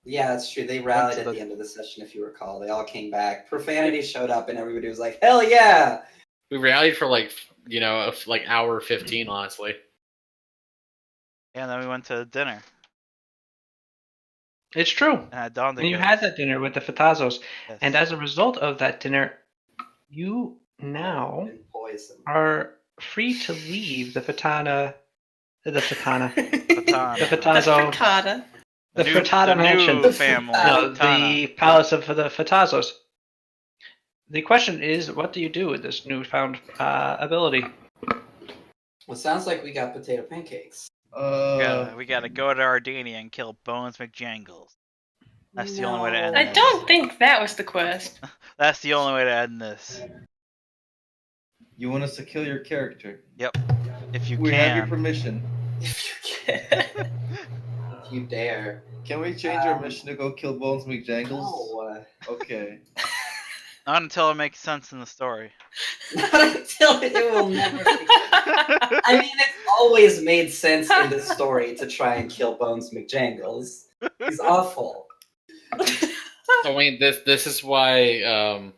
Yeah, that's true. They rallied at the end of the session, if you recall. They all came back. Profanity showed up, and everybody was like, "Hell yeah!" We rallied for hour 15, honestly. Yeah, and then we went to dinner. It's true. And you had that dinner with the Fatazos. Yes. And as a result of that dinner, you now are free to leave the Fatazo, the Frittata mansion. New family. No, the palace of the Fatazos. The question is, what do you do with this newfound ability? Well, it sounds like we got potato pancakes. We gotta go to Ardania and kill Bones McJangles. That's the only way to end this. I don't think that was the quest. That's the only way to end this. You want us to kill your character? Yep. If you we can. We have your permission. If you can. If you dare. Can we change our mission to go kill Bones McJangles? No. Okay. Not until it makes sense in the story. Not until it will never make sense. I mean, it's always made sense in the story to try and kill Bones McJangles. He's awful. I mean, this is why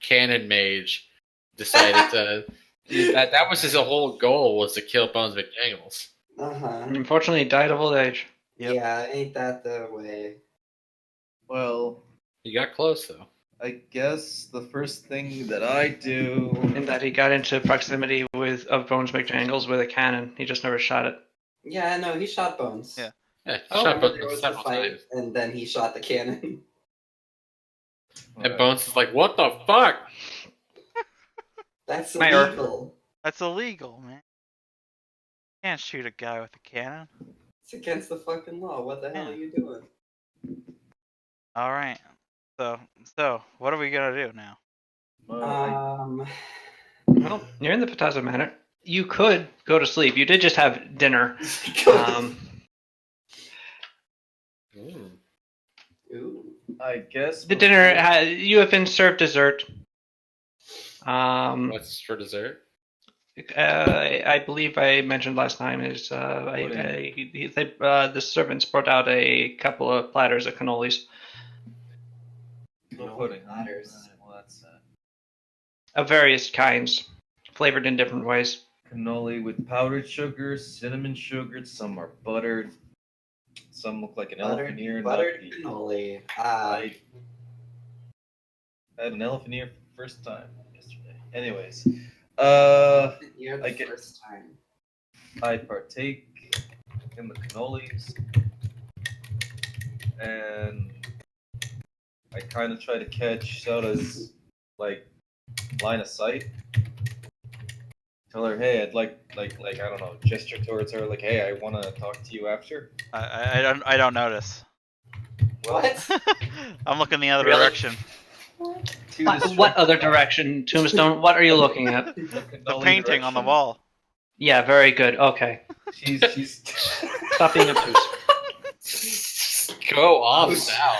Canon Mage decided to... that was his whole goal, was to kill Bones McJangles. Unfortunately, he died of old age. Yep. Yeah, ain't that the way? Well... You got close, though. I guess the first thing that I do... In that he got into proximity of Bones McJangles with a cannon. He just never shot it. Yeah, no, he shot Bones. Yeah. Shot Bones there was a fight, and then he shot the cannon. And Bones is like, what the fuck? That's illegal. That's illegal, man. You can't shoot a guy with a cannon. It's against the fucking law. What the hell are you doing? Alright. So, what are we gonna do now? Well, you're in the Patazo Manor. You could go to sleep. You did just have dinner. I guess the dinner you have been served dessert. What's for dessert? I believe I mentioned last time is the servants brought out a couple of platters of cannolis. No pudding. Platters. Of various kinds, flavored in different ways. Cannoli with powdered sugar, cinnamon sugar. Some are buttered. Some look like an elephant ear. Buttered cannoli. I had an elephant ear for the first time yesterday. Anyways, first time. I partake in the cannolis, and I kind of try to catch Soda's line of sight. Tell her, hey, I'd like I don't know, gesture towards her, like, hey, I want to talk to you after. I don't notice. What? I'm looking the other direction. What other direction, Tombstone? What are you looking at? The painting on the wall. Yeah, very good. Okay. She's Stop being obtuse. Go off, Sal.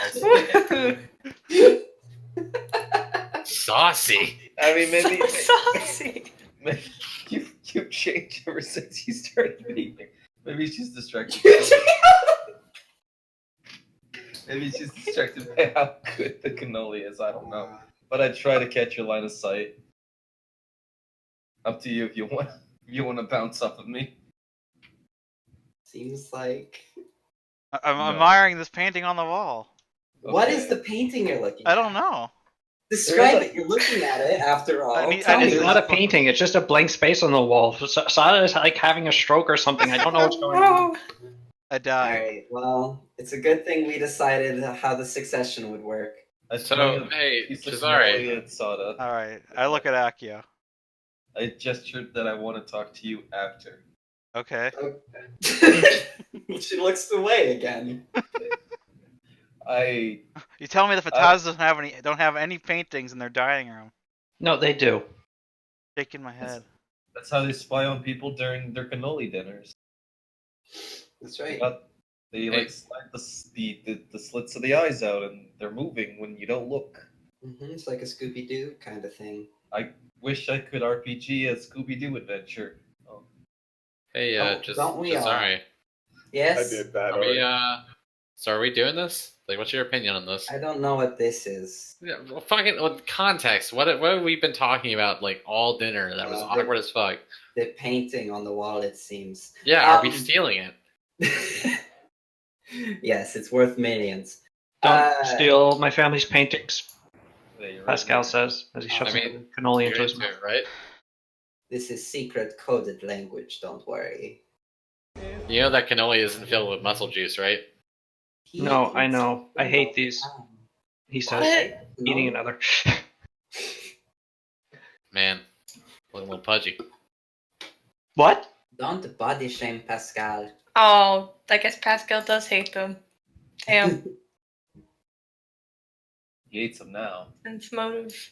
Saucy. I mean, maybe Saucy. Maybe you've changed ever since you started painting. Maybe she's distracted. Maybe she's distracted by how good the cannoli is. I don't know. But I try to catch your line of sight. Up to you if you want. If you want to bounce off of me. Seems like. I'm admiring this painting on the wall. What is the painting you're looking at? I don't know. Describe it. You're looking at it, after all. It's not a painting. It's just a blank space on the wall. Sada is like having a stroke or something. I don't know what's going on. I died. Alright, well, it's a good thing we decided how the succession would work. Hey, Cesare. Alright, I look at Akio. I gestured that I want to talk to you after. Okay. She looks away again. You tell me the Fatazos don't have any paintings in their dining room. No, they do. Shaking my head. That's how they spy on people during their cannoli dinners. That's right. They slide the slits of the eyes out, and they're moving when you don't look. It's like a Scooby-Doo kind of thing. I wish I could RPG a Scooby-Doo adventure. Hey, don't we all? Cesare. Yes? I did that already. So are we doing this? Like, what's your opinion on this? I don't know what this is. Yeah, well, fucking context. What have we been talking about like all dinner? That was awkward as fuck. The painting on the wall, it seems. Yeah, are we stealing it? Yes, it's worth millions. Don't steal my family's paintings, Yeah, you're right. Pascal says as he shoves I mean, a cannoli You're into his into mouth. it, right? This is secret coded language, don't worry. You know that cannoli isn't filled with muscle juice, right? No, I know. I hate these. He says, What? eating another. Man, a little pudgy. What? Don't body shame Pascal. Oh, I guess Pascal does hate them. Damn. He hates them now. Sense motive.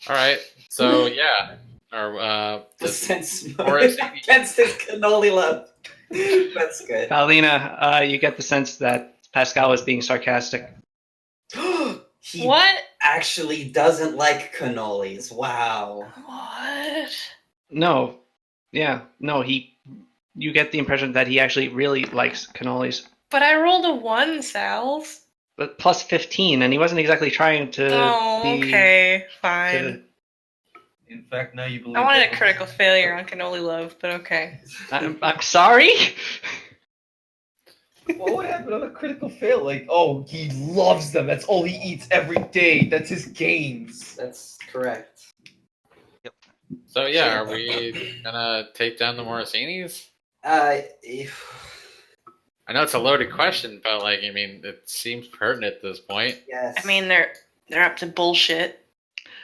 All right, so yeah, our The sense Horace- against his cannoli love. That's good. Paulina, you get the sense that Pascal was being sarcastic. He What? actually doesn't like cannolis. Wow. What? No. Yeah. No, you get the impression that he actually really likes cannolis. But I rolled a 1, Sal's. But plus 15, and he wasn't exactly trying to Oh, be... okay. Fine. In fact, now you believe. I wanted that- a critical failure on cannoli love, but okay. I'm sorry? What would happen on a critical fail? Like, oh, he loves them. That's all he eats every day. That's his gains. That's correct. So yeah, are we gonna take down the Morosinis? I know it's a loaded question, but like, I mean, it seems pertinent at this point. Yes. I mean, they're up to bullshit.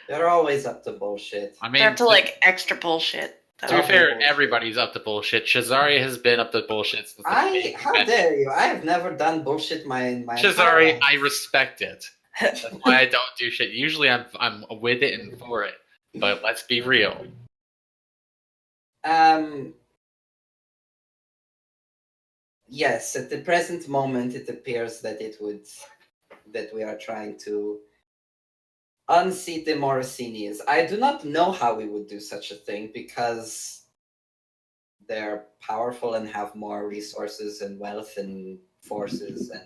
they're always up to bullshit. I mean, They're up to like extra bullshit. to be fair, everybody's up to bullshit. Shazari has been up to bullshit since the beginning. How dare you? I have never done bullshit my Shazari, entire I life. respect it. That's why I don't do shit. Usually, I'm with it and for it. But let's be real. Yes, at the present moment, it appears that we are trying to unseat the Morosinis. I do not know how we would do such a thing because they're powerful and have more resources and wealth and forces and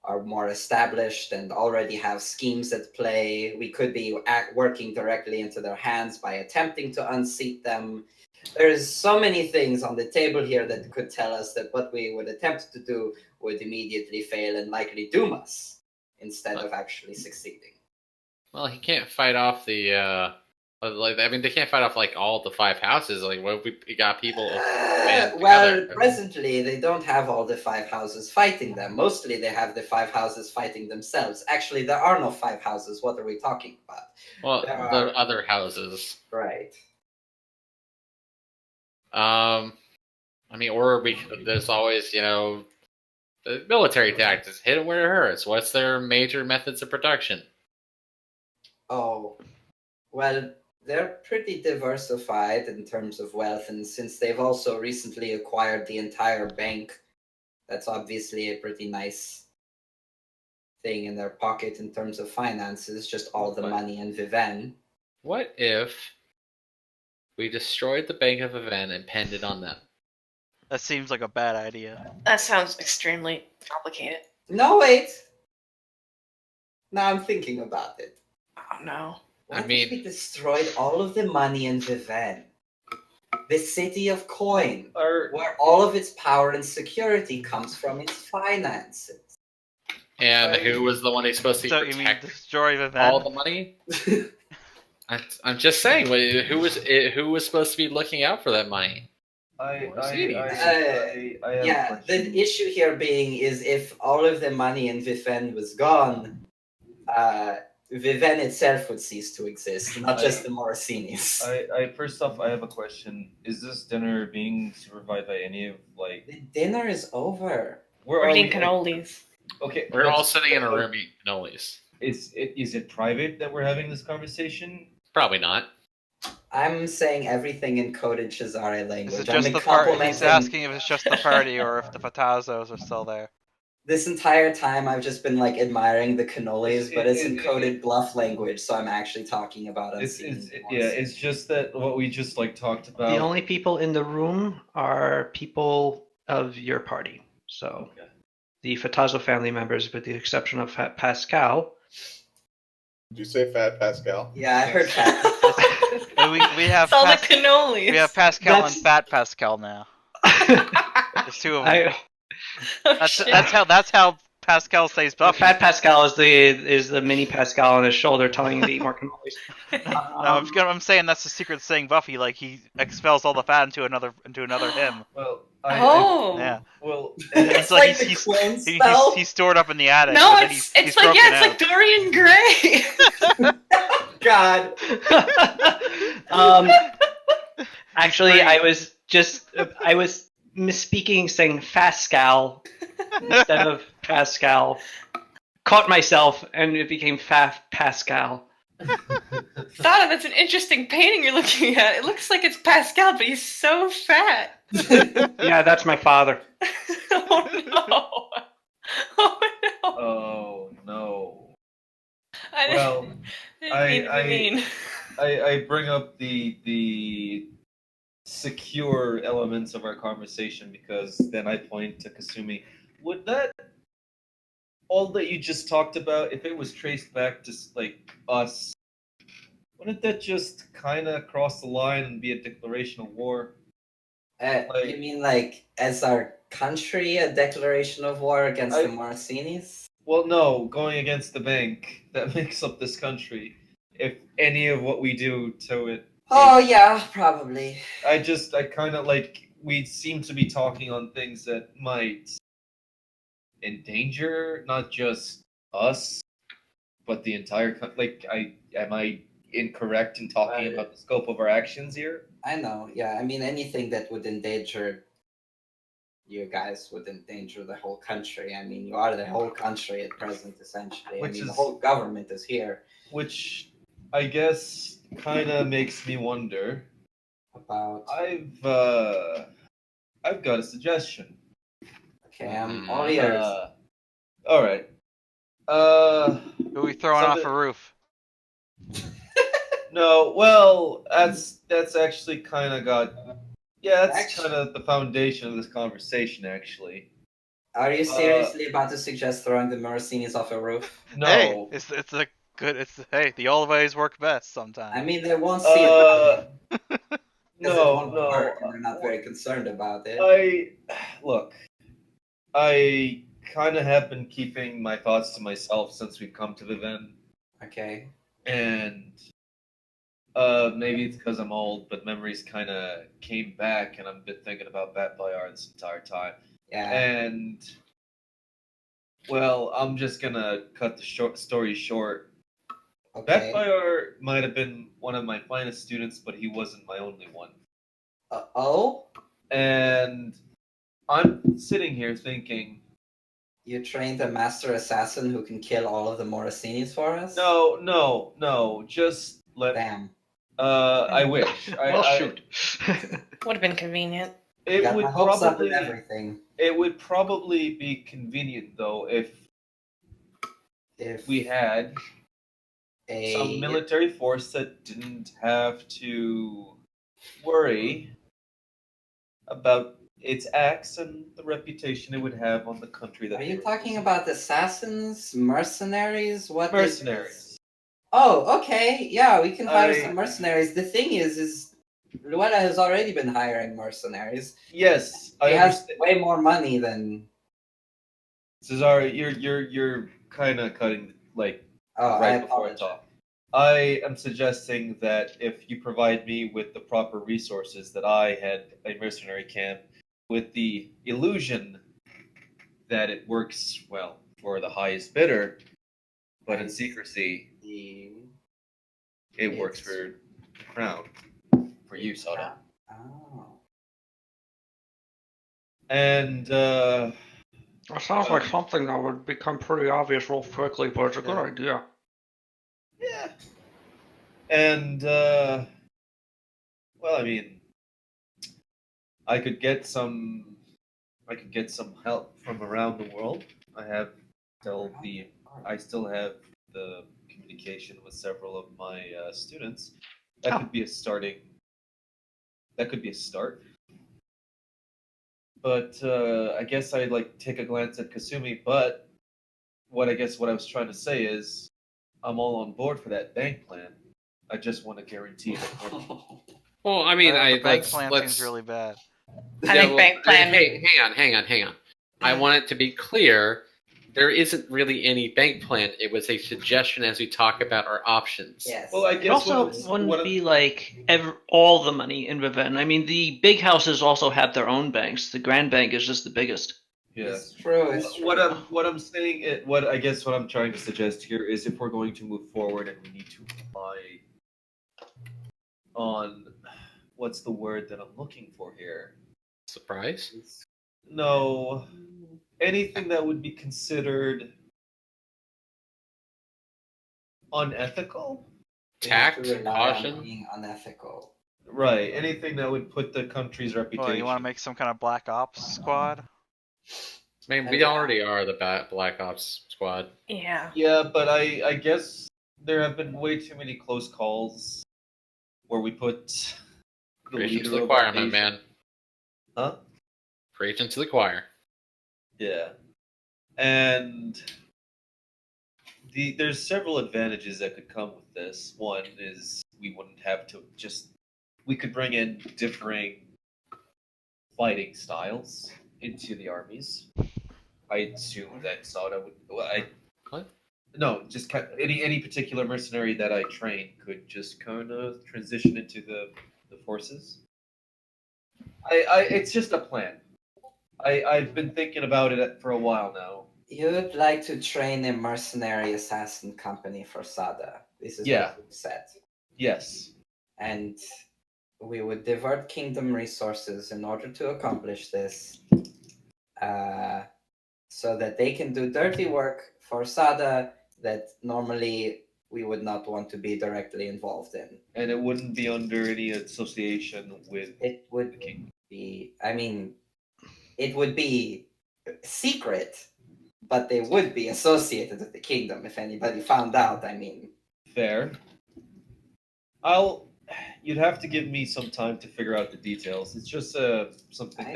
are more established and already have schemes at play. We could be working directly into their hands by attempting to unseat them. There's so many things on the table here that could tell us that what we would attempt to do would immediately fail and likely doom us instead of actually succeeding. Well, he can't fight off the. I mean, they can't fight off like all the 5 houses. Like, what if we got people? Well, together? presently they don't have all the 5 houses fighting them. Mostly they have the 5 houses fighting themselves. Actually, there are no 5 houses. What are we talking about? Well, there the are- other houses. Right. I mean, or there's always, the military tactics. Hit it where it hurts. What's their major methods of production? Oh, well, they're pretty diversified in terms of wealth, and since they've also recently acquired the entire bank, that's obviously a pretty nice thing in their pocket in terms of finances, just all the money in Viven. What if we destroyed the Bank of Viven and pinned it on them? That seems like a bad idea. That sounds extremely complicated. No, wait! Now I'm thinking about it. Oh no. What I mean- if we destroyed all of the money in Viven? The city of coin, where all of its power and security comes from its finances. And who was the one who's supposed to So you mean protect destroy the all van? the money? I'm just saying, who was supposed to be looking out for that money? I have Yeah, a question. the issue here being is if all of the money in Viven was gone, Viven itself would cease to exist, not just the Morosinis. First off, I have a question. Is this dinner being supervised by any of The dinner is over. Where We're are eating we? cannolis. Okay, We're all let's- sitting in a room eating cannolis. Is it private that we're having this conversation? Probably not. I'm saying everything in coded Shazari language. Is it I'm just the party? He's complimenting- asking if it's just the party or if the Fatazos are still there. This entire time I've just been like admiring the cannolis, but it's in It- coded bluff language, so I'm actually talking about unseating the Morosinis. It's just that what we just like talked about. The only people in the room are people of your party. So the Fatazo family members, with the exception of Pascal. Did you say Fat Pascal? Yeah, I heard that. We have It's all the Pas- cannolis. we have Pascal That's- and Fat Pascal now. There's two of them. I, Oh, shit. That's how Pascal says Buffy. Fat Pascal is the mini Pascal on his shoulder telling him to eat more cannolis. No, I'm saying that's the secret saying Buffy, like he expels all the fat into another him. Well, Oh. Yeah. well, It's So like he's, the clone he's, spell. he's stored up in the attic. No, but then it's he's like broken it's like Dorian Gray. God. Actually, I was misspeaking, saying Fascal instead of Pascal. Caught myself, and it became Pascal. Donna, that's an interesting painting you're looking at. It looks like it's Pascal, but he's so fat. Yeah, that's my father. Oh no! Oh no! oh no. I didn't, Well, I didn't mean to be mean. I bring up the secure elements of our conversation because then I point to Kasumi. Would that all that you just talked about, if it was traced back to like us, wouldn't that just kind of cross the line and be a declaration of war? You mean like as our country a declaration of war against the Morosinis? Well, no, going against the bank that makes up this country. If any of what we do to it. Oh yeah, probably. I kind of like we seem to be talking on things that might endanger not just us, but the entire country. Like, am I incorrect in talking about the scope of our actions here? I know. Yeah, I mean anything that would endanger you guys would endanger the whole country. I mean, you are the whole country at present, essentially. The whole government is here. Which I guess kind of makes me wonder about. I've got a suggestion. Okay, I'm all ears. All right. Who are we throwing off a roof? No, well, that's actually kind of got. Yeah, that's kind of the foundation of this conversation, actually. Are you seriously about to suggest throwing the Morosinis off a roof? No. Hey, it's a good. Hey, the old ways work best sometimes. I mean, they won't see it. No. Work, and they're not very concerned about it. I kind of have been keeping my thoughts to myself since we've come to Viven. Okay. And maybe it's because I'm old, but memories kind of came back, and I've been thinking about Bat Bayard this entire time. Yeah. And well, I'm just gonna cut the story short. Okay. Bat Bayard might have been one of my finest students, but he wasn't my only one. Oh? And I'm sitting here thinking, you trained a master assassin who can kill all of the Morosinis for us? No. Just let. Damn. I wish. Shoot. Would have been convenient. It would probably everything. It would probably be convenient though if we had some military force that didn't have to worry about its acts and the reputation it would have on the country that. Are you talking about assassins, mercenaries? What? Mercenaries. Oh, okay. Yeah, we can hire some mercenaries. The thing is Luella has already been hiring mercenaries. Yes, he has way more money than. Cesare, you're kind of cutting right before I talk. I am suggesting that if you provide me with the proper resources, that I had a mercenary camp with the illusion that it works well for the highest bidder, but in secrecy, it works for the crown, for you, Sada. Oh. And that sounds like something that would become pretty obvious real quickly, but it's a good idea. Yeah. And well, I mean, I could get some help from around the world. I still have the communication with several of my students. That could be a start. But I guess I'd like take a glance at Kasumi. But what I was trying to say is, I'm all on board for that bank plan. I just want to guarantee that we're Well, I mean, The bank let's plan let's seems really bad. I think bank plan. Hey, hang on. I want it to be clear. There isn't really any bank plan. It was a suggestion as we talk about our options. Yes. Well, I It guess also wouldn't be like all the money in Viven. I mean, the big houses also have their own banks. The Grand Bank is just the biggest. yeah. It's true. It's true. What I'm saying, what I'm trying to suggest here is, if we're going to move forward and we need to rely on, what's the word that I'm looking for here? Surprise? No, anything that would be considered unethical. We have Tact, to rely on caution. being unethical. Right, anything that would put the country's reputation. Oh, you want to make some kind of Black Ops squad? I mean, we already are the Black Ops squad. Yeah. Yeah, but I guess there have been way too many close calls where we put the Preaching to leader the of choir, our my nation. man. Huh? Preaching to the choir. Yeah, and there's several advantages that could come with this. One is we wouldn't have to we could bring in differing fighting styles into the armies. I assume that Sada would. Well, What? No, just any particular mercenary that I train could just kind of transition into the forces. It's just a plan. I've been thinking about it for a while now. You would like to train a mercenary assassin company for Sada. This is Yeah. what you've said. Yes. And we would divert kingdom resources in order to accomplish this, so that they can do dirty work for Sada that normally we would not want to be directly involved in. And it wouldn't be under any association with It would the king. be, I mean, it would be secret, but they would be associated with the kingdom if anybody found out. I mean, Fair. You'd have to give me some time to figure out the details. It's just something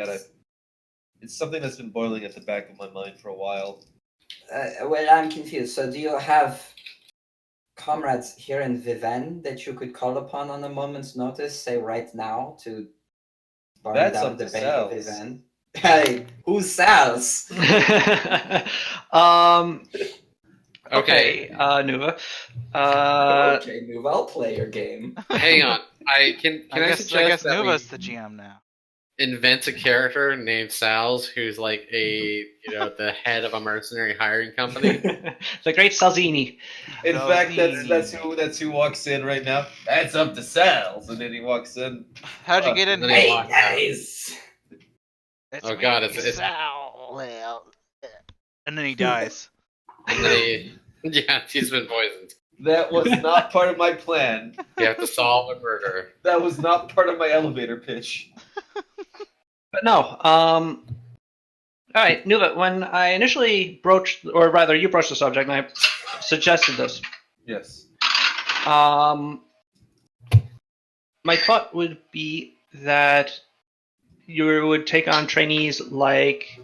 it's something that's been boiling at the back of my mind for a while. well, I'm confused. So, do you have comrades here in Viven that you could call upon on a moment's notice, say right now, to burn That's down up the to bank of Sal's. Viven? Hey, who's Sal's? Okay, Nuva. Okay, move. I'll play your game. Hang on. Can I guess suggest that Nuva's we the GM now. invent a character named Sal's who's like the head of a mercenary hiring company? The Great Salzini. In fact, that's who walks in right now. That's up to Sal's, and then he walks in. How'd you get in then he here? walks out. Guys! It's Oh, me, God, it's- Sal. And then he dies. And then he's been poisoned. That was not part of my plan. You have to solve a murder. That was not part of my elevator pitch. But no, all right, Nuva, when I initially broached, or rather you broached the subject and I suggested this, Yes. my thought would be that you would take on trainees like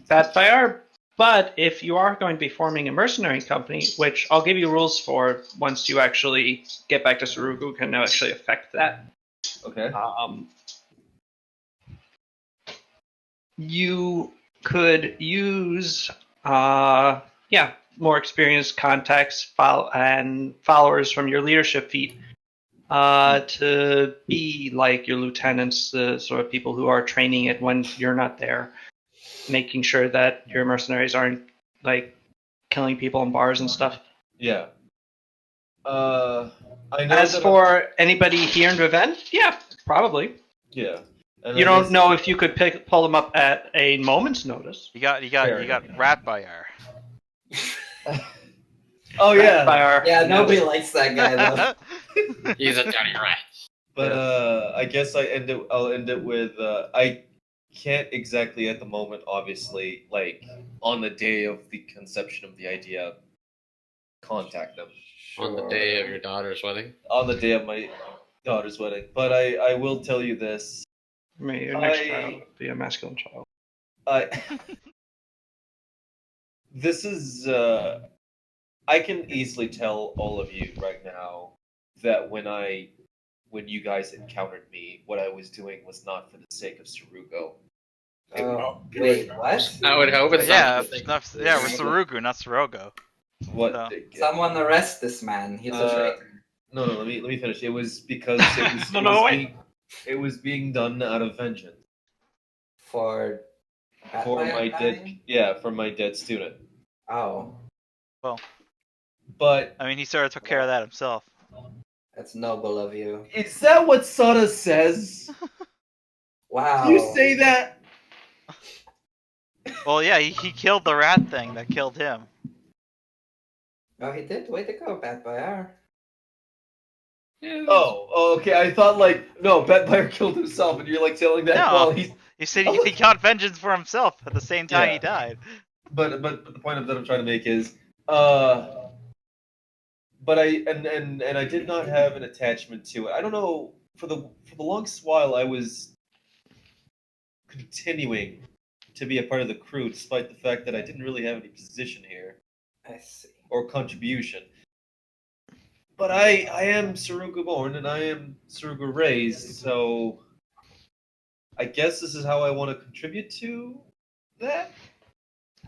Pathfinder, but if you are going to be forming a mercenary company, which I'll give you rules for once you actually get back to Surugu, can actually affect that. Okay. You could use, more experienced contacts and followers from your leadership feat to be like your lieutenants, the sort of people who are training it when you're not there, making sure that your mercenaries aren't like killing people in bars and stuff. Yeah. I know. As for anybody here in Viven, yeah, probably. Yeah. And You I don't guess- know if you could pull them up at a moment's notice. You got Fair. Rat Bayar. Oh yeah. By our, Yeah, nobody likes that guy, though. He's a dirty rat. But I guess I'll end it with I can't exactly at the moment, obviously, like on the day of the conception of the idea, contact them. On the day of your daughter's wedding. On the day of my daughter's wedding. But I will tell you this. May your next child be a masculine child. This is. I can easily tell all of you right now that when you guys encountered me, what I was doing was not for the sake of Sarugo. Wait, what? I would hope it's Yeah, not. yeah, we're Sarugu, not Sorogo. What? So- Someone arrest this man. He's a traitor. No. Let me finish. It was because it was being done out of vengeance For for Pathfinder my dying? for my dead student. Oh, But I mean, he sort of took care of that himself. that's noble of you. is that what Sada says? Wow. Do you say that? Well, yeah, he killed the rat thing that killed him. Oh, he did? Way to go, Pathfinder. Oh, okay. I thought no, Batfire killed himself, and you're telling that No. while he's. He said he got vengeance for himself at the same time Yeah. he died. But the point that I'm trying to make is, but I did not have an attachment to it. I don't know. For the longest while, I was continuing to be a part of the crew, despite the fact that I didn't really have any position here I see. or contribution. But I am Saruga born and I am Saruga raised, so I guess this is how I want to contribute to that.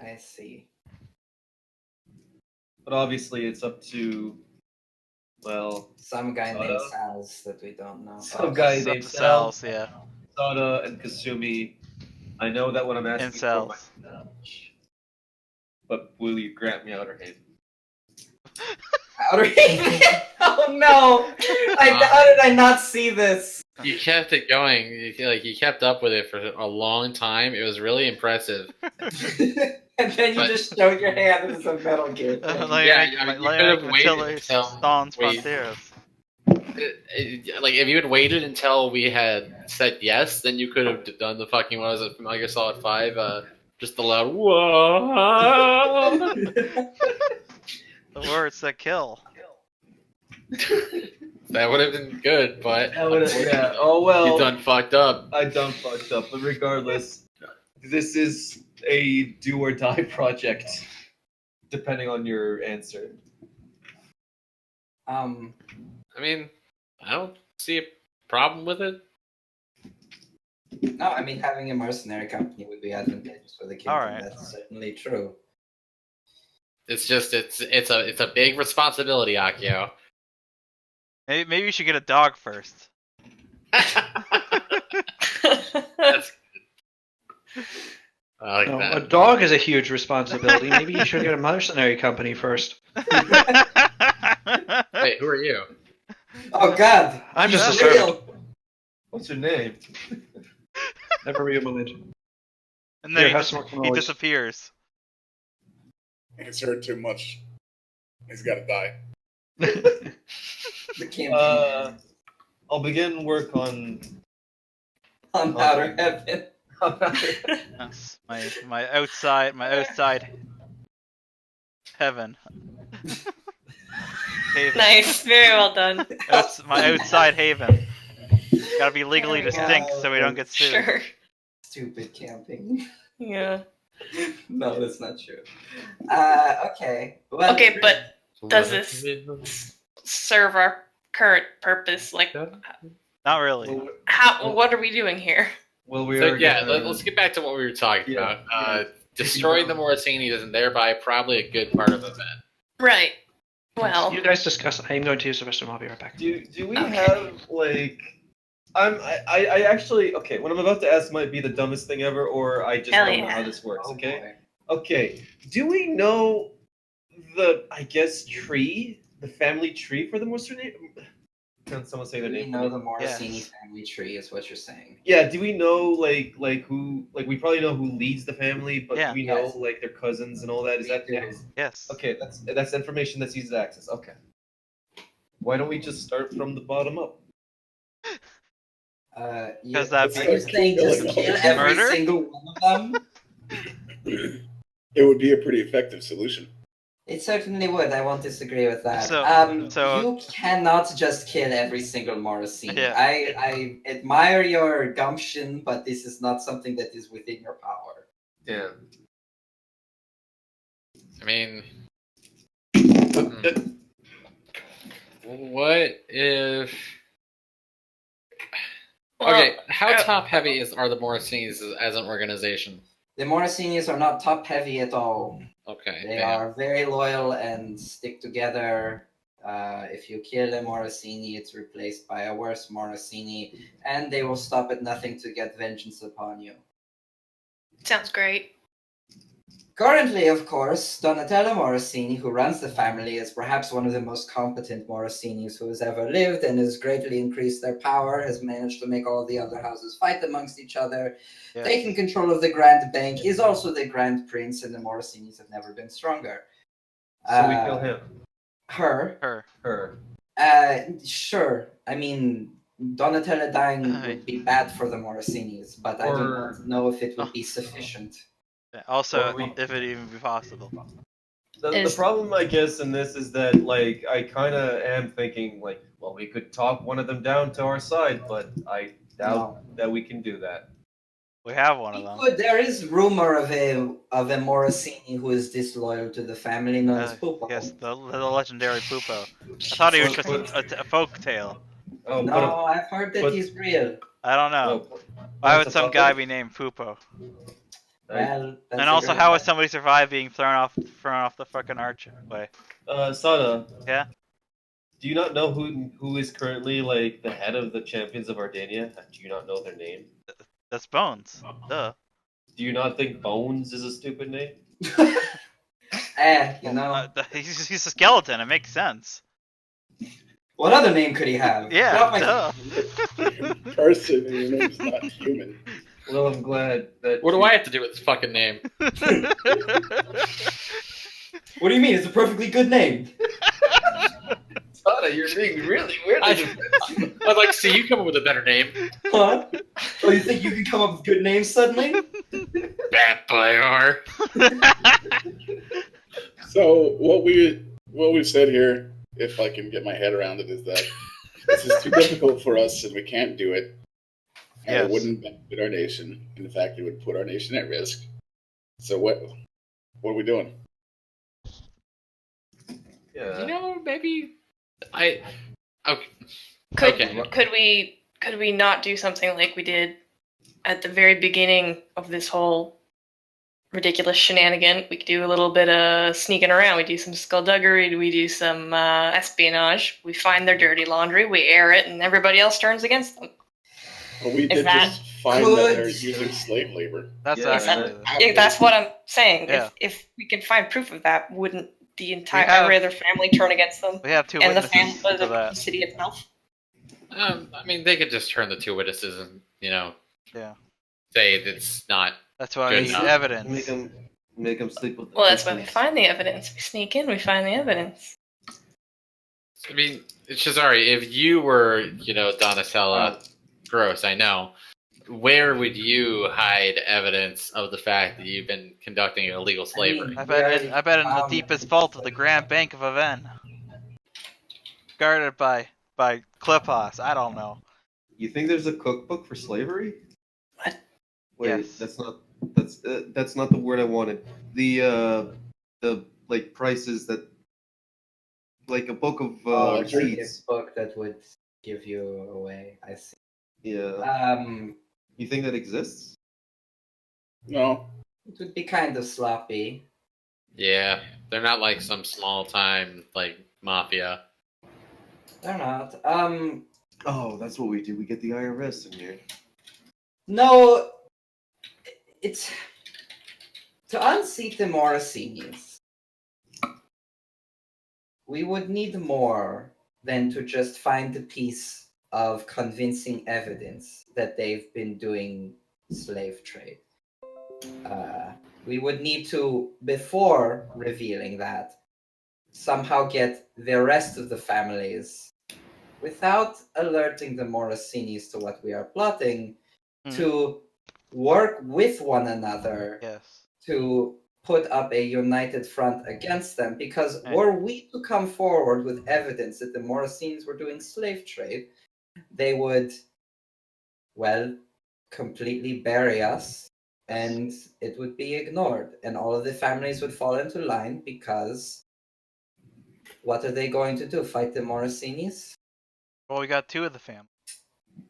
I see. But obviously, it's up to, well, Some guy Sada? named Sal's that we don't know. Some guy It's up named to Sal, cells, yeah. Sada, and Kasumi. I know that what I'm asking for Incels. might much, but will you grant me Outer Haven? Outer Haven? Oh no! How did I not see this? You kept it going. You kept up with it for a long time. It was really impressive. And then you But- just showed your hand as a Metal Gear thing. Yeah, I mean, you could have waited until we- Frontiers. If you had waited until we had said yes, then you could have done the fucking, what was it, from Metal Gear Solid 5, just the loud whoa. The words that kill. That would have been good, but Yeah. Oh well. you done fucked up. I done fucked up, but regardless, this is a do or die project, depending on your answer. I mean, I don't see a problem with it. No, I mean having a mercenary company would be advantageous for the kingdom. Alright. That's certainly true. It's just it's a big responsibility, Akio. Maybe you should get a dog first. That's I like No, a that. dog is a huge responsibility. Maybe you should get a mercenary company first. Wait, who are you? Oh God! I'm just a He's servant. real. What's your name? Never you mind. And Here, then have some more he cannolis. disappears. He's heard too much. He's got to die. The campaign I'll begin work on. on Outer Heaven. That's my outside heaven. Haven. Nice, very well done. My outside haven. Gotta be legally There we go. distinct so we don't get sued. Sure. Stupid camping. Yeah. No, that's not true. Okay. Well, Okay, but does this serve our current purpose? Like, Not really. Well, how? What are we doing here? we So are. yeah, gonna- let's get back to what we were talking Yeah, about. Destroying the Morasinis and thereby probably a good part of the event. Right. Well, You guys discuss. I'm going to use the restroom. I'll be right back. Do we Okay. have I actually okay. What I'm about to ask might be the dumbest thing ever, or I just Hell don't know yeah. how this works. oh, Okay. boy. Okay. Do we know the tree, the family tree for the Morasini? Can someone say their We name? know the Morosini Yes. family tree is what you're saying. Yeah. Do we know who we probably know who leads the family, but Yeah. do we know Yes. their cousins and all that? Is We that do. Yes. okay? That's information that's easy to access. Okay. Why don't we just start from the bottom up? Because that'd Are be you saying just kill every Murder? single one of them? It would be a pretty effective solution. It certainly would. I won't disagree with that. So- You cannot just kill every single Morosini. Yeah. I admire your gumption, but this is not something that is within your power. Yeah. I mean, what if? Okay, how top heavy are the Morrisines as an organization? The Morrisinis are not top heavy at all. Okay, They damn. are very loyal and stick together. If you kill a Morosini, it's replaced by a worse Morosini, and they will stop at nothing to get vengeance upon you. Sounds great. Currently, of course, Donatello Morosini, who runs the family, is perhaps one of the most competent Morosinis who has ever lived and has greatly increased their power, has managed to make all the other houses fight amongst each other, taking control of the Grand Bank, is also the Grand Prince, and the Morosinis have never been stronger. So we kill him. Her. Her. Sure. I mean, Donatello dying would be bad for the Morosinis, but I do not know if it would be sufficient. Also, Or we- if it even be possible. The problem, I guess, in this is that, like, I kind of am thinking, like, well, we could talk one of them down to our side, but I doubt that we can do that. We have one of them. But there is rumor of a Morosini who is disloyal to the family, known as Pupo. Yes, the legendary Pupo. I thought he was just a folk tale. Oh, No, I've heard that he's real. I don't know. Oh, Why that's would a some puppet? guy be named Pupo? Well, that's And a also, great how would question. somebody survive being thrown off the fucking archway? Sada. Yeah. Do you not know who is currently, like, the head of the champions of Ardania? Do you not know their name? That's Bones. Duh. Do you not think Bones is a stupid name? You know. He's a skeleton. It makes sense. What other name could he have? Yeah. Drop Duh. Person, and your name's not human. Well, I'm glad that. What do I have to do with this fucking name? What do you mean? It's a perfectly good name. Sada, you're being really weird. I'd like to see you come up with a better name. Huh? Oh, you think you can come up with good names suddenly? Bad player. So what we've said here, if I can get my head around it, is that this is too difficult for us and we can't do it. And Yes. it wouldn't benefit our nation. In fact, it would put our nation at risk. So what are we doing? Yeah. You know, maybe okay. Could we not do something like we did at the very beginning of this whole ridiculous shenanigan? We could do a little bit of sneaking around. We do some skullduggery. We do some espionage. We find their dirty laundry. We air it, and everybody else turns against them. Well, we did just find that they're using slave labor. That's Yeah, actually. That's what I'm saying. Yeah. If we can find proof of that, wouldn't the entire We have- every other family turn against them? We have two And the witnesses family, to the that. city itself. I mean, they could just turn the two witnesses and Yeah. say it's not. That's why Good we need enough. evidence. Make them sleep with. Well, that's why we find the evidence. We sneak in. We find the evidence. I mean, Shazari, if you were, Donatella, gross, I know. Where would you hide evidence of the fact that you've been conducting illegal slavery? I bet in the deepest vault of the Grand Bank of Aven, guarded by Clipos. I don't know. You think there's a cookbook for slavery? What? Wait, Yes. that's not the word I wanted. The like prices that, like a book of There's a receipts. book that would give you away. I see. Yeah. You think that exists? No. It would be kind of sloppy. Yeah, they're not like some small time like mafia. They're not. Oh, that's what we do. We get the IRS in here. No. It's to unseat the Morosinis. We would need more than to just find a piece of convincing evidence that they've been doing slave trade. We would need to, before revealing that, somehow get the rest of the families, without alerting the Morosinis to what we are plotting, to work with one another to put up a united front against them. Because were we to come forward with evidence that the Morosinis were doing slave trade, they would, well, completely bury us and it would be ignored, and all of the families would fall into line because what are they going to do? Fight the Morosinis? Well, we got 2 of the family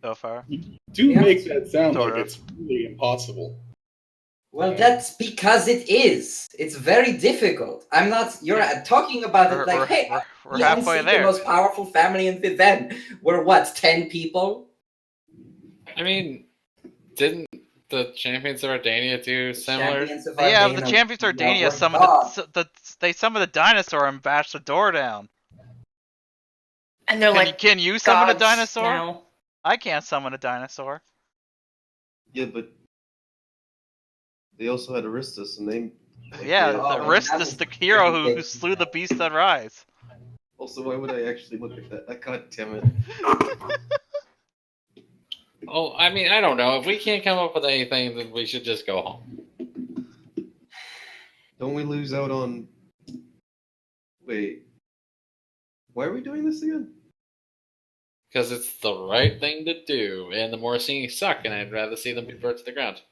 so far. Do Yeah. make that sound Sort like of. it's really impossible. Well, that's because it is. It's very difficult. I'm not. You're talking about it like, hey, we're we halfway unseat the there. most powerful family in Viven. We're what, 10 people? I mean, didn't the champions of Ardania do similar? Champions of Yeah, but the Ardena, champions of Ardania were summoned gods. they summoned the dinosaur and bashed the door down. And they're like, Can you summon a gods dinosaur? now. I can't summon a dinosaur. Yeah, but they also had Aristus, and they. Yeah, they- Oh, the and Rist that is was the hero pretty who big. slew the beast that rise. Also, why would I actually look at that? God damn it! Oh, I mean, I don't know. If we can't come up with anything, then we should just go home. Don't we lose out on? Wait. Why are we doing this again? Because it's the right thing to do, and the Morosini suck, and I'd rather see them be burnt to the ground.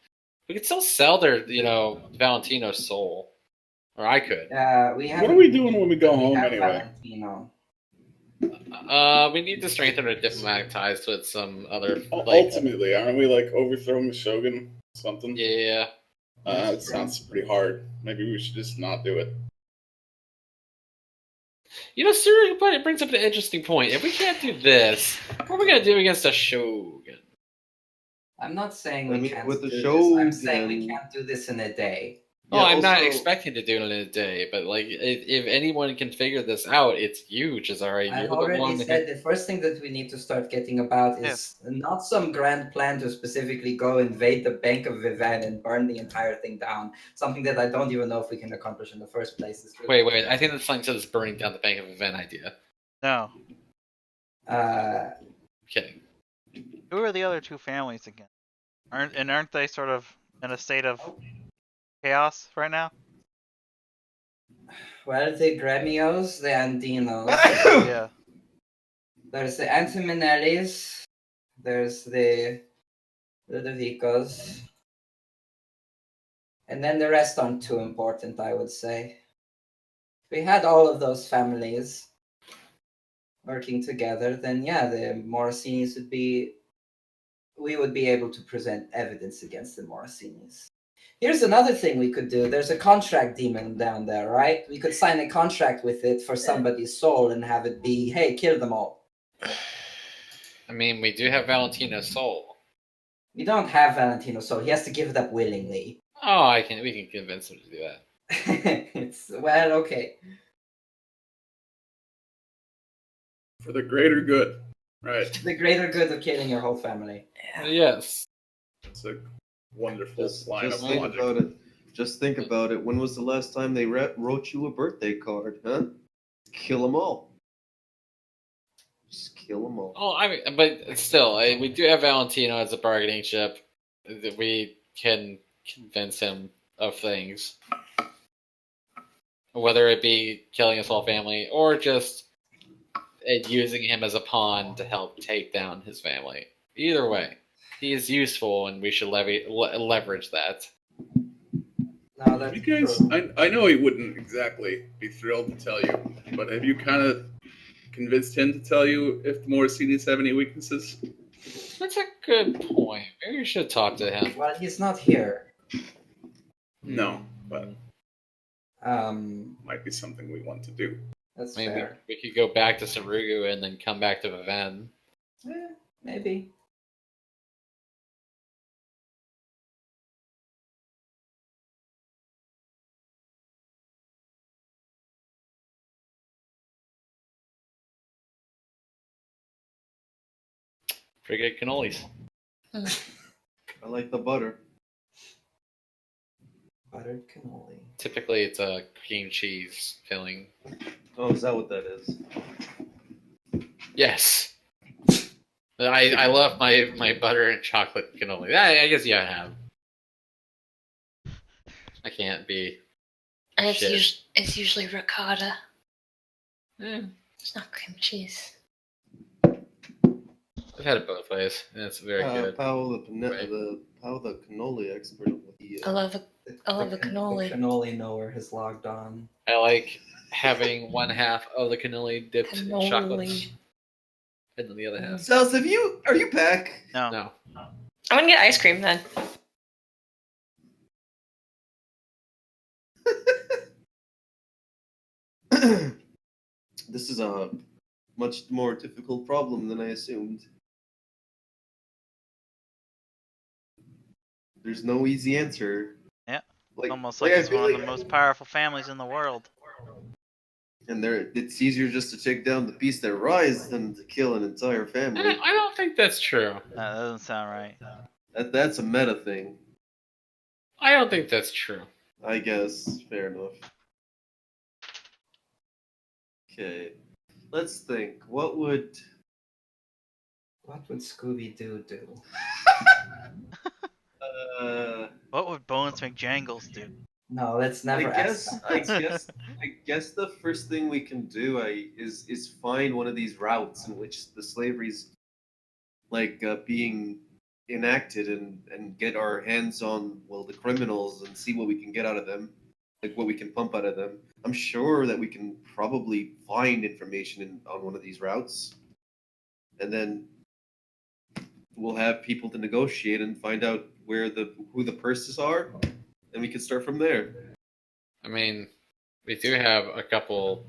We could still sell their, Valentino's soul. Or I could. We have. What are we doing when we go we home have anyway? Valentino. We need to strengthen our diplomatic ties with some other, Ultimately, aren't we like overthrowing the shogun? Something? yeah. That sounds pretty hard. Maybe we should just not do it. Sir, but it brings up an interesting point. If we can't do this, what are we going to do against a shogun? I'm not saying I we mean, can't with the do this. I'm saying we shogun- can't do this in a day. Oh, I'm not also- expecting to do it in a day, but if anyone can figure this out, it's you, Cesare. I've You're the already one. said the first thing that we need to start getting about is not some grand plan to specifically go invade the Bank of Vivan and burn the entire thing down. Something that I don't even know if we can accomplish in the first place. Is really Wait. I think the slang says burning down the Bank of Event idea. No. I'm kidding. Who are the other 2 families again? Aren't they sort of in a state of chaos right now? well, the Gremios, the Andinos, Yeah. there's the Antiminellis, there's the Ludovicos, and then the rest aren't too important, I would say. If we had all of those families working together, then yeah, the Morosinis we would be able to present evidence against the Morosinis. Here's another thing we could do. There's a contract demon down there, right? We could sign a contract with it for somebody's soul and have it be, hey, kill them all. I mean, we do have Valentino's soul. We don't have Valentino's soul. He has to give it up willingly. Oh, we can convince him to do that. It's, well, okay. For the greater good. Right. The greater good of killing your whole family. Yes. It's a wonderful line Just of think logic. about it. Just think about it. When was the last time they wrote you a birthday card, huh? Kill them all. Just kill them all. Oh, I mean, but still, we do have Valentino as a bargaining chip. That we can convince him of things, whether it be killing his whole family or just using him as a pawn to help take down his family. Either way, he is useful, and we should leverage that. No, that's You guys, true. I know he wouldn't exactly be thrilled to tell you, but have you kind of convinced him to tell you if the Morosinis have any weaknesses? That's a good point. Maybe we should talk to him. Well, he's not here. No, but Um, might be something we want to do. that's Maybe fair. we could go back to Sarugu and then come back to Viven. Maybe. Pretty good cannolis. I like the butter. Buttered cannoli. Typically, it's a cream cheese filling. Oh, is that what that is? Yes. I love my butter and chocolate cannoli. I guess yeah, I have. I can't be. And Shit. it's usually ricotta. It's not cream cheese. I've had it both ways, and it's very good. Powell, Right. Powell, the cannoli expert. I love a cannoli. The cannoli knower has logged on. I like having one half of the cannoli dipped in chocolate, Cannoli. and then the other half. Sals, are you back? No. No. I'm gonna get ice cream then. This is a much more difficult problem than I assumed. There's no easy answer. Yeah. Like, Almost like I it's feel one of like- the most powerful families in the world. And it's easier just to take down the beast that rise than to kill an entire family. I don't think that's true. That doesn't sound right. That's a meta thing, I don't think that's true. I guess. Fair enough. Okay, let's think. What would Scooby Doo do? What would Bones McJangles do? No, let's never ask that. I guess the first thing we can do is find one of these routes in which the slavery's being enacted and get our hands on the criminals and see what we can get out of them, like what we can pump out of them. I'm sure that we can probably find information on one of these routes, and then we'll have people to negotiate and find out who the purses are, and we can start from there. I mean, we do have a couple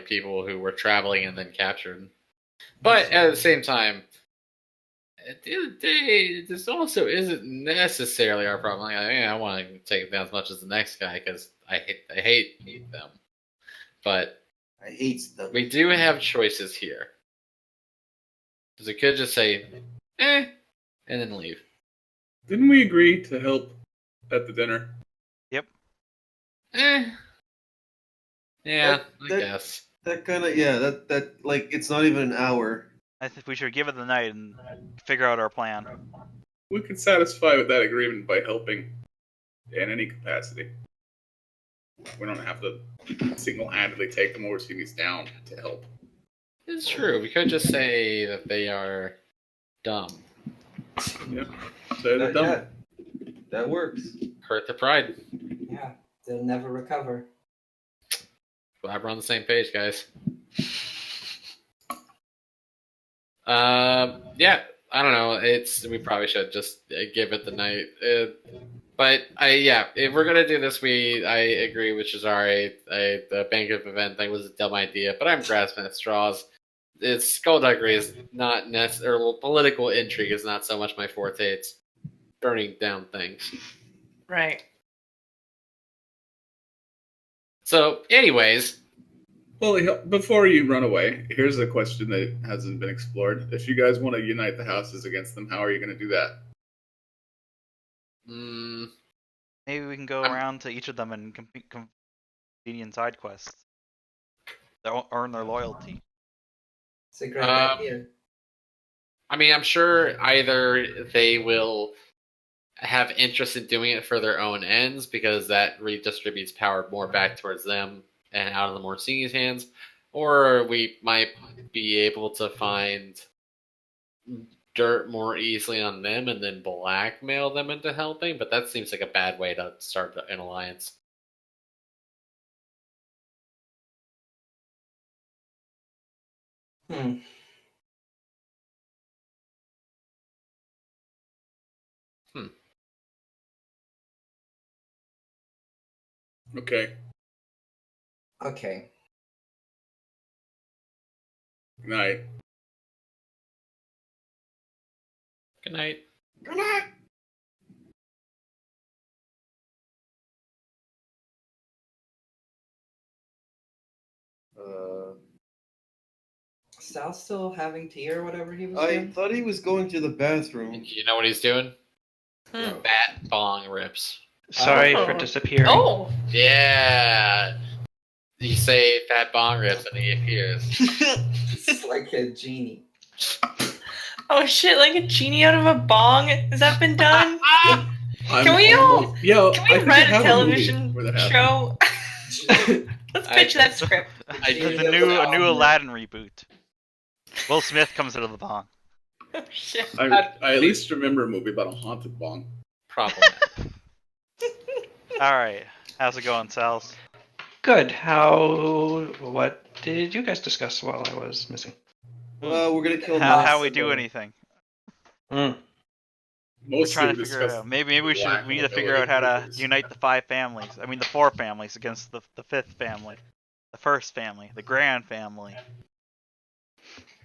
people who were traveling and then captured. But at the same time, at the end of the day, this also isn't necessarily our problem. I want to take down as much as the next guy because I hate them. But I hate them. we do have choices here. Because we could just say, and then leave. Didn't we agree to help at the dinner? Yeah, I That- guess. That kind of that it's not even an hour. I think we should give it the night and figure out our plan. We could satisfy with that agreement by helping in any capacity. We don't have to single-handedly take the Morsinis down to help. It's true. We could just say that they are dumb. Yeah. So they're dumb. That works. Hurt their pride. Yeah, they'll never recover. Glad we're on the same page, guys. Yeah, I don't know. We probably should just give it the night. But if we're gonna do this, I agree, which is alright. The banquet event thing was a dumb idea, but I'm grasping at straws. It's skullduggery is not necessarily, or political intrigue is not so much my forte. It's burning down things. Right. So, anyways, Well, before you run away, here's a question that hasn't been explored. If you guys want to unite the houses against them, how are you going to do that? Maybe we can go around to each of them and convenient side quests. They'll earn their loyalty. It's a great idea. I mean, I'm sure either they will have interest in doing it for their own ends because that redistributes power more back towards them and out of the Morsini's hands, or we might be able to find dirt more easily on them and then blackmail them into helping, but that seems like a bad way to start an alliance. Okay. Okay. Good night. Good night. Good night. Sal's still having tea or whatever he was I doing? thought he was going to the bathroom. You know what he's doing? Fat bong rips. Sorry Oh. for disappearing. Oh! Yeah. You say fat bong rips and he appears. It's like a genie. Oh shit, like a genie out of a bong? Has that been done? Can we all- Yeah, Can I we think write I a have television movie where that happened. show? Let's pitch that script. The new Aladdin reboot. Will Smith comes out of the bong. Shit. I at least remember a movie about a haunted bong. Problematic. All right. How's it going, Sal's? Good. What did you guys discuss while I was missing? Well, we're gonna kill How we Moss do and, anything? Mm. We're Mostly trying we to figure it discussed out. Maybe we lack need of to figure ability out how to movers. unite the 5 families. I mean, the 4 families against the 5th family, the first family, the grand family.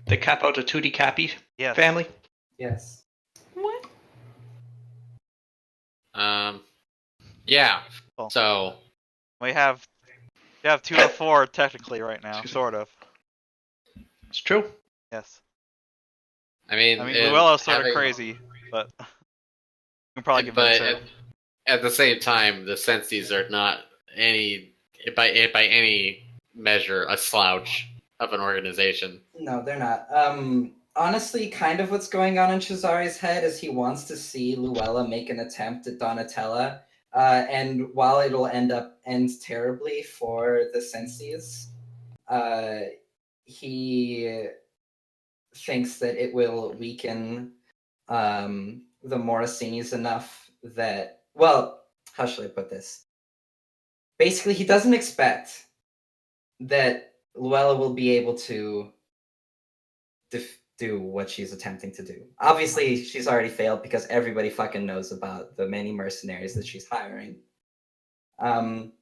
The Capo to Tutti Capi Yes. family? Yes. What? Yeah. Cool. So We have 2 of 4 technically right now, Excuse me. sort of. It's true. Yes. I mean, Luella's sort of having- crazy, but you can probably but convince her. at the same time, the Sensies are not by any measure a slouch of an organization. No, they're not. Honestly, kind of what's going on in Cesari's head is he wants to see Luella make an attempt at Donatella, and while it'll end terribly for the Sensies, he thinks that it will weaken the Morosinis enough that, well, how should I put this? Basically, he doesn't expect that Luella will be able to do what she's attempting to do. Obviously, she's already failed because everybody fucking knows about the many mercenaries that she's hiring.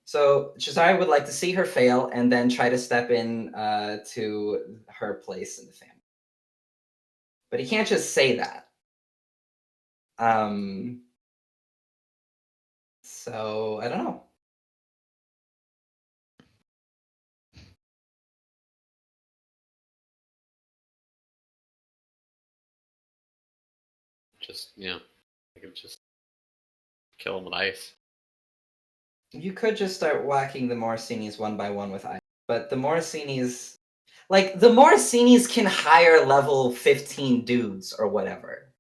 So Cesare would like to see her fail and then try to step in to her place in the family. But he can't just say that. So I don't know. Just I could just kill them with ice. You could just start whacking the Morosinis one by one with ice, but the Morosinis, like the Morosinis, can hire level 15 dudes or whatever.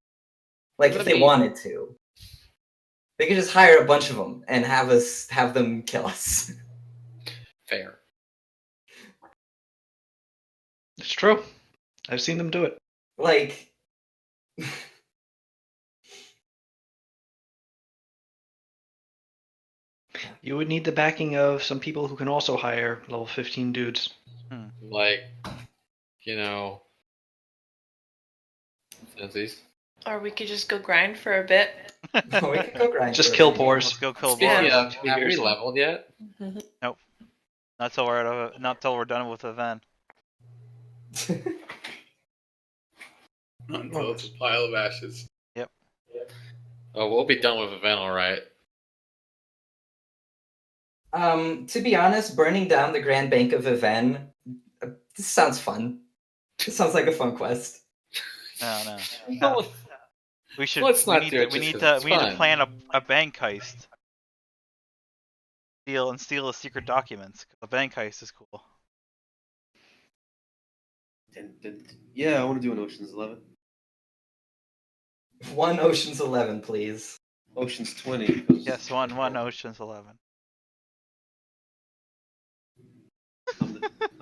Like if they wanted to, they could just hire a bunch of them and have them kill us. Fair. It's true. I've seen them do it. Like. You would need the backing of some people who can also hire level 15 dudes. Like, Sensies. Or we could just go grind for a bit. We could go grind. Just for a kill bit. pores. Let's go kill Speaking Boris. of, have we leveled yet? Not till we're done with the event. Until it's a pile of ashes. Oh, we'll be done with event, all right. To be honest, burning down the Grand Bank of Aven, this sounds fun. This sounds like a fun quest. No. No, We should. Let's we not need do to. it We just need 'cause to. it's We need to fun. plan a bank heist. Steal the secret documents. A bank heist is cool. Yeah, I want to do an Ocean's 11. One Ocean's 11, please. Ocean's 20. 'cause Yes, one Ocean's 11.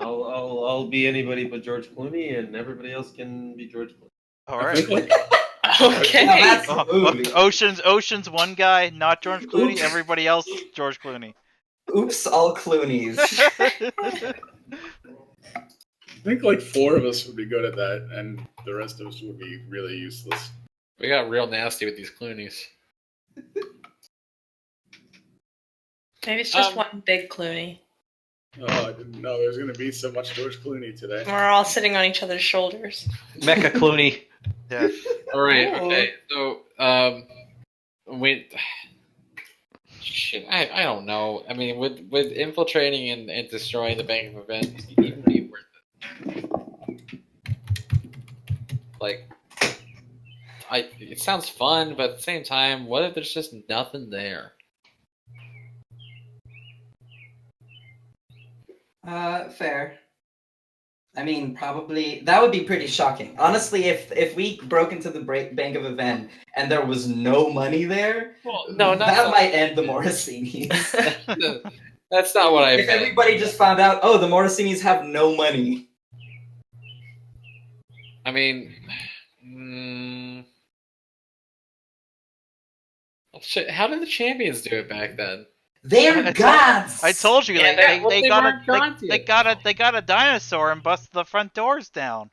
I'll be anybody but George Clooney, and everybody else can be George Clooney. All I right. think like Okay. Now that's Oh, the movie. Ocean's one guy, not George Clooney. Oops. Everybody else, George Clooney. Oops, all Cloonies. I think like 4 of us would be good at that, and the rest of us would be really useless. We got real nasty with these Cloonies. Maybe it's just Um, one big Clooney. Oh, I didn't know there was going to be so much George Clooney today. We're all sitting on each other's shoulders. Mecha Clooney. Yeah. All right. Cool. Okay. So, shit. I don't know. I mean, with infiltrating and destroying the Bank of Events, even be worth it. Like, it sounds fun, but at the same time, what if there's just nothing there? Fair. I mean, probably that would be pretty shocking. Honestly, if we broke into the Bank of Aven and there was no money there, Well, no, not that might end the Morosinis. That's not what I If meant. everybody just found out, oh, the Morosinis have no money. I mean, Shit, how did the champions do it back then? They're gods. I told you Yeah, they well, they got weren't gods they yet. got a dinosaur and busted the front doors down.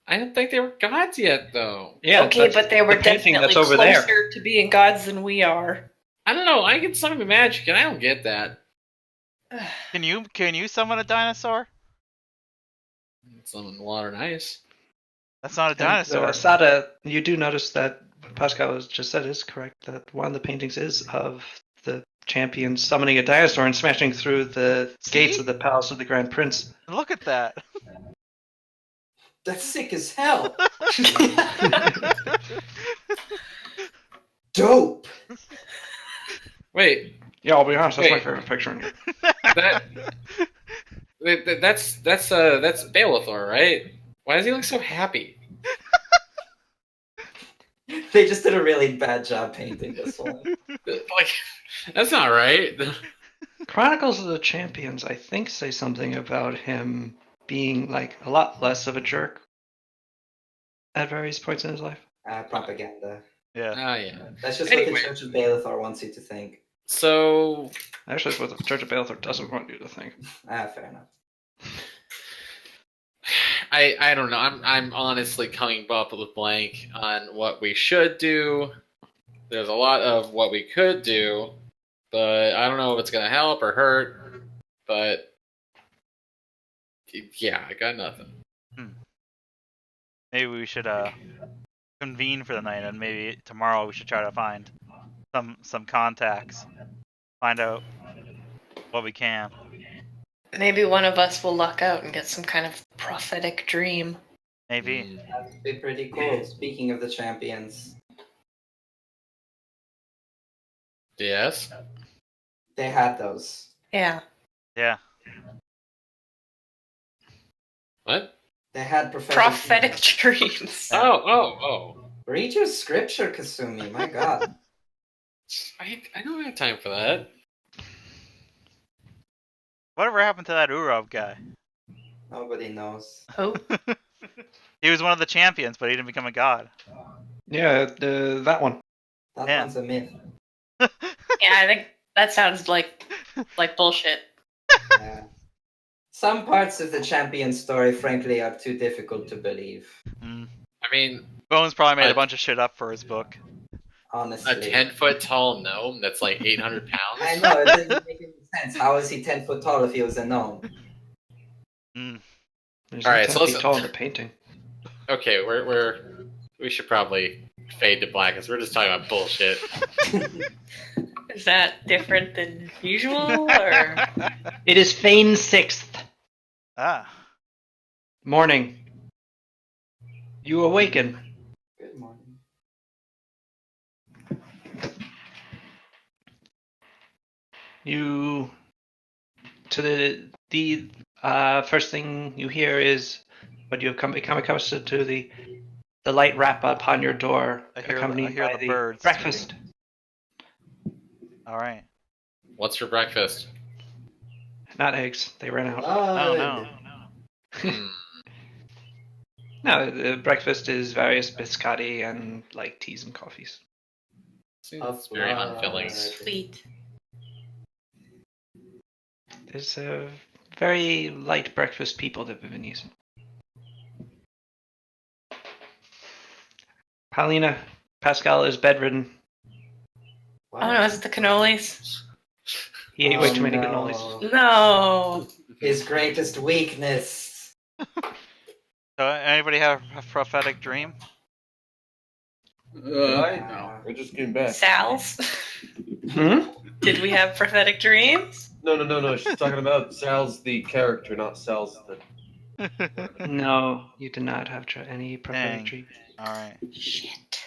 I don't think they were gods yet, though. Yeah, okay, that's but they were the painting definitely that's over closer there. to being gods than we are. I don't know. I can summon magic, and I don't get that. Can you summon a dinosaur? Summon water and ice. That's not a And, dinosaur. Sada, you do notice that what Pascal has just said is correct, that one of the paintings is of the champion summoning a dinosaur and smashing through the gates See? of the palace of the Grand Prince. Look at that. That's sick as hell. Dope. Wait, Yeah, I'll be honest, that's my Wait. favorite picture. that's Bellathor, right? Why does he look so happy? They just did a really bad job painting this one. Like, that's not right. Chronicles of the Champions, I think, say something about him being like a lot less of a jerk at various points in his life. Propaganda. Yeah. Ah, yeah. That's just what Anyway. the Church of Baelithor wants you to think. So, Actually, it's what the Church of Baelithor doesn't want you to think. Fair enough. I don't know. I'm honestly coming up with a blank on what we should do. There's a lot of what we could do, but I don't know if it's gonna help or hurt. But yeah, I got nothing. Maybe we should convene for the night, and maybe tomorrow we should try to find some contacts, find out what we can. Maybe one of us will luck out and get some kind of prophetic dream. Maybe. That'd be pretty cool. Speaking of the champions, Yes. they had those. Yeah. Yeah. What? They had prophetic. Prophetic dreams. Oh. Read your scripture, Kasumi. My God. I don't have time for that. Whatever happened to that Urov guy? Nobody knows. Oh, He was one of the champions, but he didn't become a god. Yeah, that one. That Yeah. one's a myth. yeah, I think that sounds like bullshit. Yeah. Some parts of the champion story, frankly, are too difficult to believe. Mm. I mean, Bones probably made I- a bunch of shit up for his book. Honestly. a 10-foot tall gnome that's like 800 pounds. I know, it doesn't make any sense. How is he 10 foot tall if he was a gnome? Mm. There's All right, 10 so feet listen. tall in the painting. Okay, we should probably fade to black because we're just talking about bullshit. Is that different than usual, or It is Fane 6th Ah. morning. You awaken. Good morning. You to the first thing you hear is what you have become accustomed to, the light rap upon your door, I hear accompanied by the the birds breakfast. All right. What's for breakfast? Not eggs; they ran out. Oh no. Hmm. No, the breakfast is various biscotti and like teas and coffees. Seems very unfilling. sweet? There's a very light breakfast people that we've been using. Paulina, Pascal is bedridden. What? Oh no, is it the cannolis? He ate way too many no. cannolis. No. His greatest weakness. So anybody have a prophetic dream? I just came back. Sal's? Hmm? Did we have prophetic dreams? No. She's talking about Sal's the character, not Sal's the. No, you did not have any Dang. prophetic dreams. All right. Shit.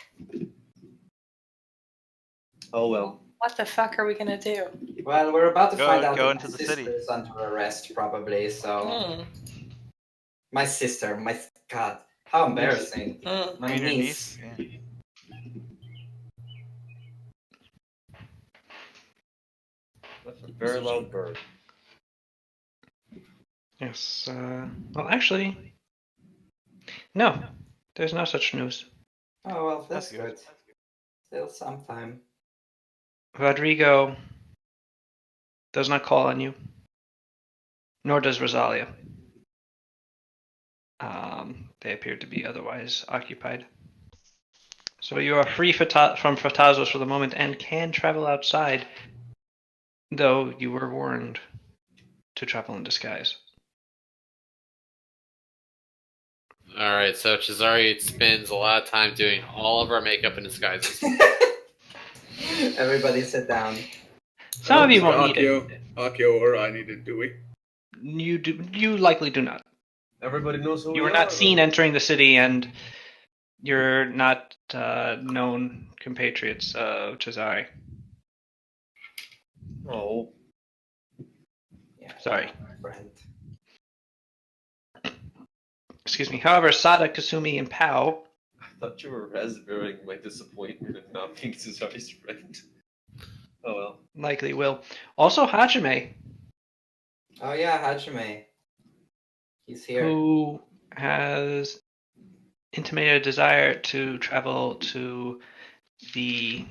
Oh well. What the fuck are we gonna do? Well, we're about to find out go that into my the sister city. is under arrest, probably. So Hmm. my sister, my God, how embarrassing. Hmm. My You mean your niece. Yeah. That's a very loud bird. Yes. Well, actually, no. There's no such news. Oh well, that's That's good. good. Still sometime. Rodrigo does not call on you, nor does Rosalia. They appear to be otherwise occupied. So you are free from Fatazos for the moment and can travel outside, though you were warned to travel in disguise. All right, so Cesare spends a lot of time doing all of our makeup and disguises. Everybody sit down. Some of you won't need Akio, it. Akio or I need it, do we? You likely do not. Everybody knows who You we were are. not seen entering the city, and you're not known compatriots of Cesare. Oh, Yeah. Sorry. Friend. Excuse me. However, Sada, Kasumi, and Pao, I thought you were raspberrying my disappointment at not being Cesare's friend. Oh well. likely will. Also, Hajime, Oh yeah, Hajime. He's here. who has intimated a desire to travel to the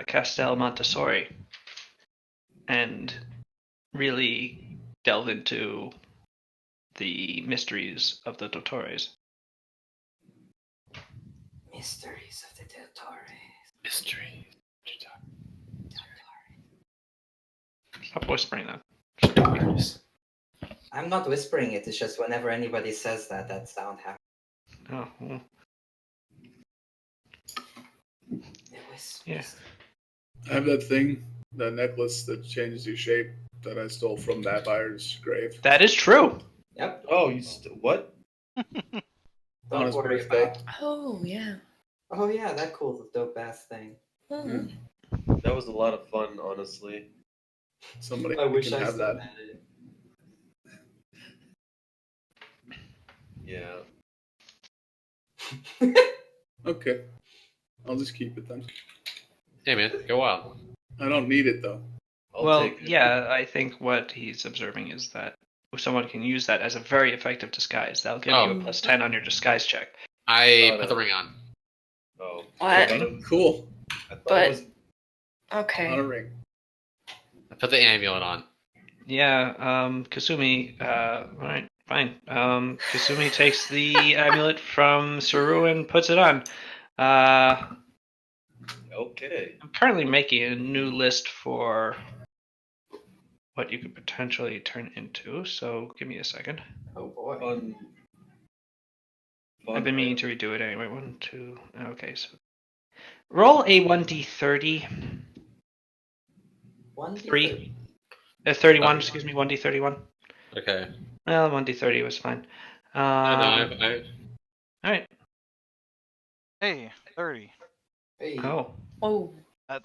Castel Montessori and really delve into the mysteries of the Dottores. Mysteries of the Dottore. Mystery. Stop whispering that. I'm not whispering it. It's just whenever anybody says that, that sound happens. Oh, well, Yeah. I have that thing, that necklace that changes your shape that I stole from that buyer's grave. that is true. Yep. Oh, what? Don't On his worry birthday. about. Oh, yeah. Oh yeah, that cool dope ass thing. Mhm. That was a lot of fun, honestly. Somebody I wish can I have still that. had it. Yeah. Okay. I'll just keep it then. Hey man, go wild. I don't need it though. I'll Well, take it. yeah, I think what he's observing is that if someone can use that as a very effective disguise, that'll give you Oh. a plus 10 on your disguise check. I Got put it. the ring on. Oh. What? I thought it- Cool. I thought But- it was. On a Okay. ring. I put the amulet on. Yeah, Kasumi, alright, fine. Kasumi takes the amulet from Saru and puts it on. Okay. I'm currently making a new list for what you could potentially turn into, so give me a second. Oh boy. Fun. I've been meaning to redo it anyway. 1, 2, okay, so roll a 1d30. 1d30. 31, Oh. excuse me, 1d31. Okay. Well, 1d30 was fine. I know. Alright. Hey, 30. Hey. Oh. Oh.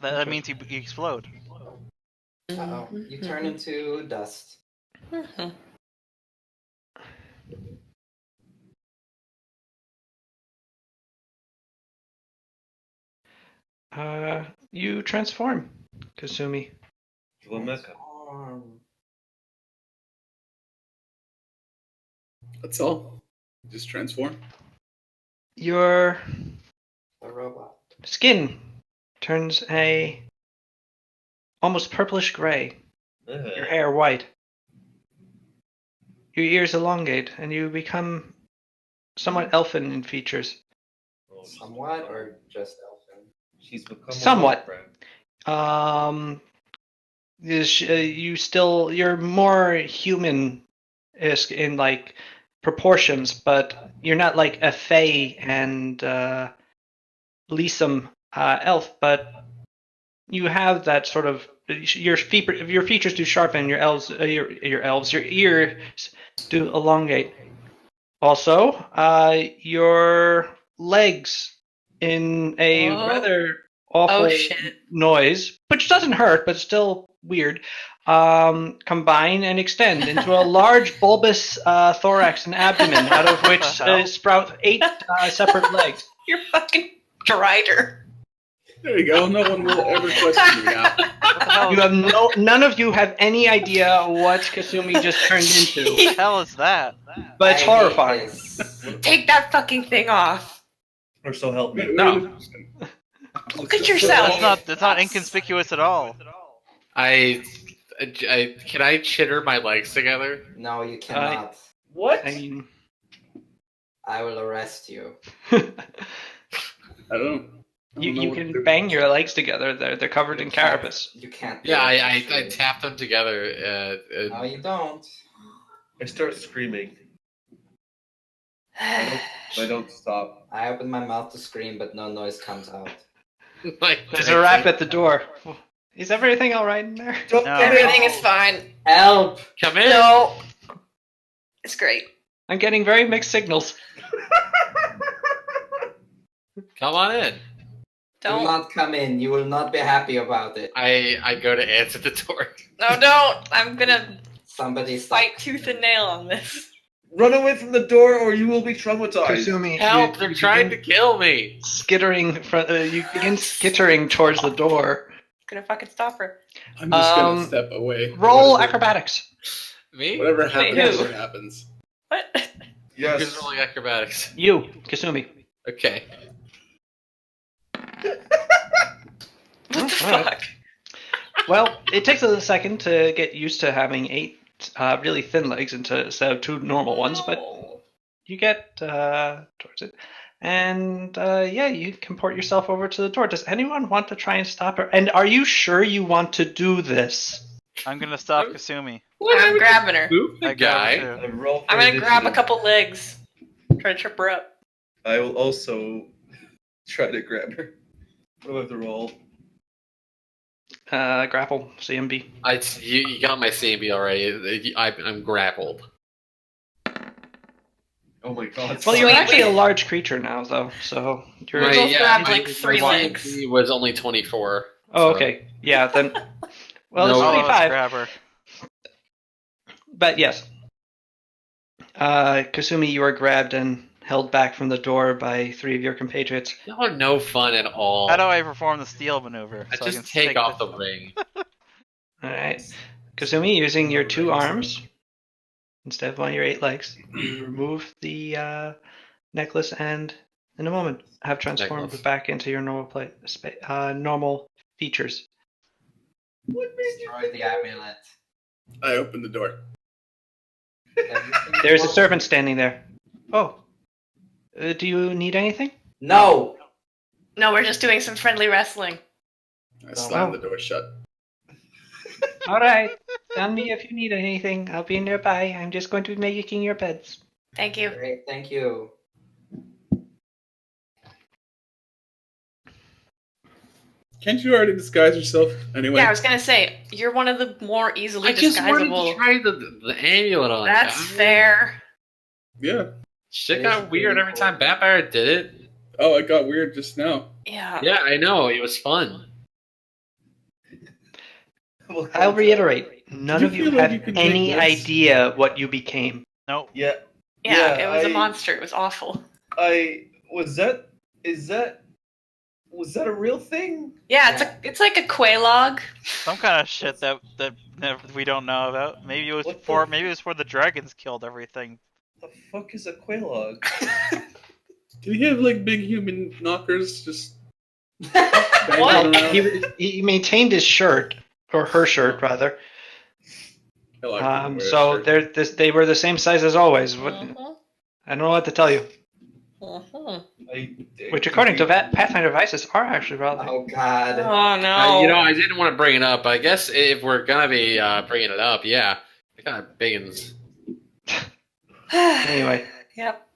That means you explode. Uh-oh. You turn into dust. Mhm. You transform, Kasumi. To a mecha. Transform. That's all. Just transform. Your A robot. skin turns a almost purplish gray. Your hair white. Your ears elongate, and you become somewhat elfin in features. Oh, she's Somewhat become- or just elfin? She's become Somewhat. a Warcraft. You're more human-esque in like proportions, but you're not like a Fae and Lisum elf, but you have that sort of your features do sharpen, your ears do elongate. Also, your legs in a Oh. rather awful Oh, shit. noise, which doesn't hurt but still weird, combine and extend into a large bulbous thorax and abdomen, out of which What the hell? sprout 8 separate legs. You're fucking Drider. There you go. No one will ever question me now. What the hell? You have none of you have any idea what Kasumi just turned into, What the hell is that? but it's I hate horrifying. this. Take that fucking thing off. Or so help me. Wait, No. wait. Look at yourself. That's not inconspicuous at all. I can I chitter my legs together? No, you cannot. What? I mean, I will arrest you. I don't know. I don't know you what to can do. bang your legs together. They're covered in carapace. You can't. do Yeah, it, I actually. tap them together. No, you don't. I start screaming. I don't stop. I open my mouth to scream, but no noise comes out. like There's a rap at the door. Is everything all right in there? Don't No. come in. Everything is fine. Help! Come in. No. It's great. I'm getting very mixed signals. Come on in. Do Don't. not come in. You will not be happy about it. I go to answer the door. No, don't. I'm gonna Somebody stop. fight tooth and nail on this. Run away from the door, or you will be traumatized. Kasumi, Help! you They're trying to begin kill me. skittering. You begin skittering towards the door. Gonna fucking stop her. I'm just Um, gonna step away. Roll Whatever- acrobatics. Me? Whatever Wait, happens, who? what happens. What? Who's Yes. rolling acrobatics? You, Kasumi. Okay. What the Alright. fuck? Well, it takes a second to get used to having 8 really thin legs instead of 2 normal ones, but you get towards it. And yeah, you comport yourself over to the door. Does anyone want to try and stop her? And are you sure you want to do this? I'm gonna stop Kasumi. I'm grabbing her. Move the I grab her guy. too. I roll for I'm gonna grab a initiative. couple legs. Try to trip her up. I will also try to grab her. What do I have to roll? Grapple, CMB. You got my CMB already. I'm grappled. Oh my god. Well, you're Sweet. actually a large creature now, though, so you're. Right. both grabbed, like, my 3 legs. CMB was only 24. Oh, so- okay. Yeah, then. Well, No. it's All of us 25. grab her. But yes. Kasumi, you are grabbed and held back from the door by 3 of your compatriots. Y'all are no fun at all. How do I perform the steal maneuver? I so I just can take off the the ring. Alright. Kasumi, using your 2 arms instead of one of your 8 legs, you remove the necklace and, in a moment, have transformed Necklace. back into your normal features. Destroy the amulet. I open the door. There's a servant standing there. Oh. Do you need anything? No! No, we're just doing some friendly wrestling. I slam the door shut. Alright. Tell me if you need anything. I'll be nearby. I'm just going to be making your beds. Thank you. Great, thank you. Can't you already disguise yourself anyway? Yeah, I was gonna say, you're one of the more easily I just wanted disguisable. to try the amulet on. That's guys. fair. Yeah. Shit It got is weird pretty every time cool. Vampire did it. Oh, it got weird just now. Yeah. Yeah, I know. It was fun. I'll reiterate. None you of you feel like have you could any make this? idea what you became. Nope. Yeah. Yeah, Yeah, it was a I- monster. It was awful. Was that a real thing? Yeah, it's like a quaylog. Some kind of shit that we don't know about. Maybe it was What before. the- Maybe it was before the dragons killed everything. The fuck is a quaylog? Did he have like big human knockers just banging What? around? He maintained his shirt, or her shirt, rather. Hell, I couldn't wear a So shirt. they were the same size as always. I don't know what to tell you. Which, according to Pathfinder devices, are actually rather. Oh god. Oh no. You know, I didn't want to bring it up. I guess if we're gonna be bringing it up, yeah, I got big uns. Anyway, Yep.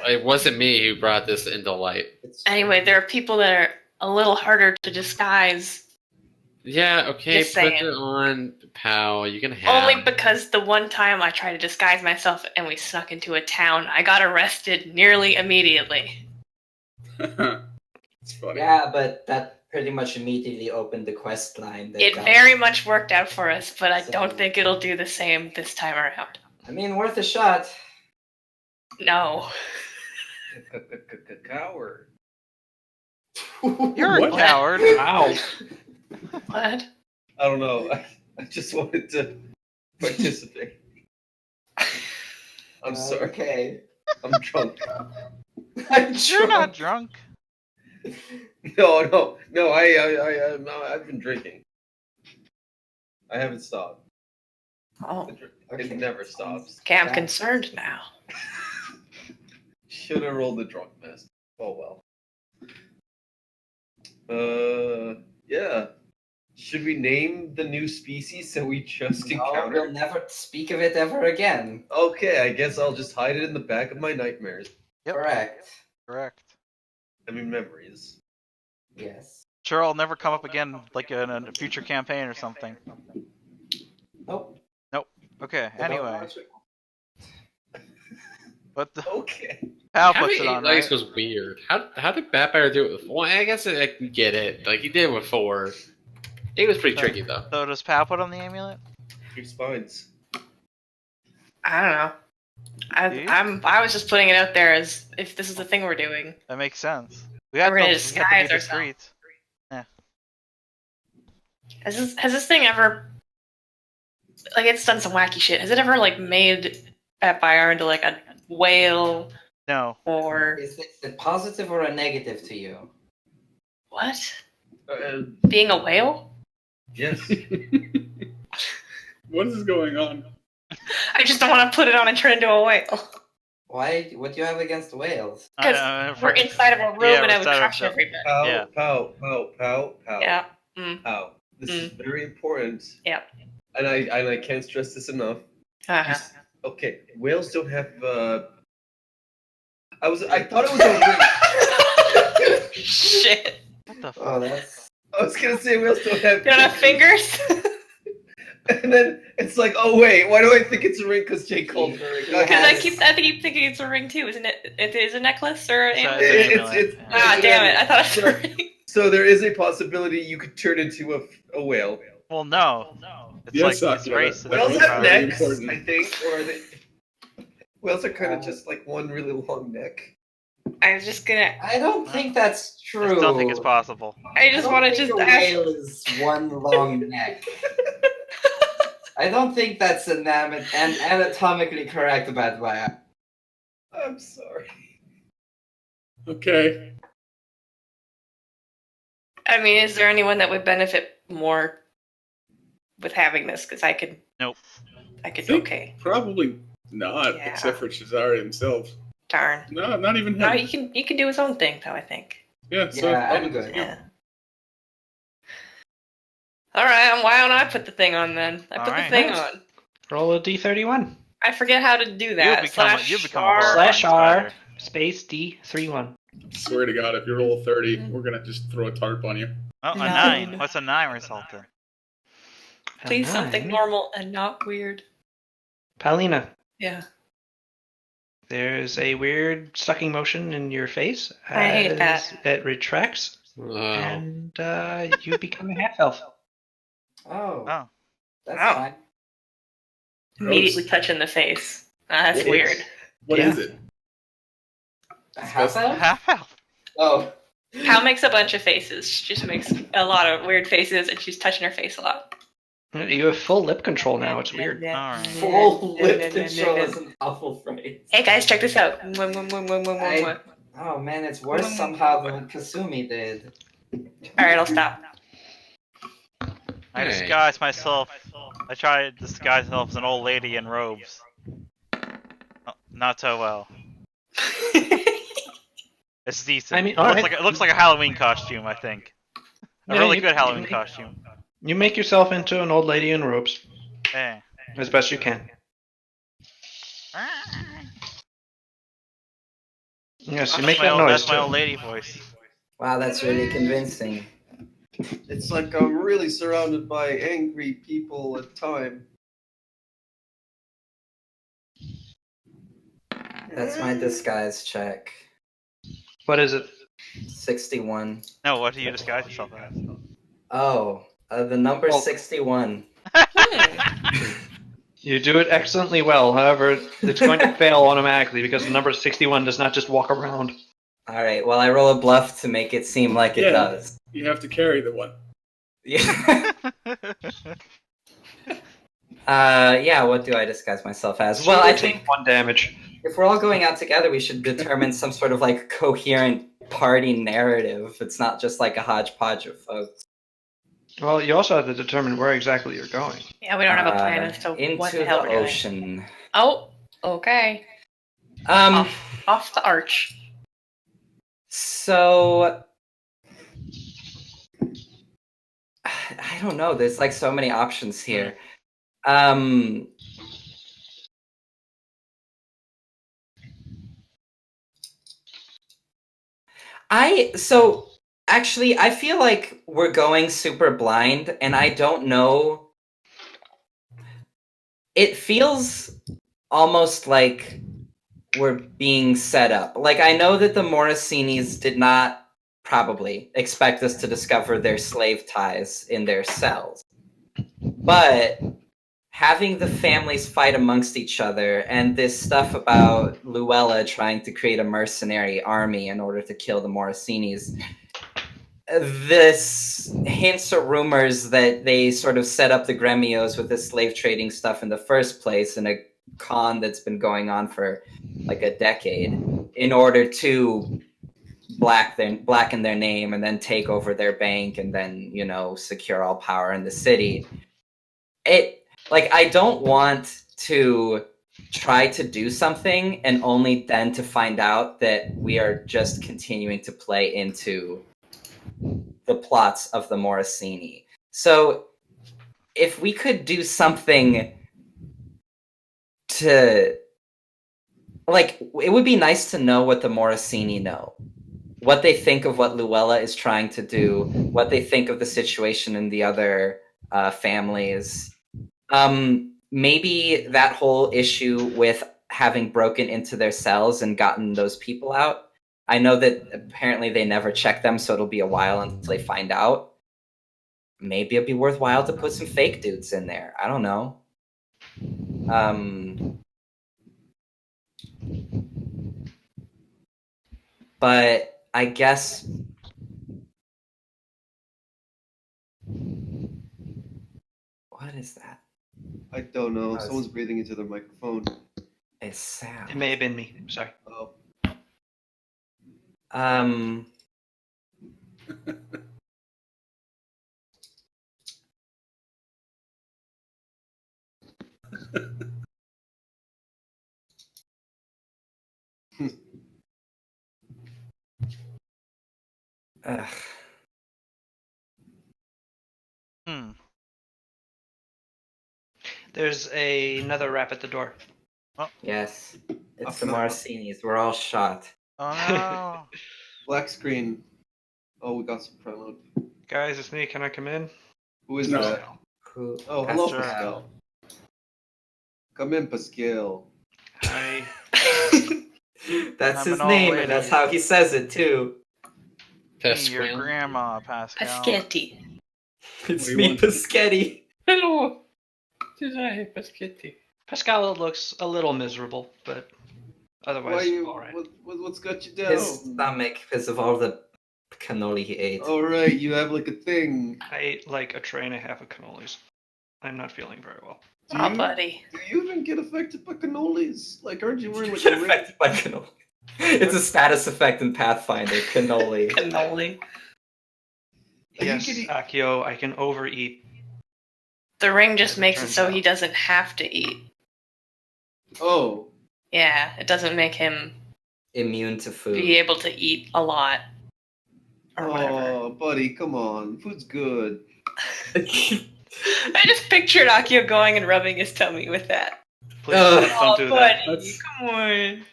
It wasn't me who brought this into light. Anyway, there are people that are a little harder to disguise. Yeah, okay, Just put saying. it on POW. You can have. Only because the one time I tried to disguise myself and we snuck into a town, I got arrested nearly immediately. It's funny. Yeah, but that pretty much immediately opened the quest line. It very much worked out for us, but I don't think it'll do the same this time around. I mean, worth a shot. No. Coward. You're What? a coward. wow. What? I don't know. I just wanted to participate. I'm sorry. Okay. I'm drunk. I'm You're not drunk. No. I've been drinking. I haven't stopped. Oh, It never stops. okay, I'm concerned now. Should have rolled the drunk mess. Oh well. Yeah. Should we name the new species that we just No, encountered? we'll never speak of it ever again. Okay, I guess I'll just hide it in the back of my nightmares. Yep. Correct. Correct. I mean, memories. Yes. Sure, I'll never come up again, like in a future campaign or something. Nope. Okay. Anyway, but the Okay. Pal Having puts it 8 on, legs right? was weird. How did Pathfinder do it with 1? I guess I can get it. Like, he did it with 4. It was pretty tricky, though. So does Pal put on the amulet? Your spines. I don't know. Do you? I was just putting it out there as if this is the thing we're doing. That makes sense. We have We're gonna to be disguise ourselves. discreet. Has this thing ever, like, it's done some wacky shit? Has it ever like made Pathfinder into like a whale No. or Is it a positive or a negative to you? what? Uh, Being a whale? yes. What is going on? I just don't want to put it on and turn into a whale. Why? What do you have against whales? Because we're inside of a room Yeah, and I we're would inside of crush the- everybody. Pow, Yeah. pow. Yeah. Pow. This is very important. Yep. And I can't stress this enough. Uh-huh. Okay, whales don't have. I thought it was a ring. Shit. What the fuck? Oh, that's. I was gonna say whales don't have. You don't have fingers? And then it's like, oh wait, why do I think it's a ring? Because Jake called her. Because Yes. I keep thinking it's a ring too, isn't it? It is a necklace or an It's amulet? an It's- amulet, it's- yeah. Ah, damn it! I thought it was a ring. So there is a possibility you could turn into a whale. Well, no. It's Yes, like it's Sakura, race. that- Whales That's have very necks, important. I think, or are they? Whales are kind of just like one really long neck. I was just gonna. I don't think that's I true. just don't think it's possible. I just want to think just a ask. whale is one long neck. I don't think that's an anatomically correct bad way. I'm sorry. Okay. I mean, is there anyone that would benefit more with having this? Because I could. Nope. I could. Think- Okay. Probably not, Yeah. except for Shazari himself. Darn. No, not even him. No, he can do his own thing though. I think. Yeah, so Yeah, I'm good. Yeah. All right. Why don't I put the thing on then? I put Alright. the thing Nice. on. Roll a d31. I forget how to do that. You become a R. horrifying Slash R. spider. Space D31. Swear to God, if you roll a 30, we're gonna just throw a tarp on you. Oh, a Nine. 9. What's a 9 result in? Please, A something 9. normal and not weird. Palina, Yeah. there's a weird sucking motion in your face. I hate as that. It retracts, Oh. and you become a half elf. Oh, Oh. that's Wow. fine. Immediately touch in the face. That's What is- weird. What Yeah. is it? Half elf? Half elf. Oh, Hal makes a bunch of faces. She just makes a lot of weird faces, and she's touching her face a lot. You have full lip control now. It's weird. Alright. full lip control is an awful phrase. Hey guys, check this out. Mwah, mwah, mwah, mwah, mwah, mwah, mwah. Oh man, it's worse somehow than Kasumi did. All right, I'll stop. I Hey. disguise myself. I try to disguise myself as an old lady in robes. Oh, not so well. It's decent. I mean, it, looks alright. like, it looks like a Halloween costume, I think. A Yeah, really you- good Halloween you- costume. You make yourself into an old lady in robes Eh. as best you can. Yes, you make that noise That's my old too. lady voice. Wow, that's really convincing. It's like I'm really surrounded by angry people at time. That's my disguise check. What is it? 61. No, what do you disguise yourself as? Oh, the number Well- 61. You do it excellently well. However, it's going to fail automatically because the number 61 does not just walk around. Alright, well, I roll a bluff to make it seem like it Yeah. does. You have to carry the one. Yeah. Yeah, what do I disguise myself as? Well, I think 1 damage. if we're all going out together, we should determine some sort of like coherent party narrative. It's not just like a hodgepodge of folks. Well, you also have to determine where exactly you're going. Yeah, we don't have a plan as to into what the hell the we're doing. ocean. Oh, okay. Um. Off the arch. So I don't know. There's like so many options here. Actually I feel like we're going super blind and I don't know. It feels almost like we're being set up. Like I know that the Morosinis did not probably expect us to discover their slave ties in their cells. But having the families fight amongst each other and this stuff about Luella trying to create a mercenary army in order to kill the Morosinis, this hints or rumors that they sort of set up the Gremios with this slave trading stuff in the first place in a con that's been going on for like a decade in order to blacken their name and then take over their bank and then, you know, secure all power in the city. I don't want to try to do something and only then to find out that we are just continuing to play into the plots of the Morosini. So if we could do something to, like, it would be nice to know what the Morosini know. What they think of what Luella is trying to do, what they think of the situation in the other families. Maybe that whole issue with having broken into their cells and gotten those people out. I know that apparently they never check them, so it'll be a while until they find out. Maybe it'd be worthwhile to put some fake dudes in there. I don't know. But I guess what is that? I don't know. Nice. Someone's breathing into their microphone. It's sound. It may have been me. Sorry. Oh. Ugh. There's another rap at the door. Yes. It's the Morosinis. We're all shot. Oh no. Black screen. Oh, we got some preload. Guys, it's me. Can I come in? Who is No. that? Who? Oh, hello, Pascal. Pascal. Come in, Pascal. Hi. That's I'm his an old name, lady. and that's how he says it too. Hey, your Pascal. grandma, Pascal. Paschetti. It's What do you me, want? Paschetti. Hello. Hi, Paschetti. Pascal looks a little miserable, but Why otherwise you? all right. What's got you down? His stomach because of all the cannoli he ate. All right, you have like a thing. I ate like a tray and a half of cannolis. I'm not feeling very well. Do Oh, you, buddy. do you even get affected by cannolis? Like, aren't you wearing like Get a ring? affected by cannoli. It's a status effect in Pathfinder. Cannoli. Cannoli. You Yes, can eat- Akio, I can overeat. The ring just As it makes it turns so out. he doesn't have to eat. Oh, Yeah, it doesn't make him Immune to food. be able to eat a lot. Or whatever. oh, buddy, come on. Food's good. I just pictured Akio going and rubbing his tummy with that. Please Ugh. don't do that. buddy, That's- come on.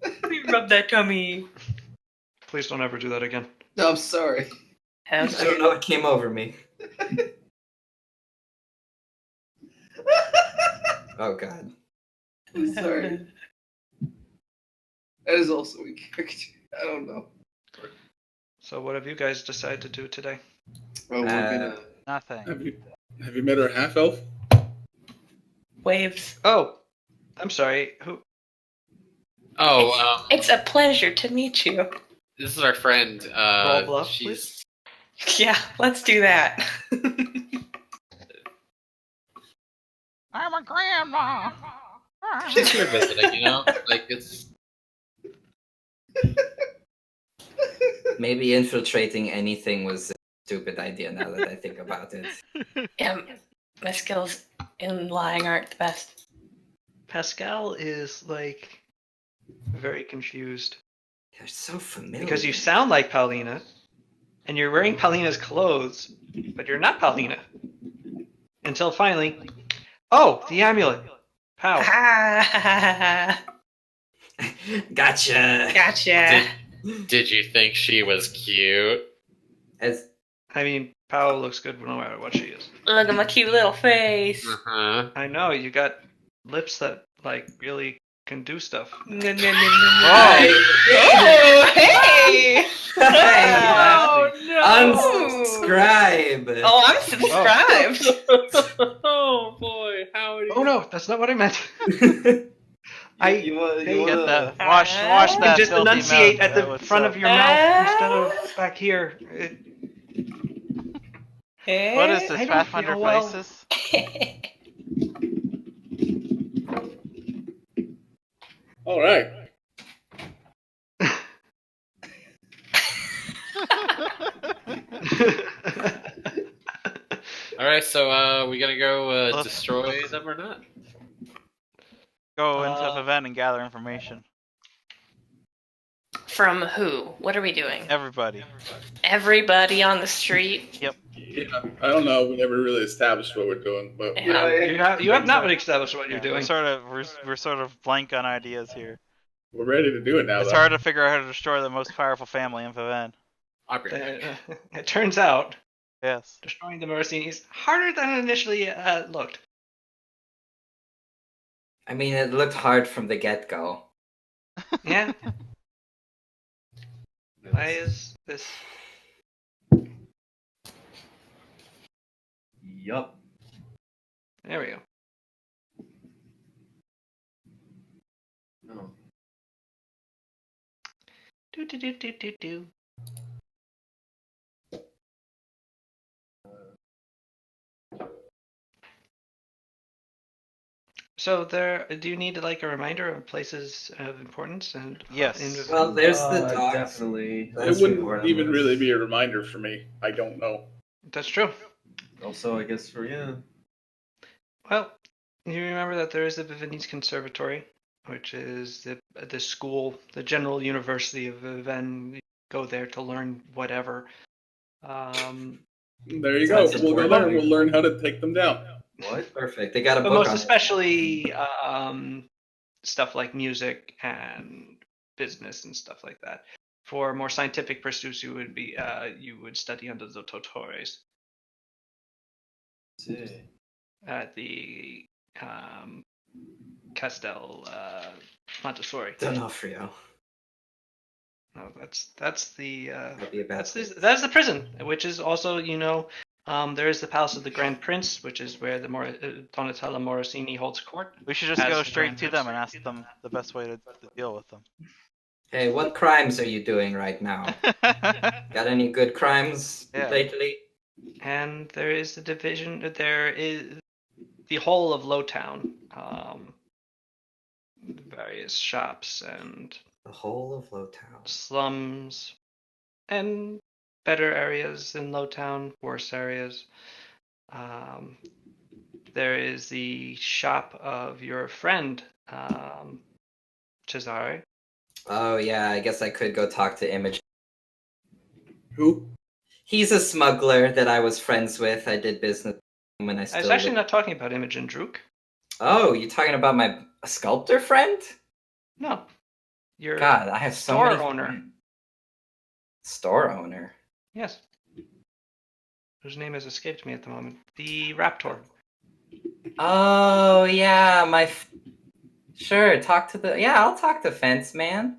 Let me rub that tummy. Please don't ever do that again. No, I'm sorry. I don't know what came over me. Oh god. I'm sorry. That is also a character. I don't know. So what have you guys decided to do today? Oh, we're gonna. Nothing. Have you met our half elf? Waves. Oh, I'm sorry. Who? Oh, It's a pleasure to meet you. this is our friend. Roll bluff, She's Yeah, let's do that. I'm a grandma. she's here visiting. You know, like it's Maybe infiltrating anything was a stupid idea now that I think about it. Yeah, my skills in lying aren't the best. Pascal is like very confused They're so familiar. because you sound like Paulina, and you're wearing Paulina's clothes, but you're not Paulina. Until finally, oh, the amulet. Pow. Gotcha. Gotcha. Did you think she was cute? As I mean, Pow looks good no matter what she is. Look at my cute little face. Uh-huh. I know, you got lips that like really can do stuff. Oh, hey! Hey, no! unsubscribe. Oh, I'm subscribed. Oh boy, how do you... Oh no, that's not what I meant. You wanna Get that. Wash You that just filthy enunciate mouth. at the front of your mouth instead of back here. What is I this, don't Pathfinder feel well. Crisis? All right. All right, so we gonna go Let's- destroy them or not? Go into the event and gather information. From who? What are we doing? Everybody. Everybody on the street? Yeah, I don't know. We never really established what we're doing, but Yeah. You have not established what you're Yeah, doing. We're sort of blank on ideas here. we're ready to do it now. It's though. hard to figure out how to destroy the most powerful family in Vivenne. I'll be right back. It turns out Yes. destroying the Morosini is harder than it initially looked. I mean, it looked hard from the get-go. Yeah. Why is this? Yup. There we go. No. Do. So do you need like a reminder of places of importance and Yes. Well, there's the dogs. Definitely. It wouldn't even really be a reminder for me. I don't know. That's true. Also, I guess for Well, you remember that there is the Viennese Conservatory, which is the school, the General University of Vienne. You go there to learn whatever. There you go. That's We'll go important. there and we'll learn how to take them down. What? Perfect. They got a But book most on it. especially stuff like music and business and stuff like that. For more scientific pursuits, you would study under the tutores See. at the Castel Montessori. D'Onofrio. No, that's the That'd be a bad that's place. the prison, which is also there is the Palace of the Grand Prince, which is where the Donatella Morosini holds court. We should just As go the straight Grand to Prince. them and ask them the best way to deal with them. Hey, what crimes are you doing right now? Got any good crimes Yeah. lately? And there is the division. There is the whole of Lowtown, various shops and The whole of Lowtown. slums, and better areas in Lowtown, worse areas. There is the shop of your friend, Cesare. Oh yeah, I guess I could go talk to Image. Who? He's a smuggler that I was friends with. I did business with him when I I still was actually lived- not talking about Imogen Druk. Oh, you talking about my sculptor friend? No, your God, I have so store many owner. friends. Store owner. Yes, whose name has escaped me at the moment. The Raptor. Oh yeah, sure. Talk to the I'll talk to Fence Man.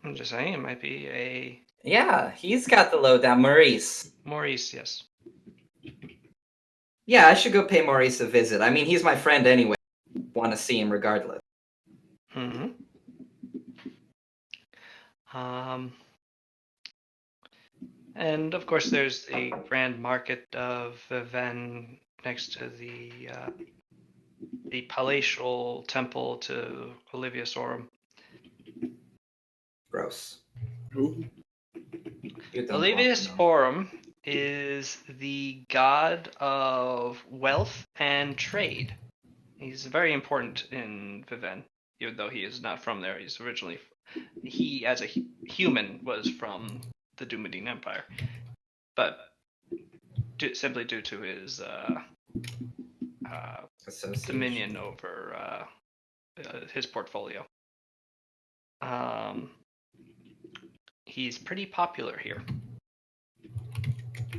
I'm just saying it might be a Yeah, he's got the lowdown. Maurice. Maurice. Yes. Yeah, I should go pay Maurice a visit. I mean, he's my friend anyway. Want to see him regardless. Mm-hmm. And of course, there's the Grand Market of Vienne next to the palatial temple to Olivia Sorum. Gross. Who? You don't Olivius want to know. Aurum is the god of wealth and trade. He's very important in Viven, even though he is not from there. He's originally, he as a human was from the Dumadine Empire, but simply due to his Association. dominion over his portfolio. He's pretty popular here.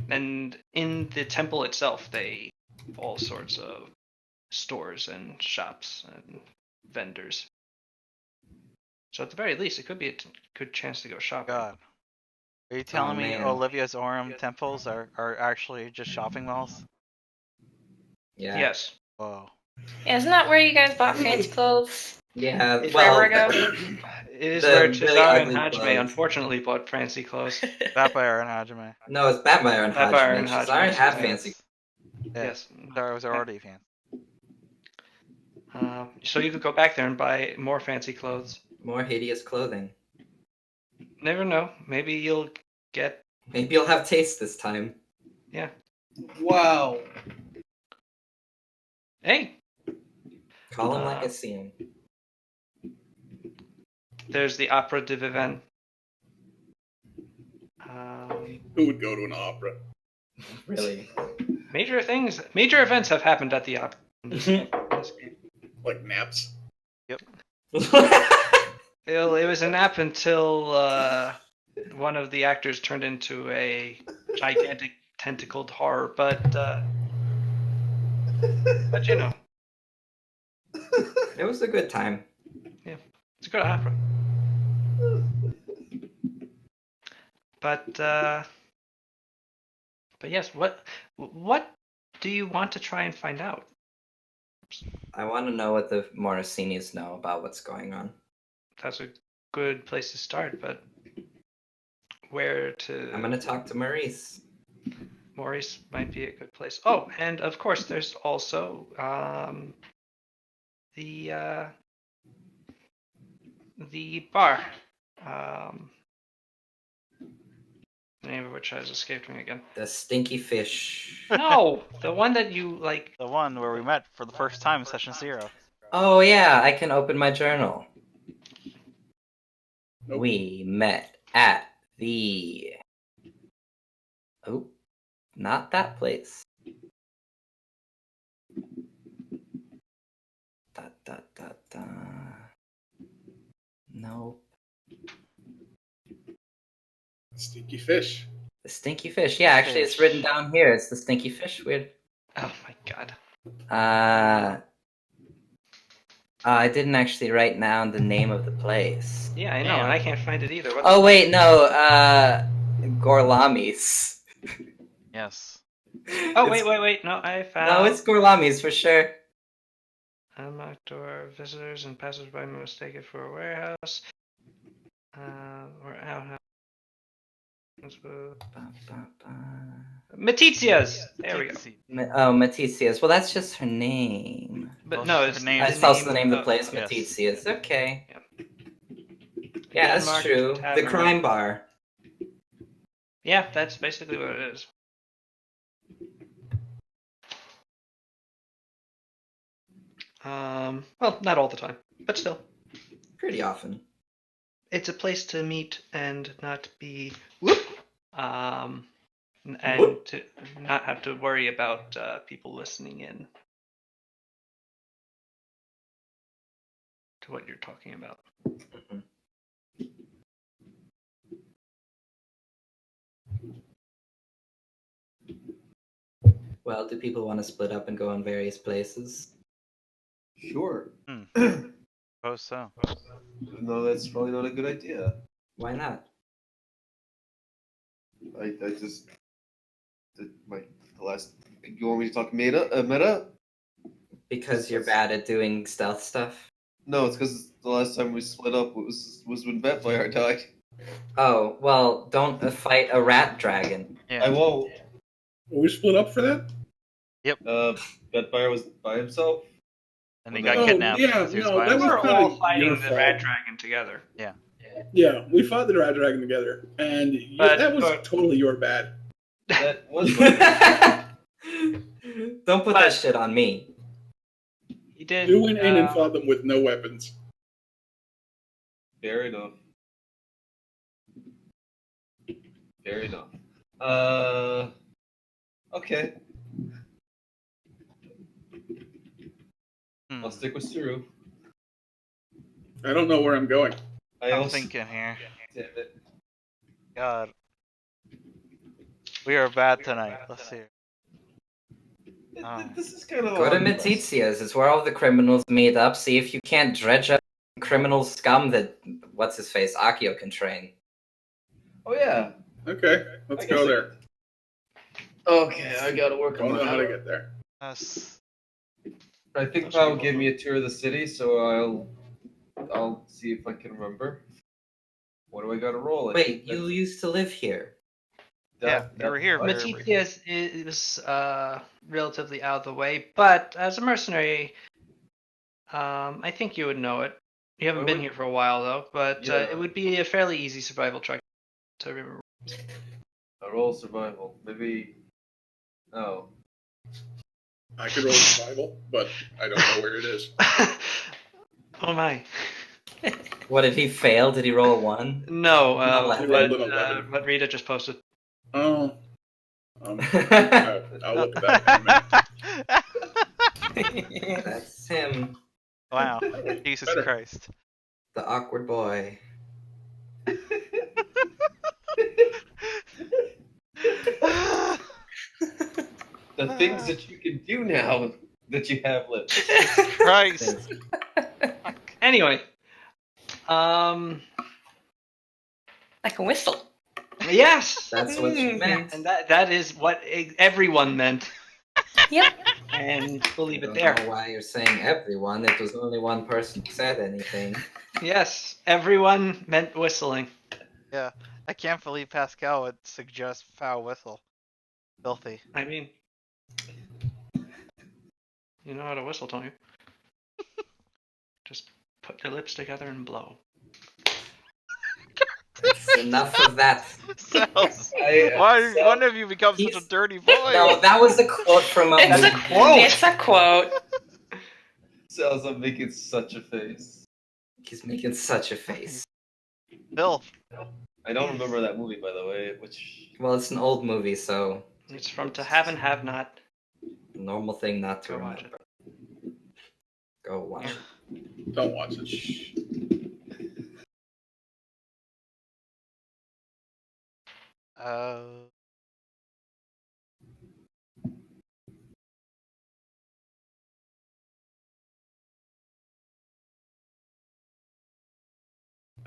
And in the temple itself, they have all sorts of stores and shops and vendors. So at the very least, it could be a good chance to go shopping. God. Are you telling me man. Olivia's Aurum temples are actually just shopping malls? Yeah. Yes. Whoa. Yeah, isn't that where you guys bought fancy clothes? Yeah. Forever Well, ago? It is The where really Cesare and ugly Hajime clothes. unfortunately bought fancy clothes. Vampire and Hajime. no, it's Batmire and Batmire Hajime. and Hajime, Cesare had yes. fancy. Yes. There was already fancy. So you could go back there and buy more fancy clothes. More hideous clothing. Never know. Maybe you'll get. Maybe you'll have taste this time. Yeah. Wow. Hey, Call him like I see him. there's the Opera de Viven. Who would go to an opera? Really. Major events have happened at the opera. in this game. Like naps? It was an app until one of the actors turned into a gigantic tentacled horror, but you know, It was a good time. it's a good opera. But yes, what do you want to try and find out? I want to know what the Morosinis know about what's going on. That's a good place to start, but where to? I'm gonna talk to Maurice. Maurice might be a good place. Oh, and of course, there's also the bar. The name of which has escaped me again. The Stinky Fish. No, the one that you like. The one where we met for the first time in session 0. Oh yeah, I can open my journal. Nope. We met at the. Oh, not that place. Da da da da. Nope. Stinky fish. The Stinky Fish. Yeah, actually, it's written down here. It's the Stinky Fish. Weird. Oh my god. I didn't actually write down the name of the place. Yeah, I know, and I can't find it either. What Oh wait, no. Gorlami's. Yes. Oh wait. No, I found. No, it's Gorlami's for sure. Unlocked door. Visitors and passersby may mistake it for a warehouse. Or outhouse. Matizia's. There we go. Matizia's. Well, that's just her name. But Well, no, her it's name- the That's also the name of the place, yes. Matizia's. Okay. Yeah. Yeah, that's Unmarked true. The tavern. crime bar. Yeah, that's basically what it is. Well, not all the time, but still. Pretty often. It's a place to meet and not be and Whoop. to not have to worry about people listening in to what you're talking about. Mhm. Well, do people want to split up and go in various places? Sure. Suppose so. No, that's probably not a good idea. Why not? I just the last. You want me to talk meta? Because you're bad at doing stealth stuff? No, it's because the last time we split up was when Vampire died. Oh, well, don't fight a rat dragon. Yeah. I won't. Well, we split up for that? Vampire was by himself. And he Oh, got kidnapped. yeah, because he was no, by that was We're himself. kinda all fighting your the fault. rat dragon together. Yeah, we fought the Rat Dragon together, and But- that was but- totally your bad. That was Don't put that shit on me. He did. You went in and fought them with no weapons. fair enough. Fair enough. Okay. I'll stick with Suru. I don't know where I'm going. I'm thinking here. Damn it. God. We are bad tonight. Let's see. Oh. This is kind of Go to Metizia's. It's where all the criminals meet up. See if you can't dredge up criminal scum that what's his face Akio can train. Oh yeah. Okay, let's I guess go I- there. Okay, I gotta work Don't on know how to that. get there. Us. I think Pao gave me a tour of the city, so I'll see if I can remember. What do I gotta roll? I Wait, think you that's- used to live here. Yeah, you were here. what? Matithia is relatively out of the way, but as a mercenary, I think you would know it. You haven't I been would- here for a while though, but Yeah. it would be a fairly easy survival check to remember. I roll survival. Maybe. Oh. I could roll survival, but I don't know where it is. Oh my. What did he fail? Did he roll a 1? No, Eleven. what Rita just posted. Oh. I'll look at that in a minute. That's him, Wow. Jesus Better. Christ. the awkward boy. The things that you can do now that you have left. Christ. Anyway, I can whistle. yes, That's what you meant. and that is what everyone meant, Yep. and we'll leave I it don't there. know why you're saying everyone. It was only one person who said anything. Yes, everyone meant whistling. I can't believe Pascal would suggest foul whistle. Filthy. I mean, you know how to whistle, don't you? Just put your lips together and blow. That's enough of that. Cells. I, Why have you become such a He's- dirty boy? No, that was a quote from a It's a movie. quote. It's a quote. Cells, I'm making such a face. He's making such a face. Filth. I don't remember that movie, by the way. Which Well, it's an old movie, so It's from To Have and Have Not. normal thing not to Go watch remember. Go watch it. Don't watch it. Shh.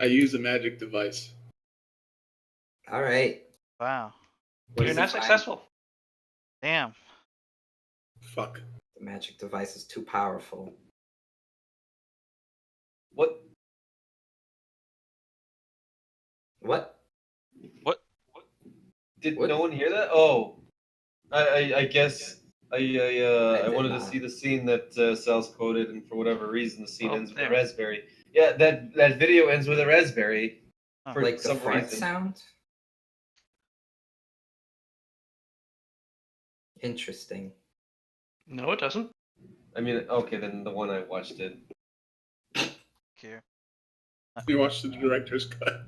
I use a magic device. All right. Wow. What You're does not it find? successful. Damn. Fuck. The magic device is too powerful. what? What? Did What? no one hear that? Oh, I guess I did wanted to not. see the scene that Cells quoted, and for whatever reason, the scene Oh, ends with there. a raspberry. Yeah, that video ends with a raspberry. Huh. For Like the some fart reason. sound? Interesting. No, it doesn't. I mean, okay, then the one I watched did. Here. You watched the director's cut.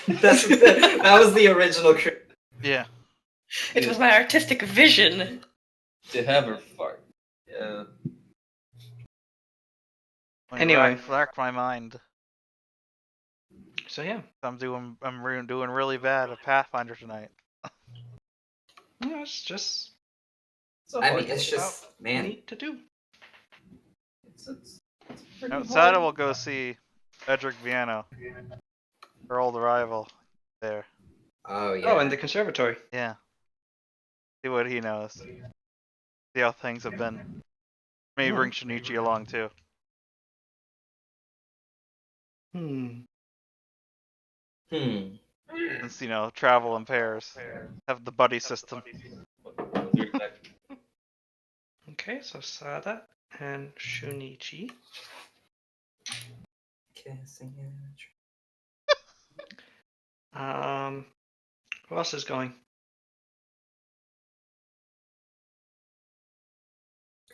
That was the original. Yeah. It was my artistic vision. To have her fart. Yeah. Anyway. Rack my mind. So yeah, I'm doing really bad at Pathfinder tonight. no, it's just So I far, mean, it's just man. neat to do. it's pretty Outside, hard. we'll go see Edric Viano, her old rival. There. Oh yeah. Oh, and the conservatory. Yeah. See what he knows. See how things have been. Maybe bring Shinichi along too. Hmm. Since, travel in pairs. Have the buddy system. Okay, so Sada and Shunichi. Kissing in a tree. Who else is going?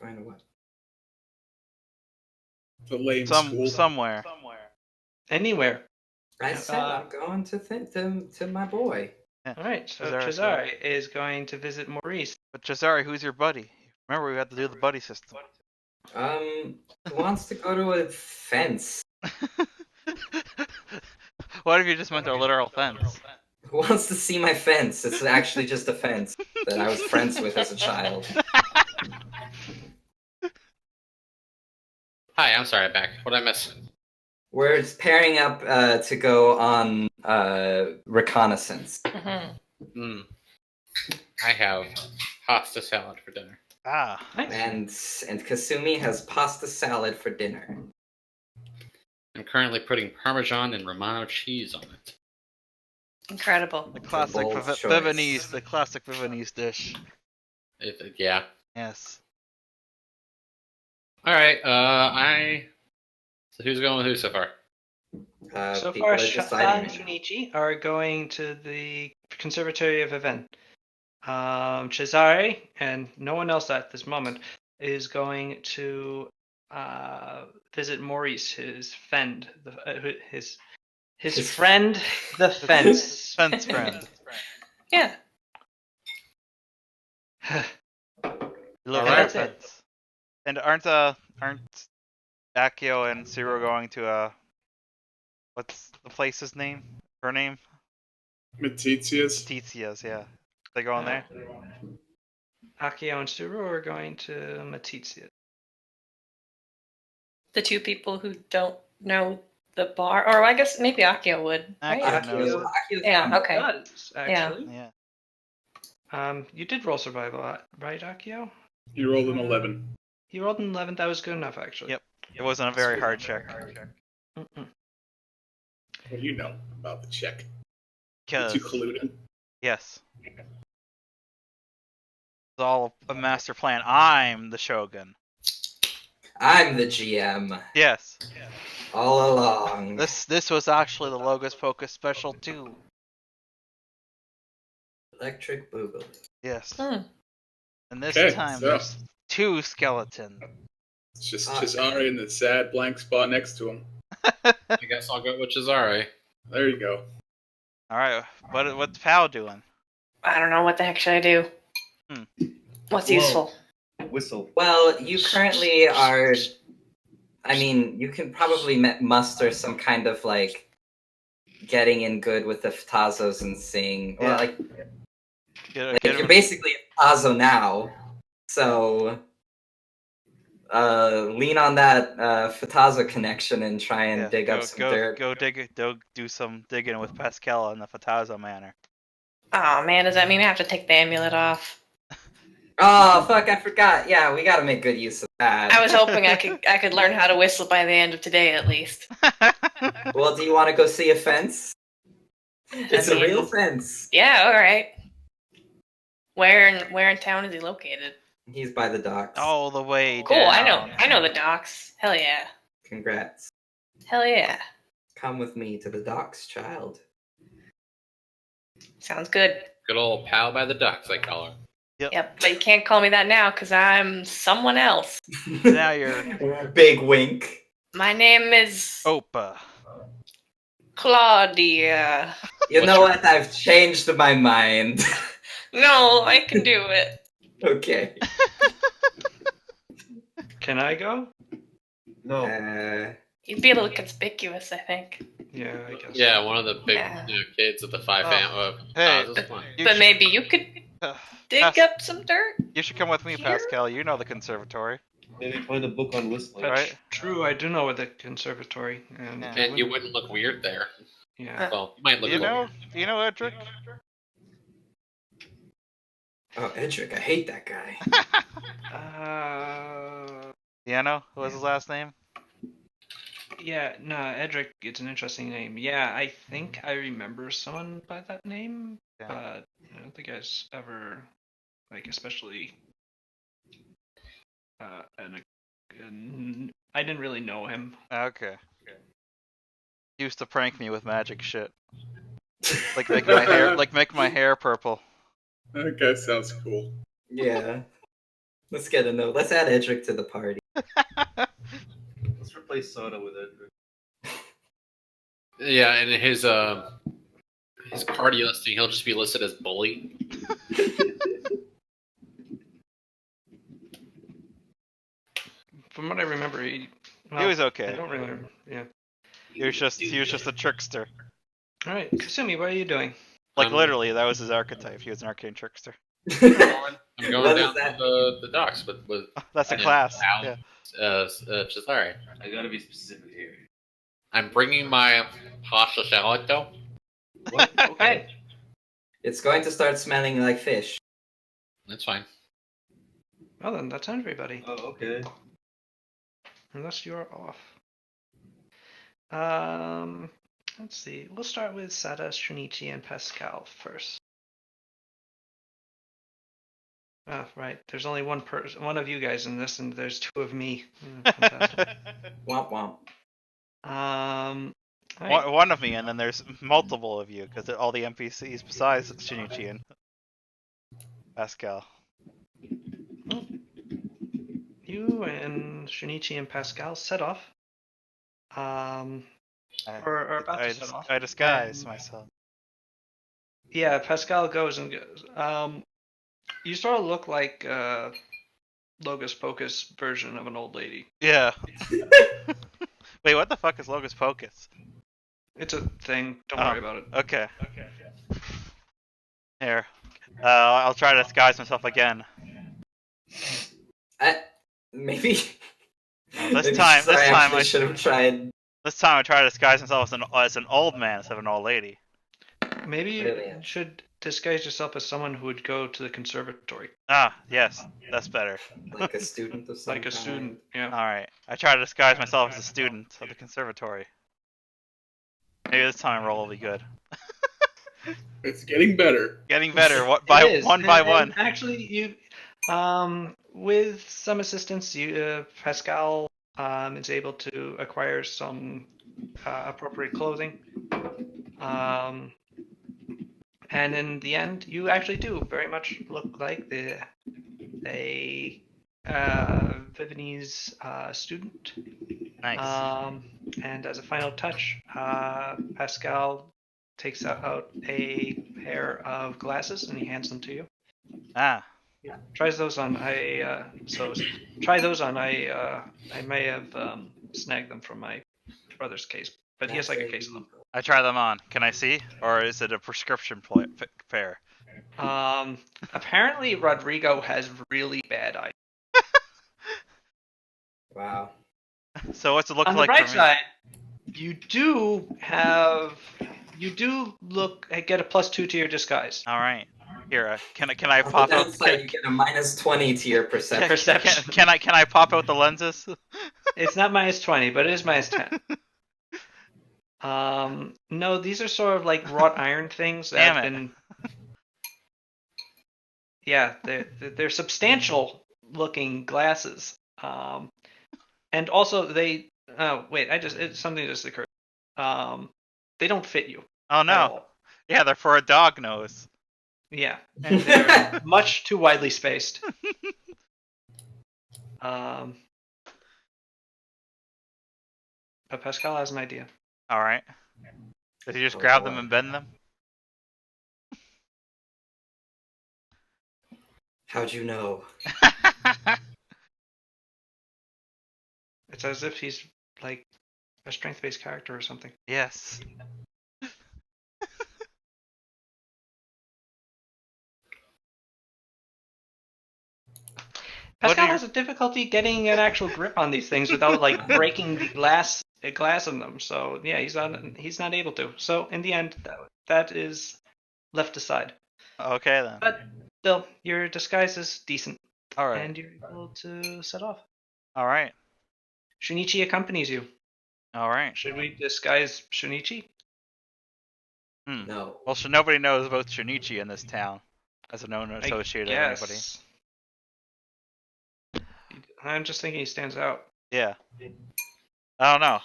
Going to what? The lame school. Somewhere. Anywhere. I said I'm going to my boy. Yeah. All right, so Cesare, Cesare is going to visit Maurice. But Cesare, who's your buddy? Remember, we had to do the buddy system. Who wants to go to a fence? What if you just meant a literal fence? Who wants to see my fence? It's actually just a fence that I was friends with as a child. Hi, I'm sorry, I'm back. What did I miss? We're pairing up to go on reconnaissance. Mhm. I have pasta salad for dinner. Ah. And Kasumi has pasta salad for dinner. I'm currently putting Parmesan and Romano cheese on it. Incredible. The classic bold choice. Viennese dish. Yeah. Yes. All right. So who's going with who so far? So People far, are Shatan deciding. and Shunichi are going to the Conservatory of Event. Cesare, and no one else at this moment, is going to visit Maurice, his friend, his friend, the fence. Fence friend. Yeah. Look All at right. that fence. And aren't Akio and Zero going to what's the place's name? Her name? Matitius. Tizia's, yeah. They going there? Akio and Suru are going to Matizia. The two people who don't know the bar, or I guess maybe Akio would. Right? Akio knows it. Akio's Yeah, okay. Does, actually. Yeah. You did roll survival, right, Akio? He rolled an 11. You rolled an 11. That was good enough, actually. Yep. It wasn't a very hard check. Mm-mm. What do you know about the check? Because, You colluding? yes. It's all a master plan. I'm the Shogun. I'm the GM Yes. all along. This was actually the Logos Pocus special too. Electric Boogaloo. Yes. Hmm. And this Okay, time so- there's two skeletons. It's just Cesare in the sad blank spot next to him. I guess I'll go with Cesare. There you go. Alright, what's Pal doing? I don't know what the heck should I do. What's Whoa. useful? Whistle. Well, you currently are. I mean, you can probably muster some kind of like getting in good with the Ftazos and sing. Well, Yeah. like Get you're him- basically a Ftazo now, so lean on that Ftazo connection and try and yeah, dig up some dirt. Go do some digging with Pascal in the Fatazo manner. Oh man, does that mean I have to take the amulet off? Oh fuck! I forgot. Yeah, we gotta make good use of that. I was hoping I could learn how to whistle by the end of today at least. Well, do you want to go see a fence? It's I a real mean- fence. Yeah, all right. Where in town is he located? He's by the docks. All the way Cool, down. I know the docks. Hell yeah. Congrats. Hell yeah. Come with me to the docks, child. Sounds good. Good old pal by the ducks, I call her. Yep, but you can't call me that now because I'm someone else. Now you're Big wink. My name is Opa. Claudia. You What's know your- what? I've changed my mind. No, I can do it. Okay. Can I go? No. You'd be a little conspicuous, I think. Yeah, I guess. Yeah, one of the big Yeah. Kids of the five Oh. fam. Hey, Fine. You But should- maybe you could dig Pas- up some dirt. You should come with me, Here? Pascal. You know the conservatory. Maybe find a book on whistling. That's Right. true. I do know with the conservatory, and Yeah. And you wouldn't look weird there. yeah. Well, you might look. Do you a little know? Do you know Edric? Oh, Edric, I hate that guy. Deanno? What was his last name? Yeah, no, Edric, it's an interesting name. Yeah, I think I remember someone by that name, Yeah. but I don't think I ever, like, especially, I didn't really know him. Okay. Used to prank me with magic shit. Like make my hair purple. Okay, sounds cool. Yeah. Let's get a note. Let's add Edric to the party. Let's replace Soda with it. Yeah, and his party listing, he'll just be listed as bully. From what I remember, He was I okay. don't remember. Yeah. He was just a trickster. All right, Kasumi, what are you doing? Like literally, that was his archetype. He was an arcane trickster. I'm What going is down that? to the docks with That's a Yeah. class. Al. Yeah. Cesare. I gotta be specific here. I'm bringing my pasta salad though. What? Okay. It's going to start smelling like fish. That's fine. Well then, that's everybody. Oh, okay. Unless you're off. Let's see. We'll start with Sada, Shunichi, and Pascal first. Oh, right. There's only one of you guys in this, and there's two of me. Fantastic. Womp womp. Right. One of me, and then there's multiple of you because all the NPCs besides Shinichi and Pascal. You and Shunichi and Pascal set off. Or about to set off. I disguise And- myself. Yeah, Pascal goes and goes. You sort of look like Locus Pocus version of an old lady. Yeah. Wait, what the fuck is Locus Pocus? It's a thing. Don't Oh. worry about it. Okay. Here. I'll try to disguise myself again. Maybe. This time I should have tried. This time I try to disguise myself as an old man instead of an old lady. Maybe you Brilliant. should disguise yourself as someone who would go to the conservatory. Ah, yes, that's better. Like a student of some Like a kind. student. Yeah. Alright, I try to disguise myself as a student of the conservatory. Maybe this time roll will be good. It's getting better. Getting better, It is. one by And one. actually, you, with some assistance, you, Pascal, is able to acquire some appropriate clothing. And in the end, you actually do very much look like a Viennese student. Nice. And as a final touch, Pascal takes out a pair of glasses and he hands them to you. Ah, Tries those on. Try those on. I may have snagged them from my brother's case, but he has like a case of them. I try them on. Can I see? Or is it a prescription pair? Apparently Rodrigo has really bad eyes. Wow. So what's it look On the like bright for me? side, you do get a +2 to your disguise. Alright. Here, can I On the pop out downside, you get a -20 to your perception. Perception. can I pop out the lenses? It's not -20, but it is -10. No, these are sort of like wrought iron things that Damn have it. been. Yeah, they're substantial looking glasses. And also they. Oh wait, something just occurred. They don't fit you. Oh at no. all. Yeah, they're for a dog nose. Yeah, and they're much too widely spaced. But Pascal has an idea. Alright. Does he just Oh, grab boy. them and bend them? How'd you know? It's as if he's like a strength-based character or something. Yes. What Pascal are has a difficulty getting an actual grip on these things without like breaking the glass in them. So yeah, he's not able to. So in the end, that is left aside. Okay then. But still, your disguise is decent, Alright. and you're able to set off. Alright. Shunichi accompanies you. Alright. Should we disguise Shunichi? No. Well, nobody knows about Shinichi in this town as a known associate of anybody. Yes. I'm just thinking he stands out. Yeah. I don't know.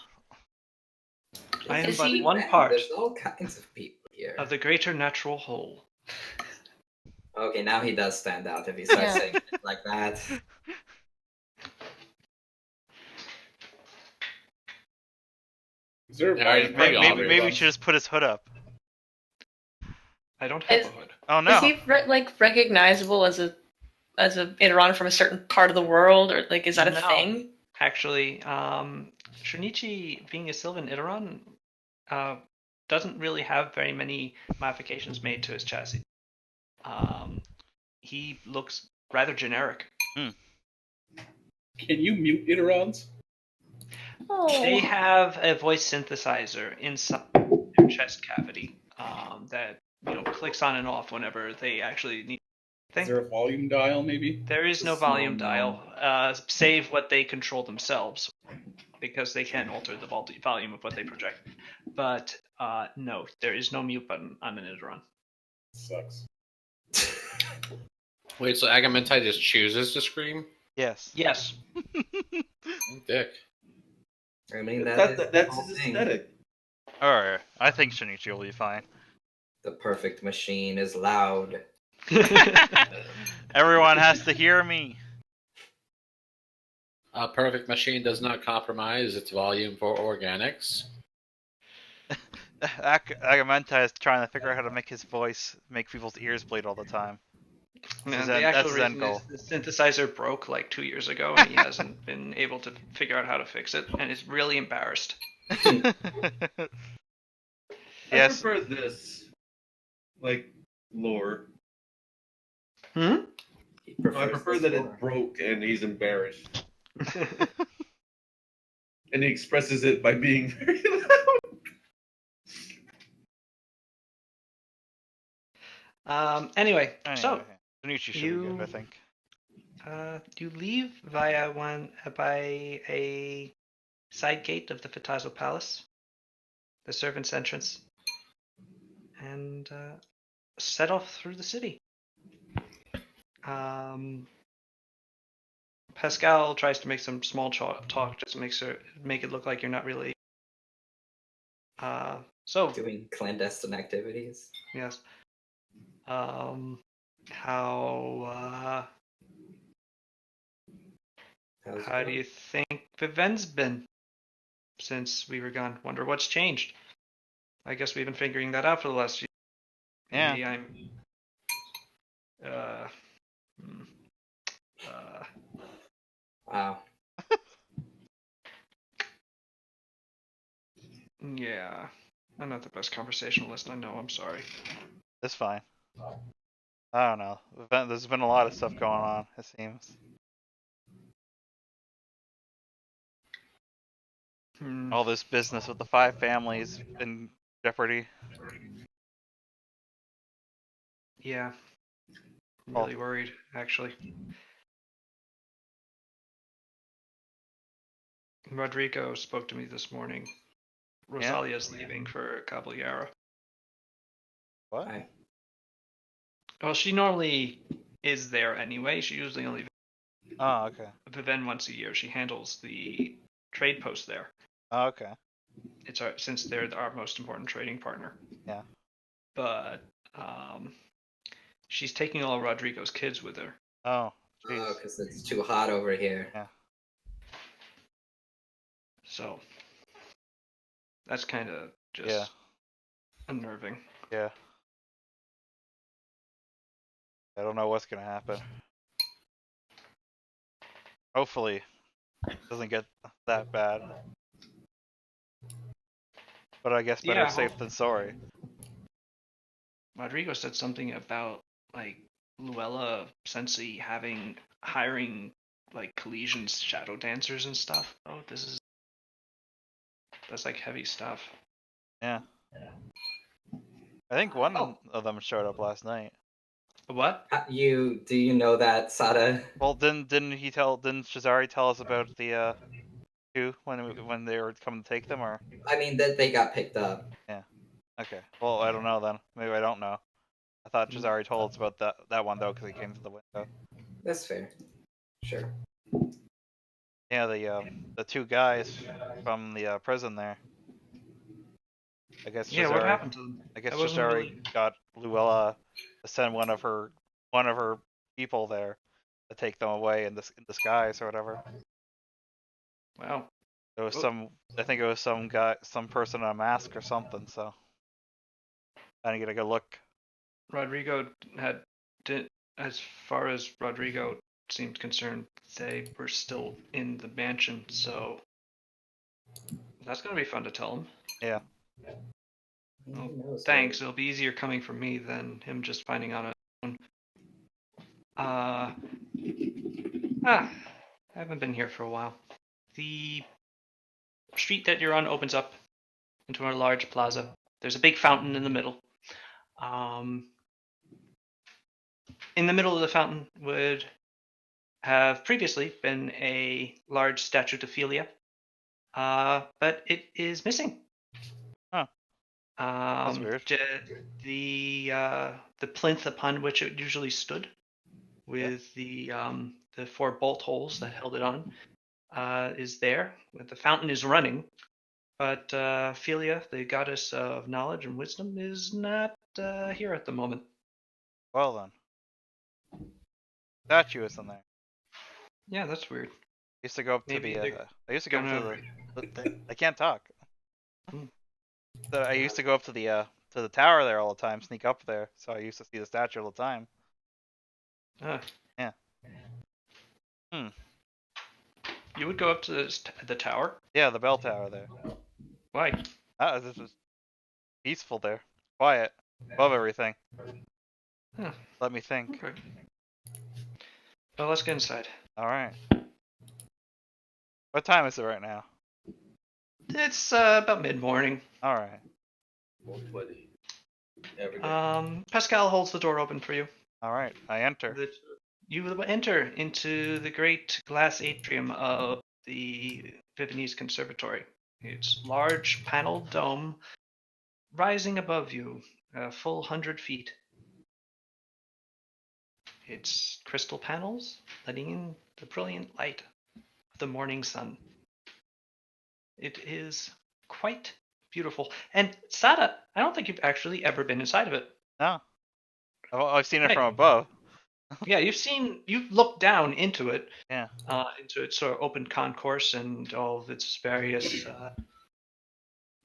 I am Is but he- one part. There's all kinds of people. here. Of the greater natural whole. Okay, now he does stand out if he starts Yeah. saying it like that. Is there a Yeah, volume it's pretty Maybe obvious. we should just put his hood up. I don't have Is- a hood. Oh Is no. he recognizable as a Iran from a certain part of the world, or like is that a No. thing? Actually, Shunichi, being a Sylvan Iteron, doesn't really have very many modifications made to his chassis. He looks rather generic. Can you mute Iterons? They have a voice synthesizer inside their chest cavity that clicks on and off whenever they actually need. Is there a volume dial, maybe? There is no Just small volume dial, save what they control themselves, because they can alter the volume of what they project. But no, there is no mute button on an Iteron. Sucks. Wait, so Agamentai just chooses to scream? Yes. Yes. Dick. I mean, That's the whole his thing. aesthetic. Alright. I think Shinichi will be fine. The perfect machine is loud. Everyone has to hear me. A perfect machine does not compromise its volume for organics. Agamenta is trying to figure out how to make his voice make people's ears bleed all the time. Man, That's the actual his end reason goal. is the synthesizer broke like 2 years ago, and he hasn't been able to figure out how to fix it, and is really embarrassed. I Yes. prefer this, like, lore. He I prefers prefer this that more. it broke and he's embarrassed. And he expresses it by being very loud. Anyway, so Shinichi should be you- good, I think. you leave by a side gate of the Fitazo Palace, the servants' entrance, and set off through the city. Pascal tries to make some small talk just to make it look like you're not really. So Doing clandestine activities. yes. How How's it how do going? you think Viven's been since we were gone? Wonder what's changed. I guess we've been figuring that out for the last few. Yeah. Maybe I'm. Wow. Yeah. I'm not the best conversationalist. I know. I'm sorry. It's fine. I don't know. There's been a lot of stuff going on, it seems. All this business with the 5 families in jeopardy. Yeah. I'm Oh. really worried, actually. Rodrigo spoke to me this morning. Rosalia's leaving for Caballero. What? Hi. Well, she normally is there anyway. She usually only Oh, okay. Viven once a year. She handles the trade post there. Oh, okay. It's since they're our most important trading partner. Yeah. But she's taking all Rodrigo's kids with her. Oh, jeez. because it's too hot over here. Yeah. So that's kind of just Yeah. unnerving. Yeah. I don't know what's gonna happen. Hopefully, it doesn't get that bad. But I guess better Yeah. safe than sorry. Rodrigo said something about like Luella Sensi hiring like collisions shadow dancers and stuff. Oh, that's like heavy stuff. Yeah. I think one Oh. of them showed up last night. What? Do you know that, Sada? Well, didn't Shazari tell us about the 2 when they were coming to take them, or? I mean that they got picked up. Okay. Well, I don't know then. Maybe I don't know. I thought Shazari told us about that one though, because he came to the window. That's fair. Sure. Yeah, the 2 guys from the prison there. I guess Yeah, what Jazari- happened to them? I guess I wasn't Jazari really- got Luella to send one of her people there to take them away in disguise or whatever. Wow. It was Oh. I think it was some guy, some person in a mask or something. So I didn't get a good look. Rodrigo as far as Rodrigo seemed concerned, they were still in the mansion, so that's gonna be fun to tell him. Yeah. Oh, thanks. It'll be easier coming from me than him just finding out on his own. I haven't been here for a while. The street that you're on opens up into a large plaza. There's a big fountain in the middle. In the middle of the fountain would have previously been a large statue of Ophelia, but it is missing. Huh. That's weird. The plinth upon which it usually stood, with the 4 bolt holes that held it on, is there. The fountain is running, but Ophelia, the goddess of knowledge and wisdom, is not here at the moment. Well then, statue is in there. Yeah, that's weird. I used to go up to Maybe the. they're I used to go up gonna- to the. I can't talk. Hmm. So I used to go up to the tower there all the time, sneak up there. So I used to see the statue all the time. Ah. Yeah. You would go up to the tower? Yeah, the bell tower there. Why? This was peaceful there, quiet, above everything. Huh. Let me think. Okay. Well, let's get inside. All right. What time is it right now? It's about mid-morning. All right. 1:20. Every day. Pascal holds the door open for you. All right. I enter. You enter into the great glass atrium of the Viennese Conservatory. It's large paneled dome rising above you, a full 100 feet. It's crystal panels letting in the brilliant light of the morning sun. It is quite beautiful. And Sada, I don't think you've actually ever been inside of it. No. I've seen it Right. from above. Yeah, you've looked down into it. Yeah. Into its sort of open concourse and all of its various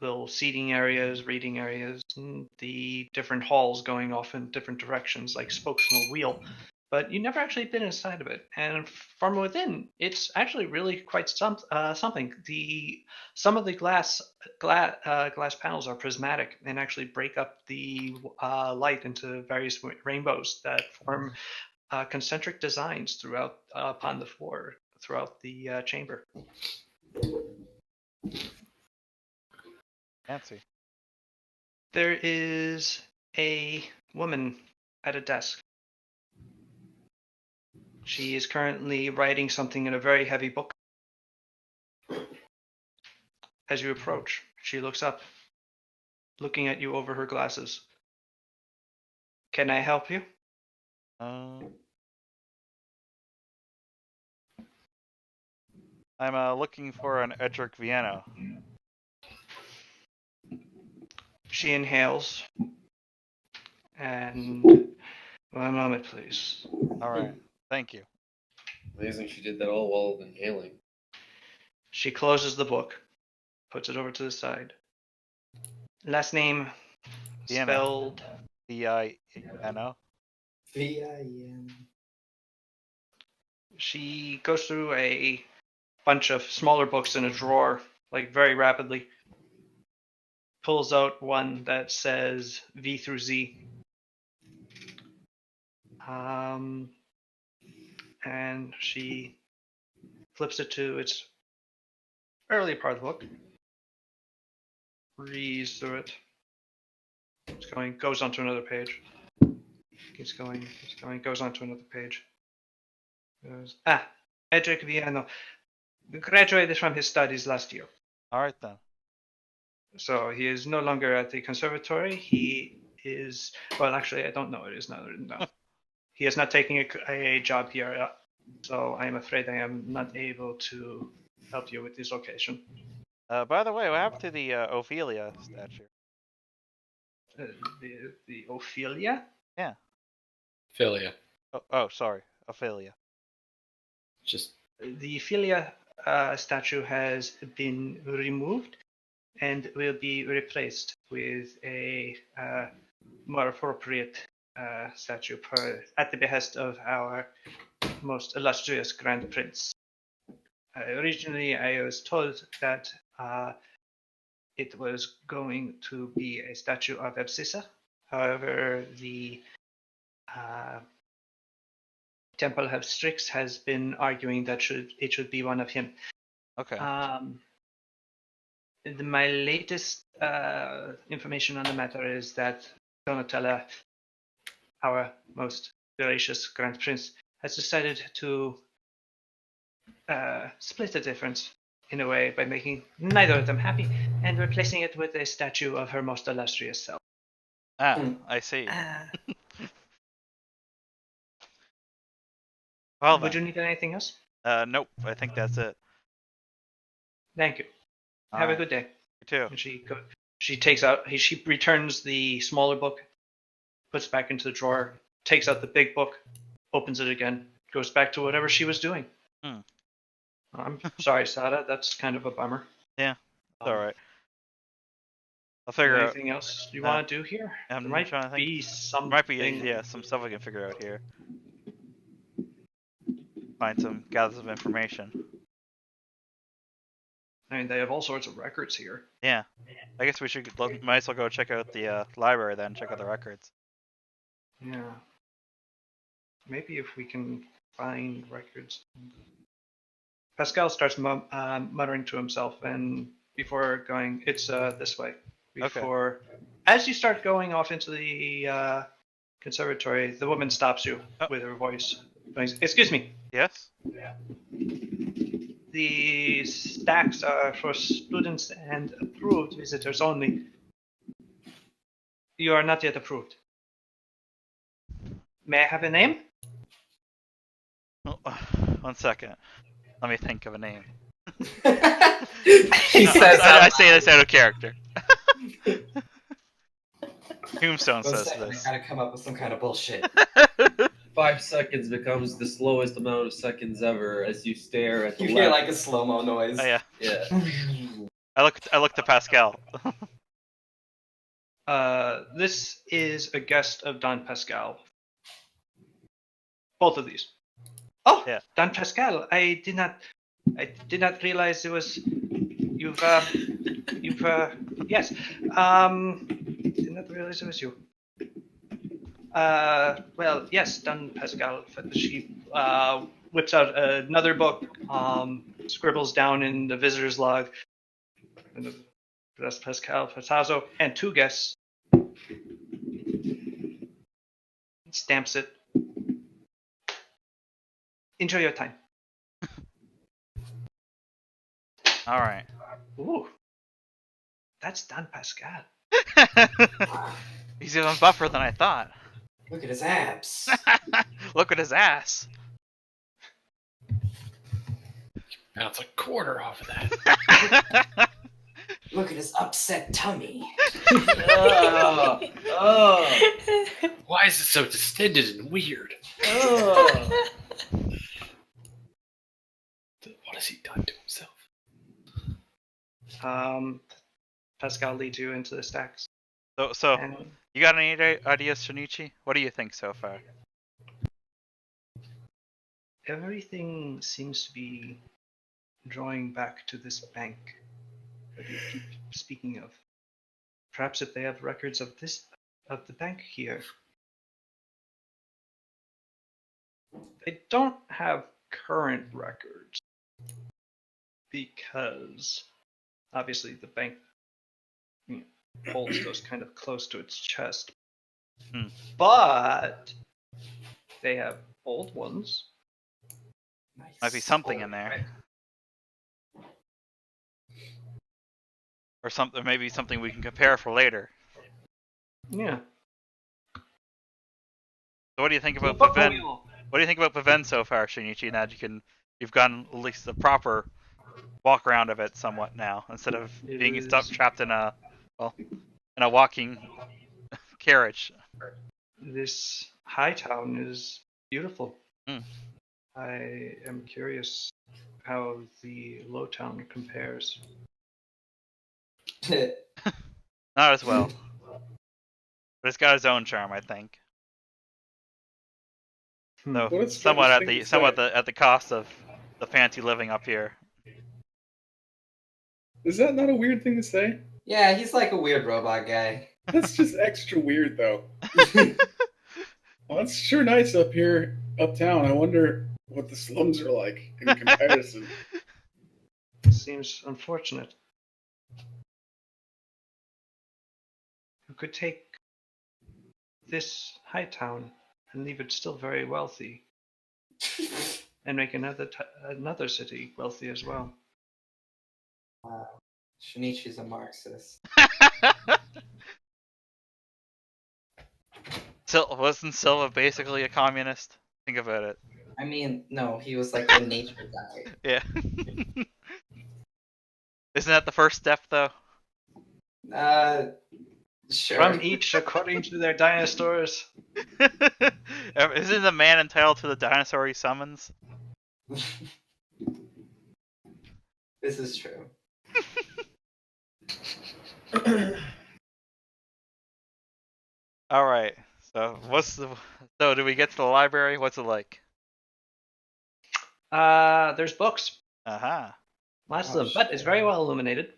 little seating areas, reading areas, and the different halls going off in different directions like spokes from a wheel. But you never actually been inside of it. And from within, it's actually really quite something. Some of the glass panels are prismatic and actually break up the light into various rainbows that form concentric designs throughout upon the floor throughout the chamber. Fancy. There is a woman at a desk. She is currently writing something in a very heavy book. As you approach, she looks up, looking at you over her glasses. Can I help you? I'm looking for an Edric Vienna. She inhales. And 1 moment, please. All right. Thank you. Amazing she did that all while inhaling. She closes the book, puts it over to the side. Last name Vienna. spelled Vienna. VIN. She goes through a bunch of smaller books in a drawer, like very rapidly. Pulls out one that says V through Z. And she flips it to its early part of the book. Reads through it. Goes on to another page. Keeps going, goes on to another page. Edric Viano graduated from his studies last year. All right then. So he is no longer at the conservatory. He is, well, actually, I don't know. It is not. No. He is not taking a job here. So I am afraid I am not able to help you with this location. By the way, what happened to the Ophelia statue? The Ophelia? Philia. Oh, sorry, Ophelia. Just The Ophelia statue has been removed and will be replaced with a more appropriate statue at the behest of our most illustrious Grand Prince. Originally, I was told that it was going to be a statue of Absissa. However, the Temple of Strix has been arguing that it should be one of him. Okay. My latest information on the matter is that Donatella, our most gracious Grand Prince, has decided to split the difference in a way by making neither of them happy and replacing it with a statue of her most illustrious self. I see. Ah. Well Would you then. need anything else? Nope. I think that's it. Thank you. Have a Alright. good day. You too. And she returns the smaller book, puts it back into the drawer, takes out the big book, opens it again, goes back to whatever she was doing. Hmm. I'm sorry, Sada. That's kind of a bummer. Yeah. It's alright. I'll figure out. Anything else you want to do here? I'm There might trying to think. be something. Might be some stuff I can figure out here. Gather some information. I mean, they have all sorts of records here. Yeah. I guess we might as well go check out the library then. Check out the records. Yeah. Maybe if we can find records. Pascal starts muttering to himself, and before going, it's this way. Before, as you start going off into the conservatory, the woman stops you with her voice. Excuse me. Yes. The stacks are for students and approved visitors only. You are not yet approved. May I have a name? Oh, 1 second. Let me think of a name. He No, says I say this out of character. Tombstone "One says second, this. I gotta come up with some kind of bullshit." 5 seconds becomes the slowest amount of seconds ever as you stare at the You hear left. like a slow mo noise. Oh yeah. Yeah. I look to Pascal. This is a guest of Don Pascal. Both of these. Oh, Yeah. Don Pascal. I did not realize it was you've yes. Did not realize it was you. Well, yes, Don Pascal. She whips out another book, scribbles down in the visitor's log. And that's Pascal Fatazo and 2 guests. Stamps it. Enjoy your time. All right. Ooh, that's Don Pascal. He's even buffer than I thought. Look at his abs. Look at his ass. bounce a quarter off of that. Look at his upset tummy. Oh, oh, Why is it so distended and weird? oh. What has he done to himself? Pascal leads you into the stacks. So And you got any ideas, Shinichi? What do you think so far? everything seems to be drawing back to this bank that you keep speaking of. Perhaps if they have records of the bank here. They don't have current records because obviously the bank holds those kind of close to its chest. But they have old ones. Nice. Might be something in there, or something. Maybe something we can compare for later. Yeah. So what do you think about Book Paven? wheel. What do you think about Paven so far, Shinichi? Now you've gotten at least the proper walk around of it somewhat now, instead of being Is- trapped in a walking carriage. This high town is beautiful. Mm. I am curious how the low town compares. Not as well, but it's got its own charm, I think. So What a strange somewhat at thing the to somewhat say. at the cost of the fancy living up here. Is that not a weird thing to say? Yeah, he's like a weird robot guy. That's just extra weird, though. Well, it's sure nice up here, uptown. I wonder what the slums are like in comparison. Seems unfortunate. You could take this high town and leave it still very wealthy, and make another city wealthy as well. Shinichi's a Marxist. Wasn't Silva basically a communist? Think about it. I mean, no, he was like a nature guy. Yeah. Isn't that the first step, though? Sure. From each according to their dinosaurs. Isn't the man entitled to the dinosaur he summons? This is true. All right. So so do we get to the library? What's it like? There's books. Aha. Lots of Oh, them, but it's shit. very well illuminated.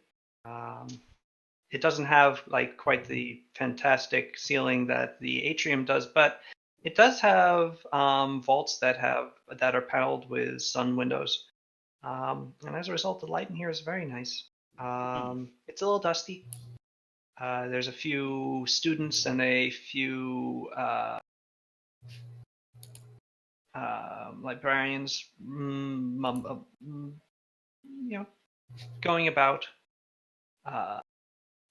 It doesn't have like quite the fantastic ceiling that the atrium does, but it does have vaults that are paneled with sun windows, and as a result, the light in here is very nice. It's a little dusty. There's a few students and a few librarians, going about,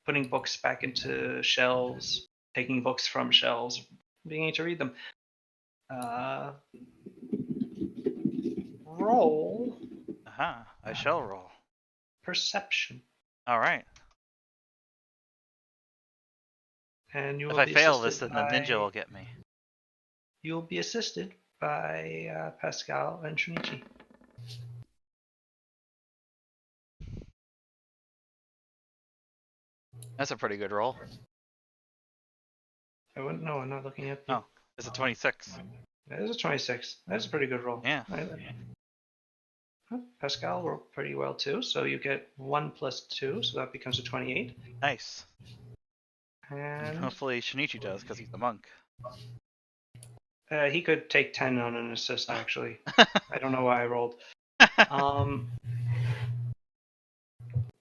putting books back into shelves, taking books from shelves, being able to read them. Roll Aha. I shall roll. perception, All right. and you will If I be fail this, assisted then the by, ninja will get me. You will be assisted by Pascal and Shinichi. That's a pretty good roll. I wouldn't know. I'm not looking at. Oh, it's a 26. That is a 26. That's a pretty good roll. Yeah. Pascal rolled pretty well too, so you get 1 plus 2, so that becomes a 28. Nice. And Hopefully Shinichi does, because he's the monk. he could take 10 on an assist, actually. I don't know why I rolled.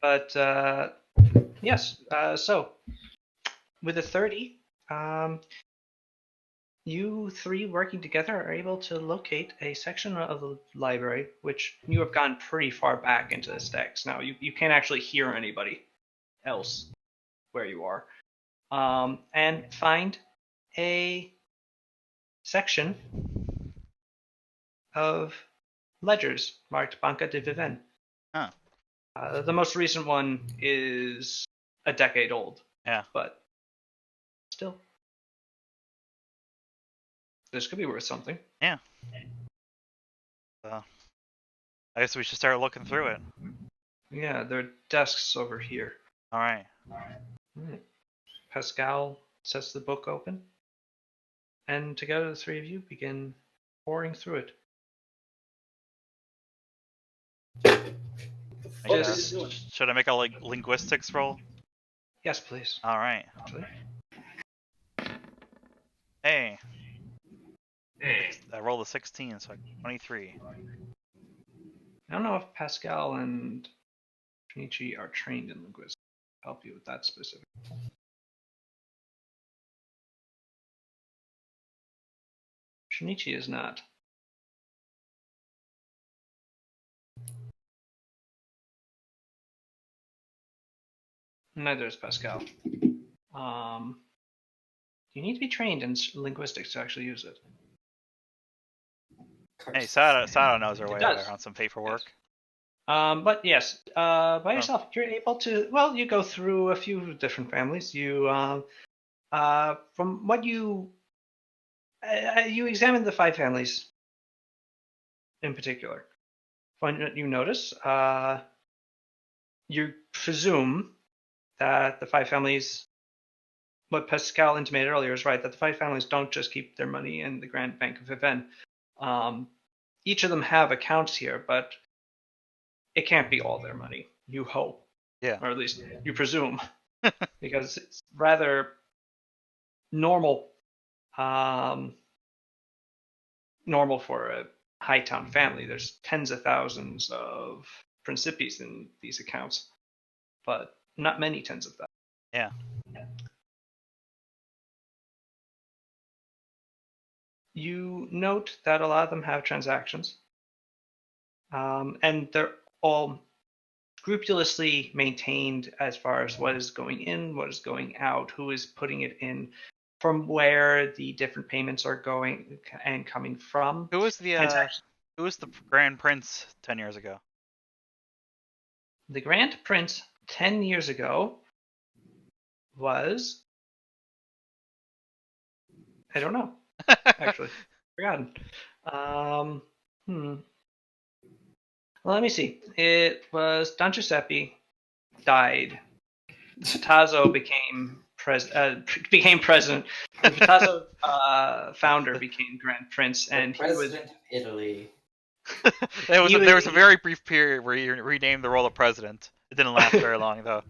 But yes, so with a 30, you three working together are able to locate a section of the library, which you have gone pretty far back into the stacks. Now, you can't actually hear anybody else where you are. And find a section of ledgers marked Banca de Viven. Huh. The most recent one is a decade old. Yeah. But still, this could be worth something. Yeah. I guess we should start looking through it. Yeah, there are desks over here. All right. Right. Pascal sets the book open, and together the three of you begin pouring through it. Should I make a linguistics roll? Yes, please. All right. Actually. Hey. I rolled a 16, so 23. I don't know if Pascal and Shinichi are trained in linguistics. I'll help you with that specific. Shinichi is not. Neither is Pascal. You need to be trained in linguistics to actually use it. Hey, Sato knows her way does. around some paperwork. But yes, by yourself, you're able to. Well, you go through a few different families. You From what you examined the 5 families in particular. From what you notice, you presume that the 5 families, what Pascal intimated earlier is right, that the 5 families don't just keep their money in the Grand Bank of Viven. Each of them have accounts here, but it can't be all their money. You hope. Yeah. Or at least you presume. Because it's rather normal normal for a Hightown family. There's tens of thousands of principes in these accounts, but not many tens of thousands. Yeah. You note that a lot of them have transactions, and they're all scrupulously maintained as far as what is going in, what is going out, who is putting it in, from where the different payments are going and coming from. Who was the Grand Prince 10 years ago? The Grand Prince 10 years ago was, I don't know, actually, forgotten. Well, let me see. It was Don Giuseppe died. Patazzo became president. The Patazzo founder became Grand Prince, and the president of Italy. There was a very brief period where he renamed the role of president. It didn't last very long, though.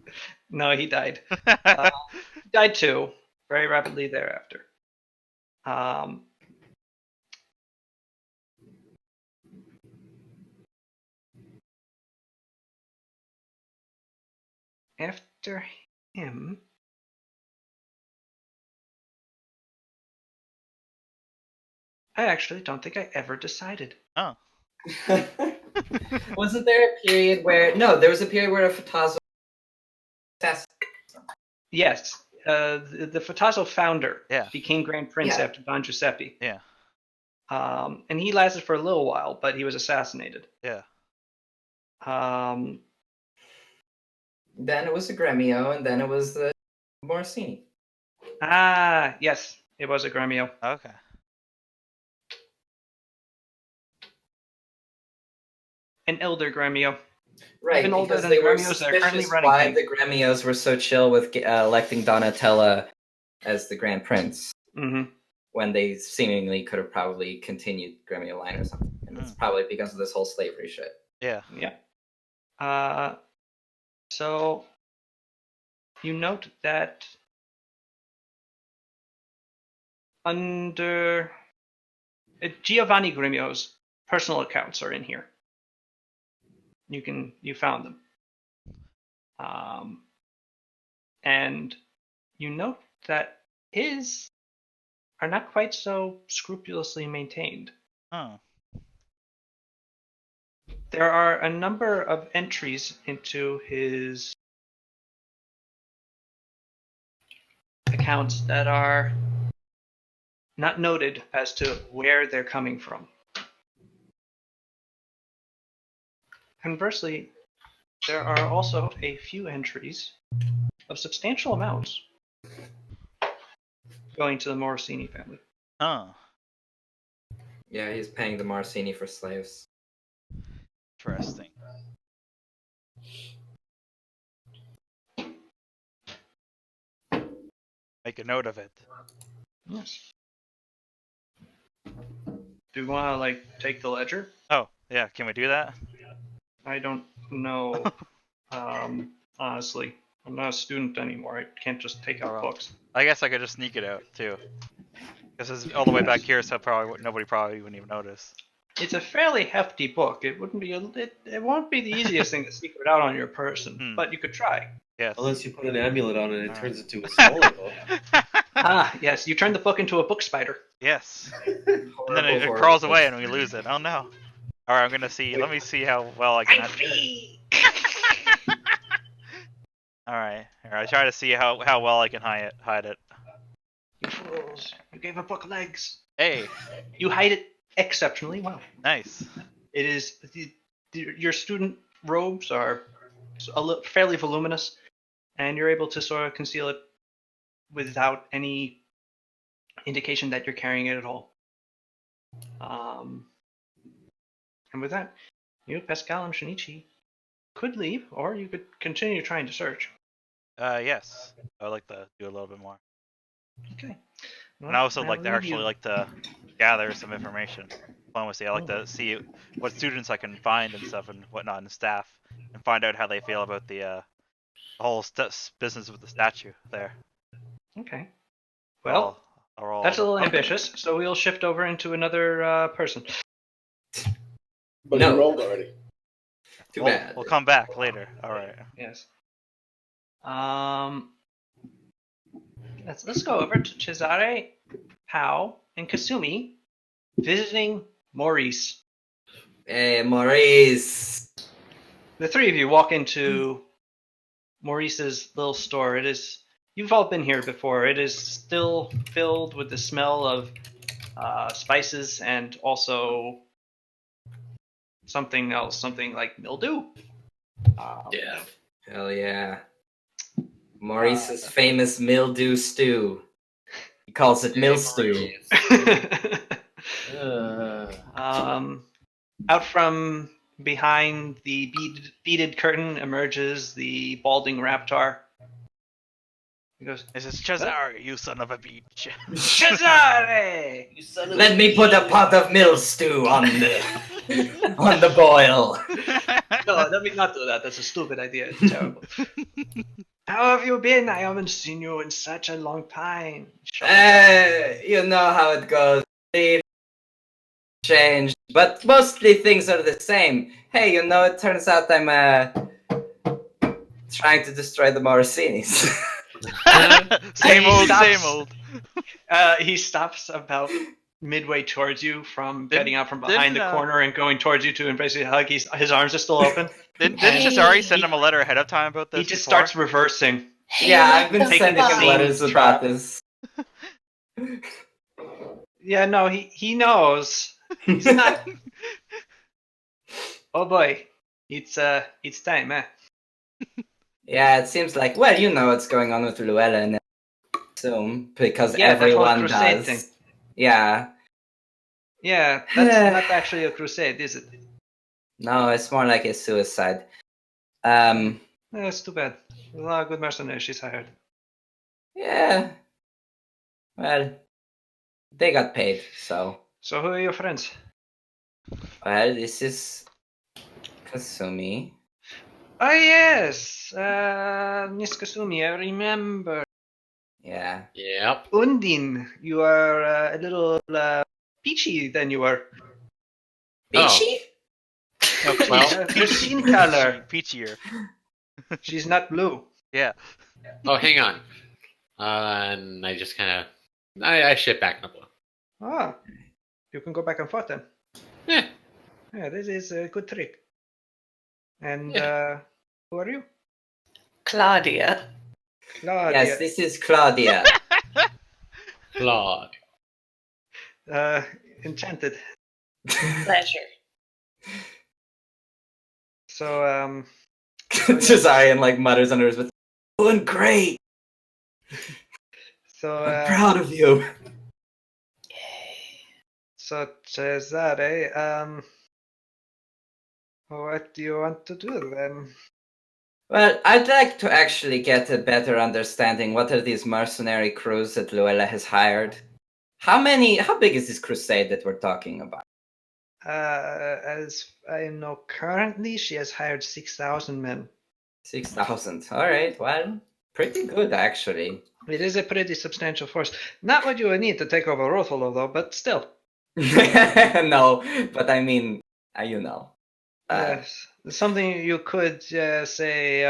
No, he died. He died too, very rapidly thereafter. After him, I actually don't think I ever decided. Oh. Wasn't there a period where... No, there was a period where a Fatazzo... Yes, the Fatazzo founder became Grand Prince after Don Giuseppe. Yeah. And he lasted for a little while, but he was assassinated. Yeah. Then it was a Gremio, and then it was the Morosini. Ah, yes, it was a Gremio. Okay. Uh, An elder Gremio. Right, even older because than they the were Gremios that are currently suspicious running why things. the Gremios were so chill with electing Donatella as the Grand Prince Mm-hmm. when they seemingly could have probably continued Gremio line or something. And it's probably because of this whole slavery shit. Yeah. Yeah. So you note that under Giovanni Gremio's personal accounts are in here. You found them. And you note that his are not quite so scrupulously maintained. Oh. There are a number of entries into his accounts that are not noted as to where they're coming from. Conversely, there are also a few entries of substantial amounts going to the Morosini family. Oh. Yeah, he's paying the Morosini for slaves. Interesting. Make a note of it. Yes. Do you want to take the ledger? Oh, yeah. Can we do that? I don't know. Honestly, I'm not a student anymore. I can't just take out books. I guess I could just sneak it out too. This is all the way back here, so nobody probably wouldn't even notice. It's a fairly hefty book. It wouldn't be it won't be the easiest thing to secret it out on your person, but you could try. Yes. Unless you put an amulet on it, it turns into a smaller book. Yes, you turn the book into a book spider. Yes. And then it crawls away and we lose it. Oh no. All right, I'm gonna see. Let me see how well I can. All right. I try to see how well I can hide it. You fools! You gave a book legs. Hey. You hide it exceptionally well. Nice. It is your student robes are fairly voluminous, and you're able to sort of conceal it without any indication that you're carrying it at all. And with that, you, Pascal, and Shinichi could leave, or you could continue trying to search. Yes. I would like to do a little bit more. Okay. And I also I'll like to leave actually you- like to gather some information. Diplomacy. I like Oh. to see what students I can find and stuff and whatnot, and staff, and find out how they feel about the whole business with the statue there. Okay. Well, I'll roll that's a the- little ambitious, so we'll shift over into another person. But No. you rolled already. Too we'll, bad. We'll come back later. All right. Yes. Let's go over to Cesare, Pao, and Kasumi visiting Maurice. Hey, Maurice. The three of you walk into Maurice's little store. You've all been here before. It is still filled with the smell of spices and also something else, something like mildew. Yeah. Hell yeah. Maurice's famous mildew stew. He calls it mill stew. Out from behind the beaded curtain emerges the balding raptor. He goes, This is Cesare, you son of a bitch. Cesare! Let me put a pot of mill stew on the boil. No, let me not do that. That's a stupid idea. It's terrible. How have you been? I haven't seen you in such a long time. You know how it goes. Things change, but mostly things are the same. Hey, it turns out I'm trying to destroy the Morosinis. Same old, stops. same old. He stops about midway towards you from Didn't- getting out from behind the didn't, corner and going towards you to embrace you hug. His arms are still open. Didn't Hey. Cesare send him a letter ahead of time about this? He just before? starts reversing. Yeah, I've been what the sending fuck? him letters about this. Yeah, no, he knows. He's not. Oh boy, it's time, eh? Yeah, it seems like, well, you know what's going on with Luella and soon, because Yeah, that whole everyone crusade does. thing. Yeah. Yeah, that's not actually a crusade, is it? No, it's more like a suicide. That's too bad. A lot of good mercenaries she's hired. Yeah. Well, they got paid, so. So who are your friends? Well, this is Kasumi. Oh yes, Miss Kasumi, I remember. Yeah. Yep. Undine, you are a little peachy than you were. Peachy? No, Well- Her skin color. Peachier. She's not blue. Yeah. Oh, hang on. And I just kind of I shit back in the blue. Ah, you can go back and forth then. Yeah. Yeah, this is a good trick. And who are you? Claudia. Claudia. Yes, this is Claudia. Claude. Enchanted. Pleasure. So, Cesarian like mutters under his breath. Doing great. so, I'm proud of you. so Cesare, what do you want to do then? Well, I'd like to actually get a better understanding. What are these mercenary crews that Luella has hired? How big is this crusade that we're talking about? As I know currently, she has hired 6,000 men. 6,000. All right. Well, pretty good, actually. It is a pretty substantial force. Not what you would need to take over Rothwell, though, but still. No, but I mean, you know. Yes. Something you could say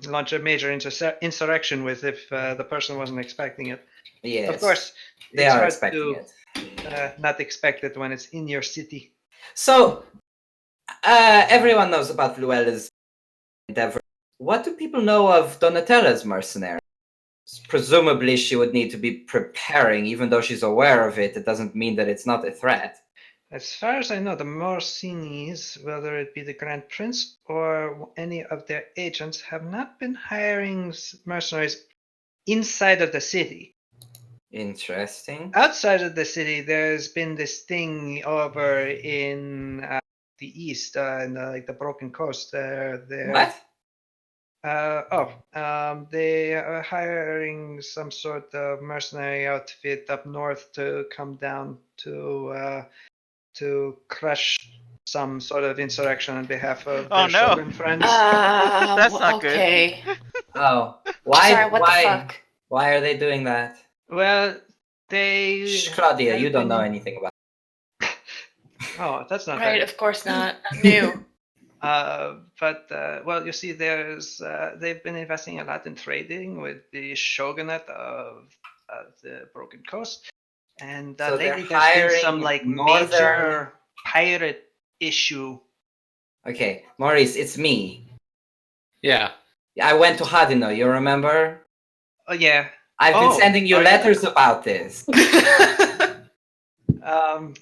launch a major insurrection with if the person wasn't expecting it. Yes. Of course, they it's are hard expecting to it. not expect it when it's in your city. So, everyone knows about Luella's endeavor. What do people know of Donatella's mercenary? Presumably, she would need to be preparing, even though she's aware of it. It doesn't mean that it's not a threat. As far as I know, the Morsinis, whether it be the Grand Prince or any of their agents, have not been hiring mercenaries inside of the city. Interesting. Outside of the city, there's been this thing over in the east, in like the Broken Coast. What? They are hiring some sort of mercenary outfit up north to come down to crush some sort of insurrection on behalf of Oh, their no. Shogun friends. That's not good. Okay. Oh, why? Sorry, what why? the fuck? Why are they doing that? Well, they. Shh, Claudia, have you don't know been- anything about. Oh, that's not Right, right. of course not. New. Well, you see, they've been investing a lot in trading with the shogunate of the Broken Coast, and So they're lately there's been some hiring like northern- major pirate issue. Okay, Maurice, it's me. Yeah. I went to Hadino. You remember? Oh yeah. I've been Oh, sending you oh, yeah. letters about this.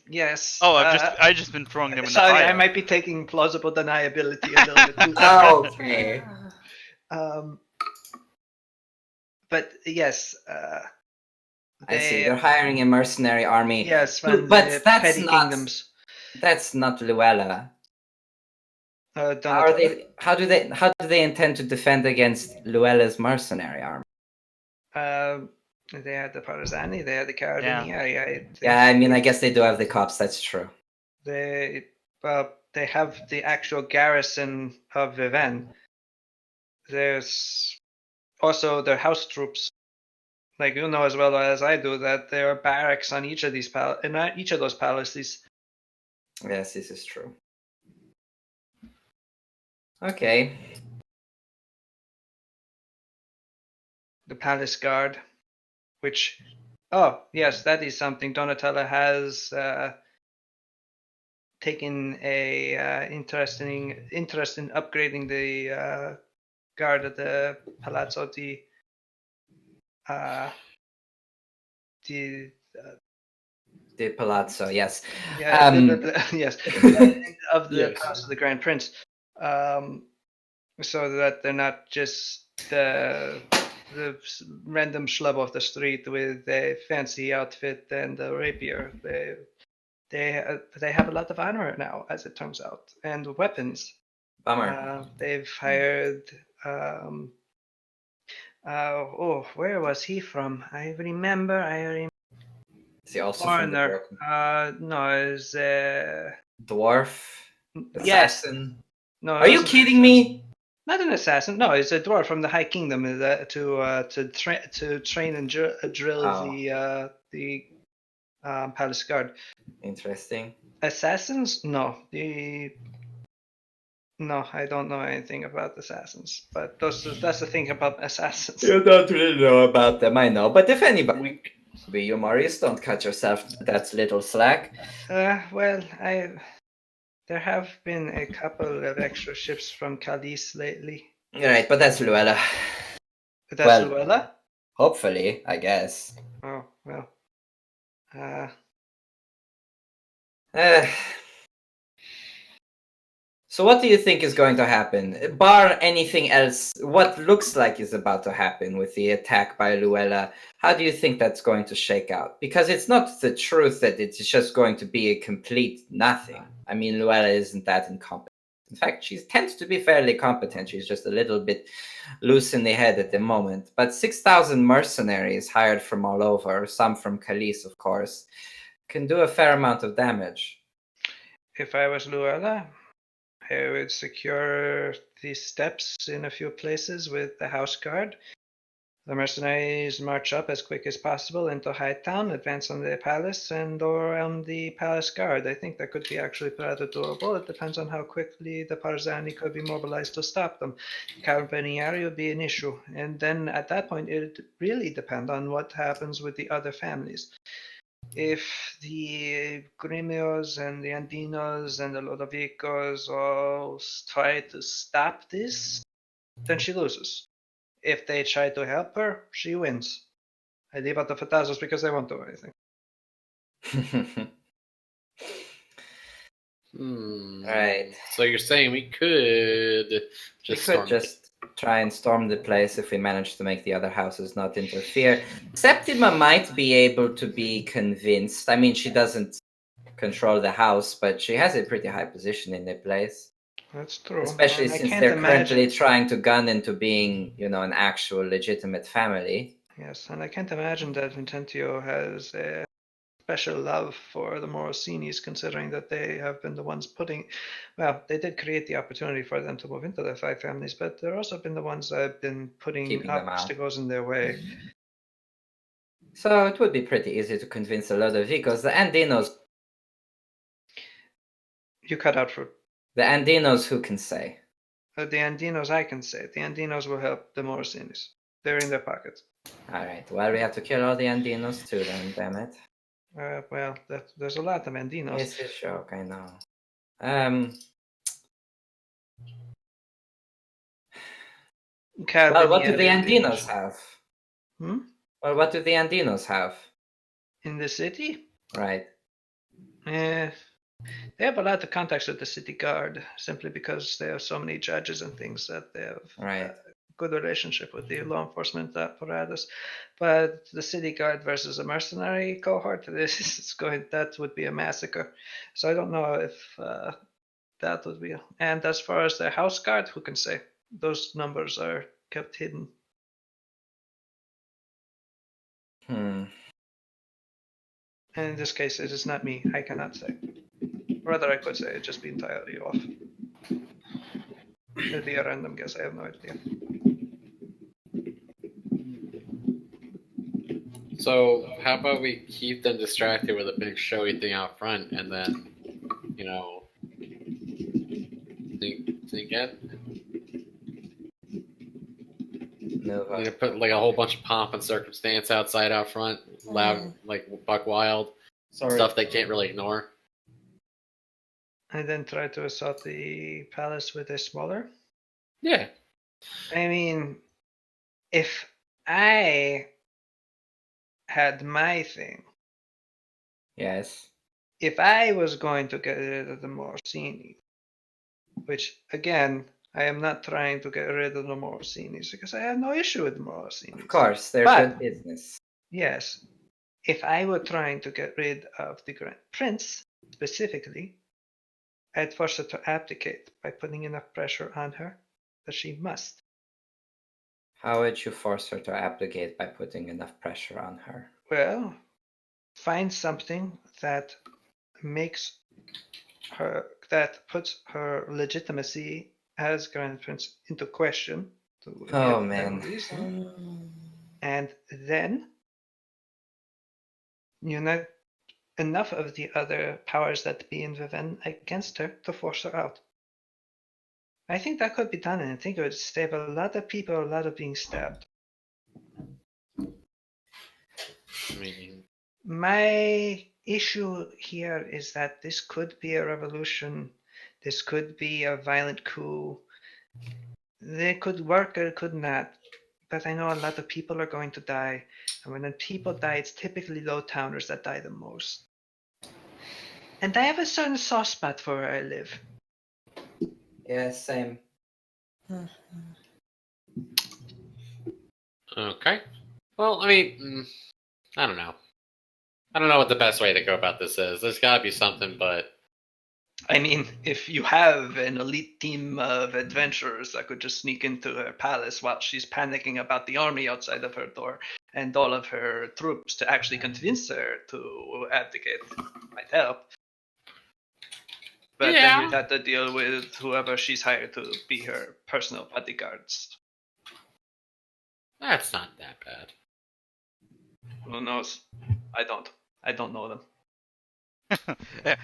Yes. Oh, I just been throwing them in the Sorry, fire. I might be taking plausible deniability a little bit too far. Oh, okay. But yes, I see. They're hiring a mercenary army. yes, from But the that's petty not- kingdoms. That's not Luella. How Donatello. do they intend to defend against Luella's mercenary army? They had the Partisani, they had the Carabinieri. Yeah, I mean, I guess they do have the cops. That's true. They have the actual garrison of Viven. There's also their house troops. Like you know as well as I do that there are barracks on each of these each of those palaces. Yes, this is true. Okay. The palace guard, which oh yes, that is something Donatello has taken a interest in upgrading the guard at the Palazzo di The Palazzo, yes. yeah, yes, of the Yes. Palace of the Grand Prince, so that they're not just the random schlub off the street with a fancy outfit and a rapier. They have a lot of honor now, as it turns out, and weapons. Bummer. They've hired. Where was he from? I remember. Is he also from the Foreigner. Broken No, it's Dwarf? yes. Assassin? No, Are you kidding me? Not an assassin. No, it's a dwarf from the High Kingdom to train and drill Oh. the palace guard. Interesting. Assassins? No, no, I don't know anything about assassins. But that's the thing about assassins. You don't really know about them, I know. But if anybody, be you, Maurice, don't cut yourself that little slack. Well, there have been a couple of extra ships from Cadiz lately. Right, but that's Luella. But that's Well- Luella? Hopefully, I guess. Oh, well. Uh, so what do you think is going to happen? Bar anything else, what looks like is about to happen with the attack by Luella, how do you think that's going to shake out? Because it's not the truth that it's just going to be a complete nothing. I mean, Luella isn't that incompetent. In fact, she tends to be fairly competent. She's just a little bit loose in the head at the moment. But 6,000 mercenaries hired from all over, some from Calais, of course, can do a fair amount of damage. If I was Luella, I would secure these steps in a few places with the house guard. The mercenaries march up as quick as possible into Hightown, advance on the palace, and around the palace guard. I think that could be actually rather doable. It depends on how quickly the Partisani could be mobilized to stop them. Carabinieri would be an issue, and then at that point it would really depend on what happens with the other families. If the Grimios and the Andinos and the Lodovicos all try to stop this, then she loses. If they try to help her, she wins. I leave out the Fatazos because they won't do anything. Hmm. Right. So you're saying we could just We could storm just try and storm the place if we manage to make the other houses not interfere. Septima might be able to be convinced. I mean, she doesn't control the house, but she has a pretty high position in the place. That's true. Especially And I since can't they're currently imagine. trying to gun into being, an actual legitimate family. Yes, and I can't imagine that Vincentio has a special love for the Morosinis, considering that they have been the ones they did create the opportunity for them to move into the five families, but they've also been the ones that have been putting Keeping them out. obstacles in their way. So it would be pretty easy to convince a lot of Vicos. The Andinos, You cut out for who can say? the Andinos, I can say. The Andinos will help the Morosinis. They're in their pockets. Alright, well, we have to kill all the Andinos too then, damn it. There's a lot of Andinos. It's a joke, I know. Well, what do the Andinos have? Hmm? Well, what do the Andinos have? In the city? Right. They have a lot of contacts with the city guard, simply because they have so many judges and things that they have Right. good relationship with the law enforcement apparatus. But the city guard versus a mercenary cohort, that would be a massacre. So I don't know if that would be. And as far as the house guard, who can say? Those numbers are kept hidden. Hmm. And in this case, it is not me. I cannot say. Rather, I could say it, just be entirely off. It'd be a random guess. I have no idea. So how about we keep them distracted with a big showy thing out front, and then, sneak in? Nova. Put like a whole bunch of pomp and circumstance outside out front, loud, like buck wild Sorry. stuff they can't really ignore. And then try to assault the palace with a smaller? Yeah. I mean, if I had my thing, Yes. if I was going to get rid of the Morsini, which again, I am not trying to get rid of the Morsinis because I have no issue with the Morsinis. Of course, they're But- good business. Yes, if I were trying to get rid of the Grand Prince specifically, I'd force her to abdicate by putting enough pressure on her that she must. How would you force her to abdicate by putting enough pressure on her? Well, find something that makes her, that puts her legitimacy as Grand Prince into question. To Oh, hit man. reason, and then unite enough of the other powers that be in Viven against her to force her out. I think that could be done, and I think it would save a lot of people a lot of being stabbed. I mean, My issue here is that this could be a revolution. This could be a violent coup. It could work or it could not. But I know a lot of people are going to die. And when people die, it's typically low towners that die the most. And I have a certain soft spot for where I live. Yeah, same. okay. Well, I mean, I don't know. I don't know what the best way to go about this is. There's got to be something, but I mean, if you have an elite team of adventurers that could just sneak into her palace while she's panicking about the army outside of her door and all of her troops to actually convince her to abdicate, might help. But then you'd have to deal with whoever she's hired to be her personal bodyguards. that's not that bad. Who knows? I don't know them. Yeah,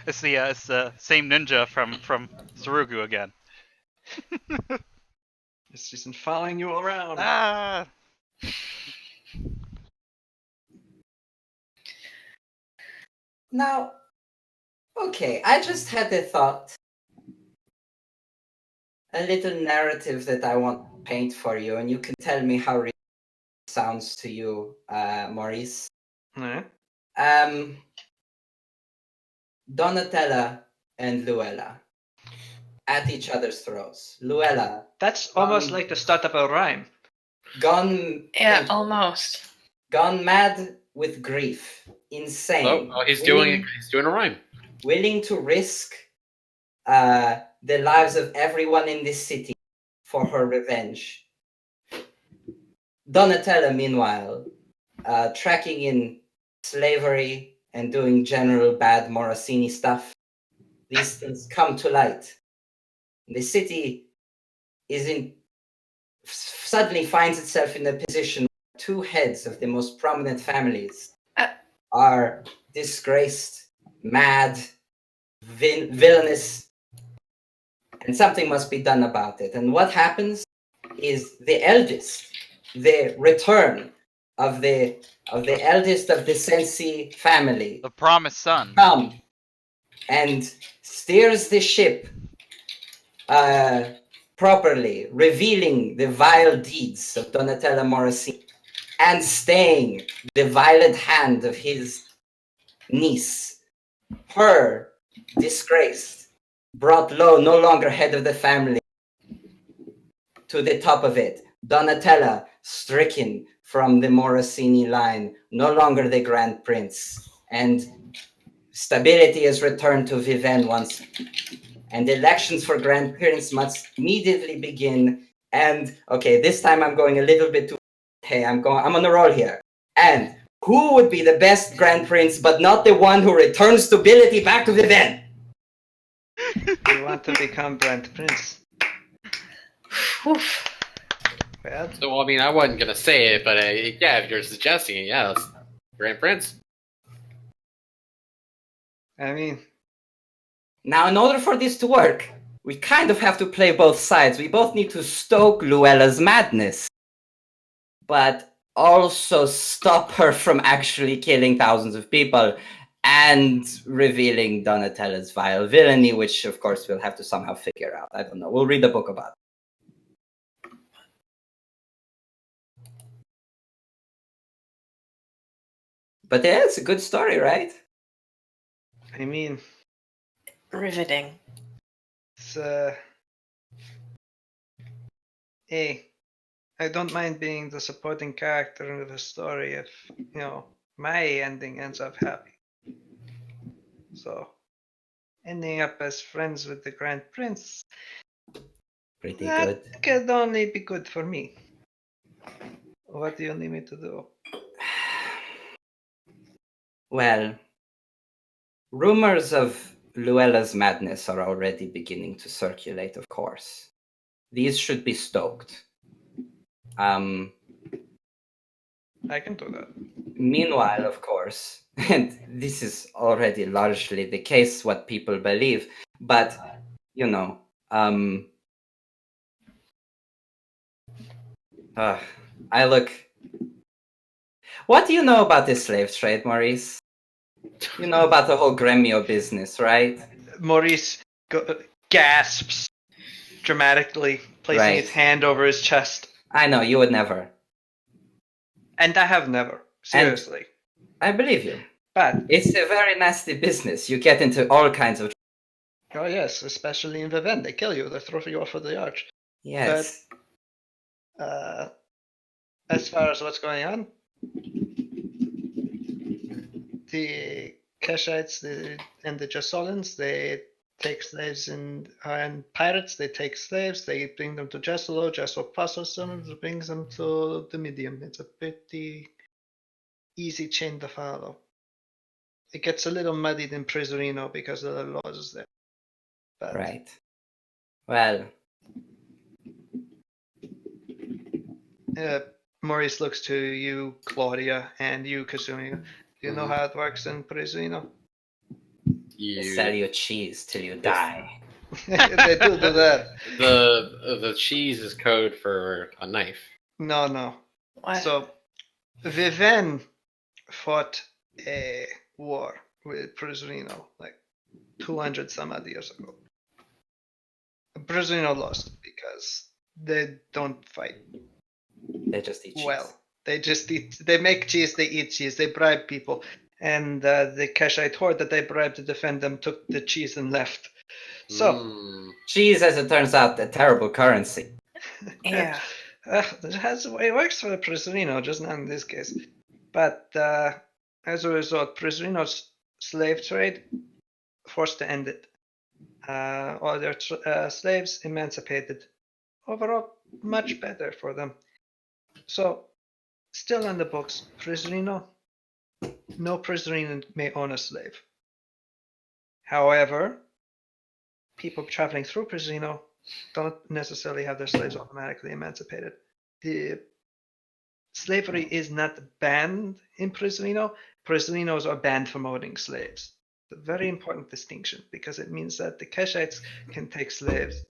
it's the same ninja from Surugu again. It's just following you around. Ah, Now, okay, I just had a thought. A little narrative that I want to paint for you, and you can tell me how real it sounds to you, Maurice. Alright. Donatella and Luella. at each other's throats. Luella, That's almost like the start of a rhyme. gone, Yeah, almost. gone mad with grief, insane. Oh, he's doing a rhyme. Willing to risk the lives of everyone in this city for her revenge. Donatella, meanwhile, tracking in slavery and doing general bad Morosini stuff. These things come to light. The city suddenly finds itself in a position where two heads of the most prominent families are disgraced, mad, villainous, and something must be done about it. And what happens is the return of the eldest of the Sensi family, The promised son. come and steers the ship properly, revealing the vile deeds of Donatella Morosini and staying the violent hand of his niece. Her, disgraced, brought low, no longer head of the family, to the top of it. Donatella, stricken from the Morosini line, no longer the Grand Prince. And stability is returned to Viven once. And elections for Grand Prince must immediately begin. And okay, this time I'm going a little bit too. Hey, I'm on a roll here. And who would be the best Grand Prince, but not the one who returns stability back to Viven? You want to become Grand Prince? Oof. Well, So, I mean, I wasn't gonna say it, but yeah, if you're suggesting it, yeah, that's Grand Prince. I mean, Now, in order for this to work, we kind of have to play both sides. We both need to stoke Luella's madness, but also stop her from actually killing thousands of people and revealing Donatella's vile villainy, which, of course, we'll have to somehow figure out. I don't know. We'll read a book about it. But yeah, it's a good story, right? I mean, Riveting. it's hey, I don't mind being the supporting character in the story if my ending ends up happy. So, ending up as friends with the Grand Prince, Pretty that good. could only be good for me. What do you need me to do? Well, rumors of Luella's madness are already beginning to circulate, of course. These should be stoked. I can do that. Meanwhile, of course, and this is already largely the case, what people believe, but, I look... What do you know about the slave trade, Maurice? You know about the whole Gremio business, right? Maurice gasps dramatically, placing his Right. hand over his chest. I know, you would never. And I have never. Seriously. I believe you. But, It's a very nasty business. You get into all kinds of... oh yes, especially in Viven, they kill you, they throw you off of the arch. Yes. As far as what's going on, the Keshites and the Jessolans, they take slaves and pirates, they take slaves, they bring them to Jessolo, Jessolo processes them, brings them to the Medium. It's a pretty easy chain to follow. It gets a little muddied in Presorino because of the laws there. But Right. Well, Maurice looks to you, Claudia, and you, Kasumi. Do you know Mhm. how it works in Presorino? they sell you cheese till you die. They do that. The cheese is code for a knife. No. What? So, Viven fought a war with Presorino like 200 some odd years ago. Presorino lost because they don't fight They just eat cheese. well. They just eat. They make cheese. They eat cheese. They bribe people. And the Keshite horde that they bribed to defend them took the cheese and left. So, Cheese, as it turns out, a terrible currency. Yeah. it works for the Prisorino, just not in this case. But as a result, Prisorino's slave trade forced to end it. All their slaves emancipated. Overall, much better for them. So, still on the books, Prisorino, no Prisorino may own a slave. However, people traveling through Prisorino don't necessarily have their slaves automatically emancipated. The slavery is not banned in Prisorino. Prisorinos are banned from owning slaves. It's a very important distinction because it means that the Keshites can take slaves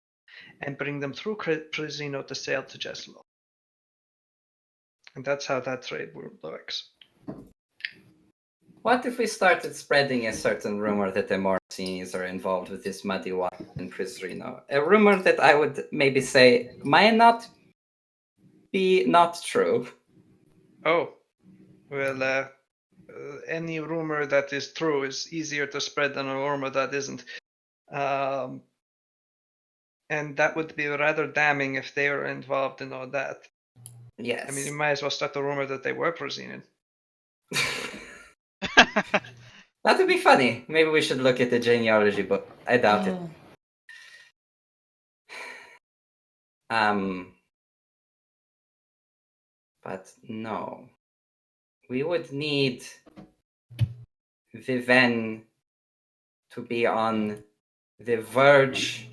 and bring them through Prisorino to sail to Jeslo. And that's how that trade works. What if we started spreading a certain rumor that the Morsinis are involved with this muddy water in Prisorino? A rumor that I would maybe say might not be not true. Oh, well, any rumor that is true is easier to spread than a rumor that isn't. And that would be rather damning if they were involved in all that. Yes. I mean, you might as well start the rumor that they were Prozinin. That would be funny. Maybe we should look at the genealogy book. I doubt it. But no. We would need Viven to be on the verge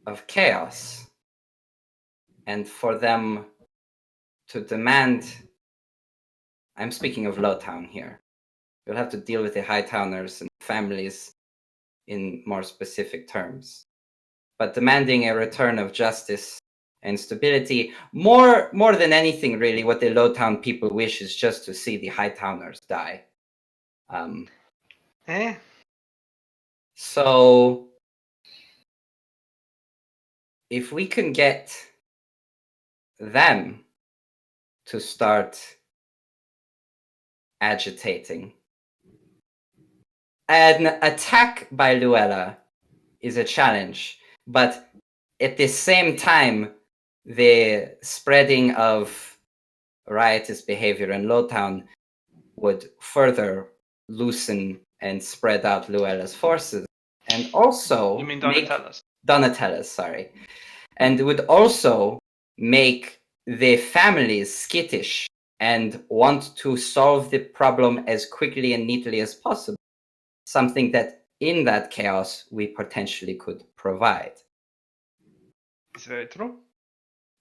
of chaos and for them to demand. I'm speaking of Lowtown here. You'll have to deal with the Hightowners and families in more specific terms. But demanding a return of justice and stability, more than anything, really, what the Lowtown people wish is just to see the Hightowners die. So, if we can get them to start agitating, an attack by Luella is a challenge, but at the same time, the spreading of riotous behavior in Lowtown would further loosen and spread out Luella's forces, and also You mean Donatella's? Donatella's, sorry, and would also make the families skittish and want to solve the problem as quickly and neatly as possible. Something that in that chaos we potentially could provide. It's very true.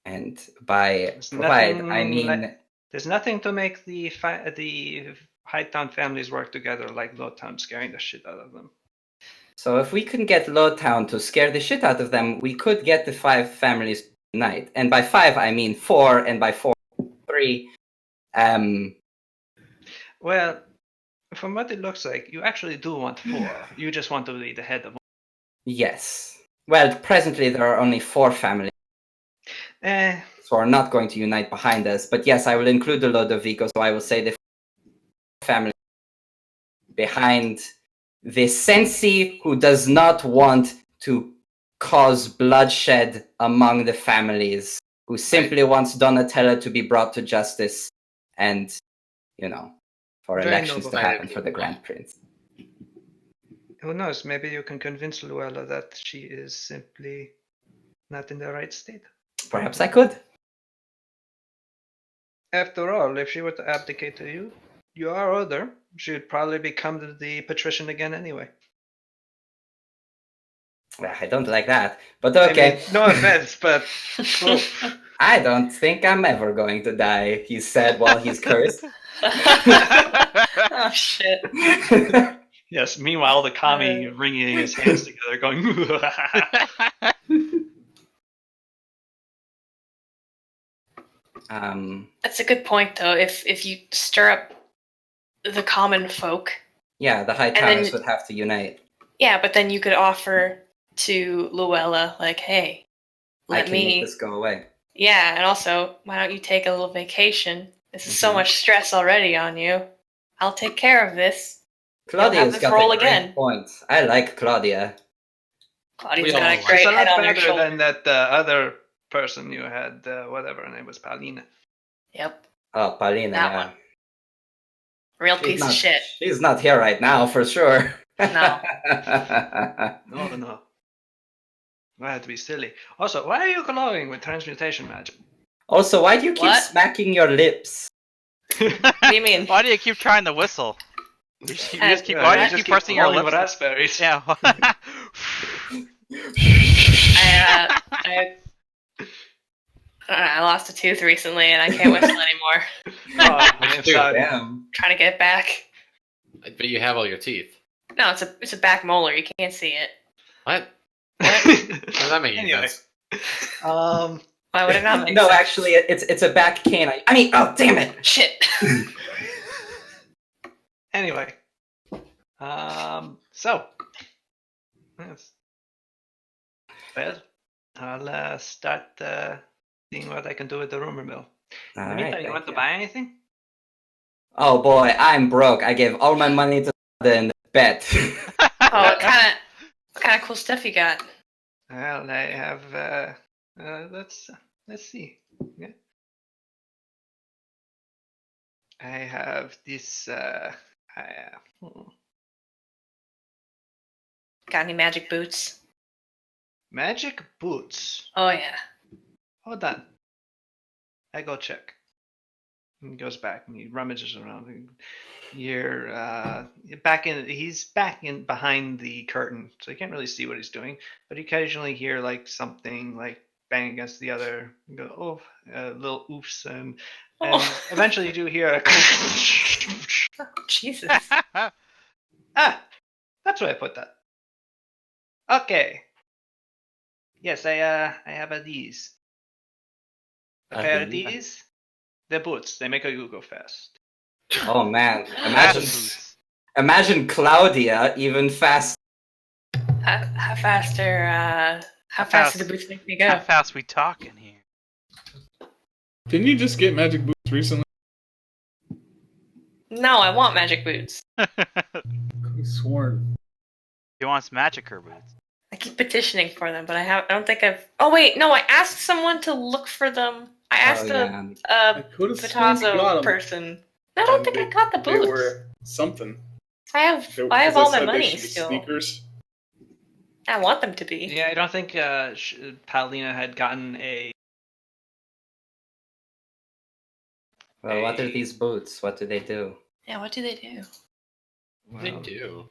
And by There's provide, nothing I mean there's nothing to make the Hightown families work together like Lowtown scaring the shit out of them. so if we can get Lowtown to scare the shit out of them, we could get the 5 families to unite. And by 5, I mean 4, and by 4, 3. Well, from what it looks like, you actually do want 4. You just want to be the head of one. Yes. Well, presently there are only 4 families. So are not going to unite behind us. But yes, I will include the Lodovico, so I will say the family behind the Sensi who does not want to cause bloodshed among the families, who simply wants Donatella to be brought to justice and, for Very elections noble. to happen for the Grand Prince. Who knows? Maybe you can convince Luella that she is simply not in the right state. Perhaps I could. After all, if she were to abdicate to you, you are older. She would probably become the patrician again anyway. Well, I don't like that, but okay. I mean, no offense, but cool. I don't think I'm ever going to die, he said while he's cursed. Oh shit. Yes, meanwhile, the kami wringing his hands together, going. That's a good point, though. If you stir up the common folk, yeah, the Hightowners would have to unite. yeah, but then you could offer to Luella, like, hey, I can make this go away. Yeah, and also, why don't you take a little vacation? This is so much stress already on you. I'll take care of this. Claudia's this got roll a great again. point. I like Claudia. Claudia's We got all a like great She's a head lot on her better shoulder. than that other person you had, whatever her name was, Paulina. Yep, Oh, Paulina, That yeah. one. real She's piece not, of shit. She's not here right now, for sure. No. No. I had to be silly. Also, why are you glowing with transmutation magic? Also, why do you keep What? smacking your lips? What do you mean? Why do you keep trying to whistle? You just keep, Yeah, why do you you keep pressing your blowing lips? raspberries. Yeah. I lost a tooth recently, and I can't whistle anymore. Oh, I'm Dude, sorry. Damn. Trying to get it back. But you have all your teeth. No, it's a back molar. You can't see it. What? How does that make any Anyway. sense? Why would it not make No, sense? actually, it's a back canine. I mean, oh, damn it! Shit. Anyway. So. Yes. Well, I'll start seeing what I can do with the rumor mill. In the meantime, you want to buy anything? Oh boy, I'm broke. I gave all my money to the bet. Oh, what kind of cool stuff you got? Well, I have. Let's see. Yeah. I have this. Got any magic boots? Magic boots. Oh yeah. Hold on. I go check. He goes back and he rummages around. You're back in. He's back in behind the curtain, so you can't really see what he's doing. But you occasionally hear like something like bang against the other. You go, oh, little oofs, and Oh. eventually you do hear a. Oh, Jesus. Ah, that's where I put that. Okay. Yes, I have a these. A pair of these. They're boots. They make you go fast. Oh man, Fast imagine Claudia even fast. How fast do the boots make me How go? fast we talking here? Didn't you just get magic boots recently? No, I want magic boots. I sworn. He wants magicer boots. I keep petitioning for them, but I don't think I've. Oh wait, no, I asked someone to look for them. I asked yeah. I could have sworn you got Vitazo 'em. person. I don't think I got the They boots. were something. I have They- I have 'cause all my said they money should be still. Sneakers. I want them to be. Yeah, I don't think Paulina had gotten a. Well, what are these boots? What do they do? Yeah, what do they do? They do.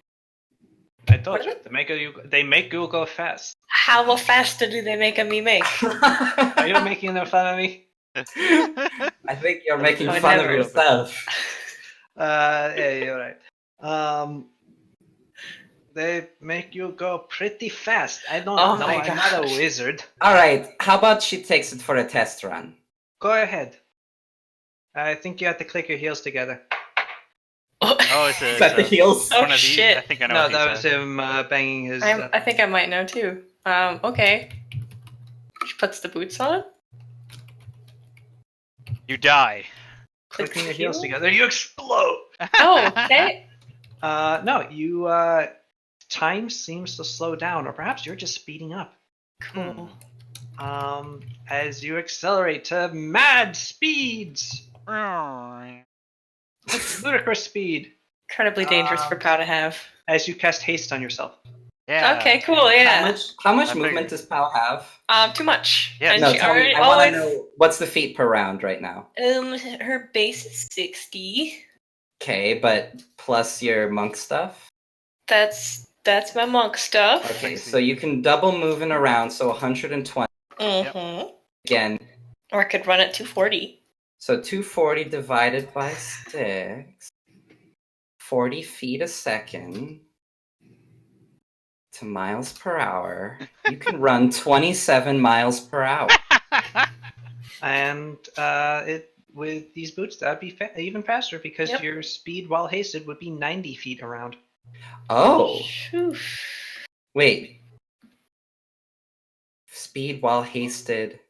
I told What you, they make you go fast. How faster do they make me make? Are you making fun of me? I think you're making I fun of never- yourself. Yeah, you're right. They make you go pretty fast. I don't Oh know. my I'm not a gosh. wizard. All right, how about she takes it for a test run? Go ahead. I think you have to click your heels together. Oh, it's Is that the heels? Oh, one of these. shit. I think I know. No, what that these was are. him banging his. I think I might know too. Okay. She puts the boots on. You die. Clicks clicking the your heels heel? together. You explode. Oh, okay. No, you. Time seems to slow down, or perhaps you're just speeding up. Cool. As you accelerate to mad speeds, ludicrous speed, Incredibly dangerous for Pow to have. as you cast haste on yourself. Yeah. Okay, cool. Yeah. How much I movement figured. does Pal have? Too much. Yeah, And No, she tell me. already- I want to it's- know what's the feet per round right now. Her base is 60. Okay, but plus your monk stuff. That's my monk stuff. Okay, so you can double moving around, so 120 Mm-hmm. again. Or I could run at 240. So 240 divided by 6. 40 feet a second to miles per hour. You can run 27 miles per hour. And with these boots, that'd be even faster because Yep. your speed while hasted would be 90 feet around. Oh, Phew. wait. Speed while hasted.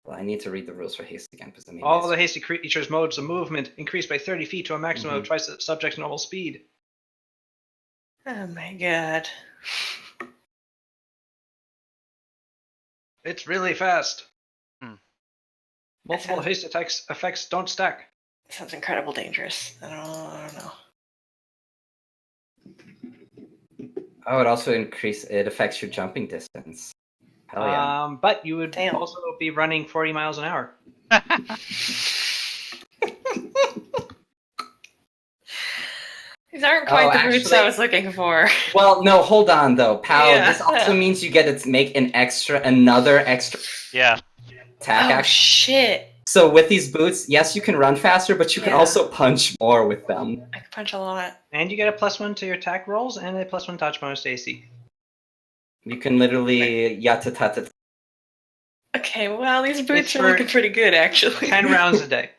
Well, I need to read the rules for haste again because I mean, All the hasty creatures' modes of movement increase by 30 feet to a maximum of Mhm. twice the subject's normal speed. Oh my god. It's really fast. Hmm. Multiple sounds- haste attacks effects don't stack. Sounds incredible dangerous. I don't know. oh, it also it affects your jumping distance. Hell yeah. But you would Damn. also be running 40 miles an hour. These aren't quite Oh, the boots actually- I was looking for. Well, no, hold on though, pal. Yeah. This also means you get to make another extra Yeah. attack Oh action. shit! So with these boots, yes, you can run faster, but you can Yeah. also punch more with them. I can punch a lot. And you get a +1 to your attack rolls and a +1 touch bonus to AC. You can literally yatatata. Okay, well these boots It's are for looking pretty good actually. 10 rounds a day.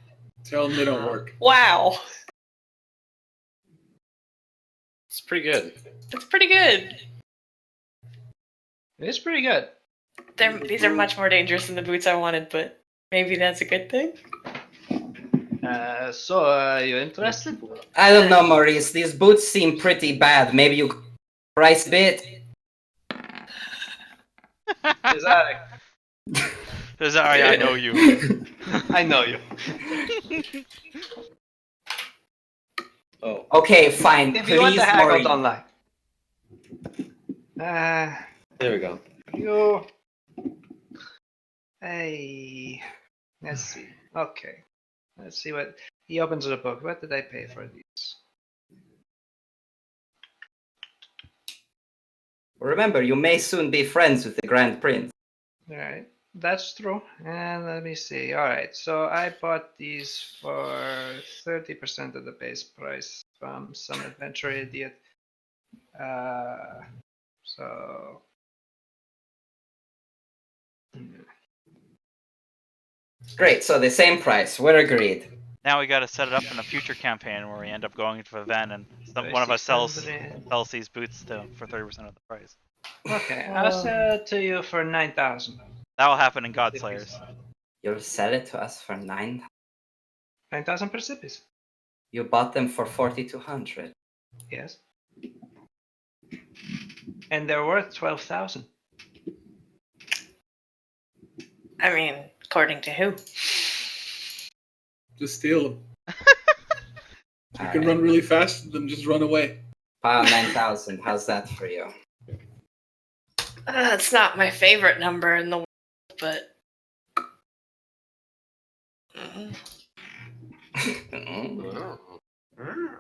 Tell them they don't work. Wow, It's pretty good. that's pretty good. It's pretty good. These are much more dangerous than the boots I wanted, but maybe that's a good thing. So, are you interested? I don't know, Maurice. These boots seem pretty bad. Maybe you price bit. Cesare, I know you. I know you. Oh, Okay, fine. If you want Please, to haggle, Maurice. don't lie. there we go. You. Hey. Let's see. Okay. Let's see what. He opens the book. What did I pay for these? Remember, you may soon be friends with the Grand Prince. Alright. That's true. And let me see. Alright. So I bought these for 30% of the base price from some adventure idiot. So. Great, so the same price. We're agreed. Now we got to set it up in a future campaign where we end up going to a van and one of us sells 600. these boots for 30% of the price. Okay, I'll sell it to you for 9,000. That will happen in Godslayers. You'll sell it to us for 9. 9,000 Precipes. You bought them for 4,200. Yes. And they're worth 12,000. I mean, according to who? Just steal them. You All can right. run really fast with them, just run away. Wow, 9,000. How's that for you? It's not my favorite number in the world, but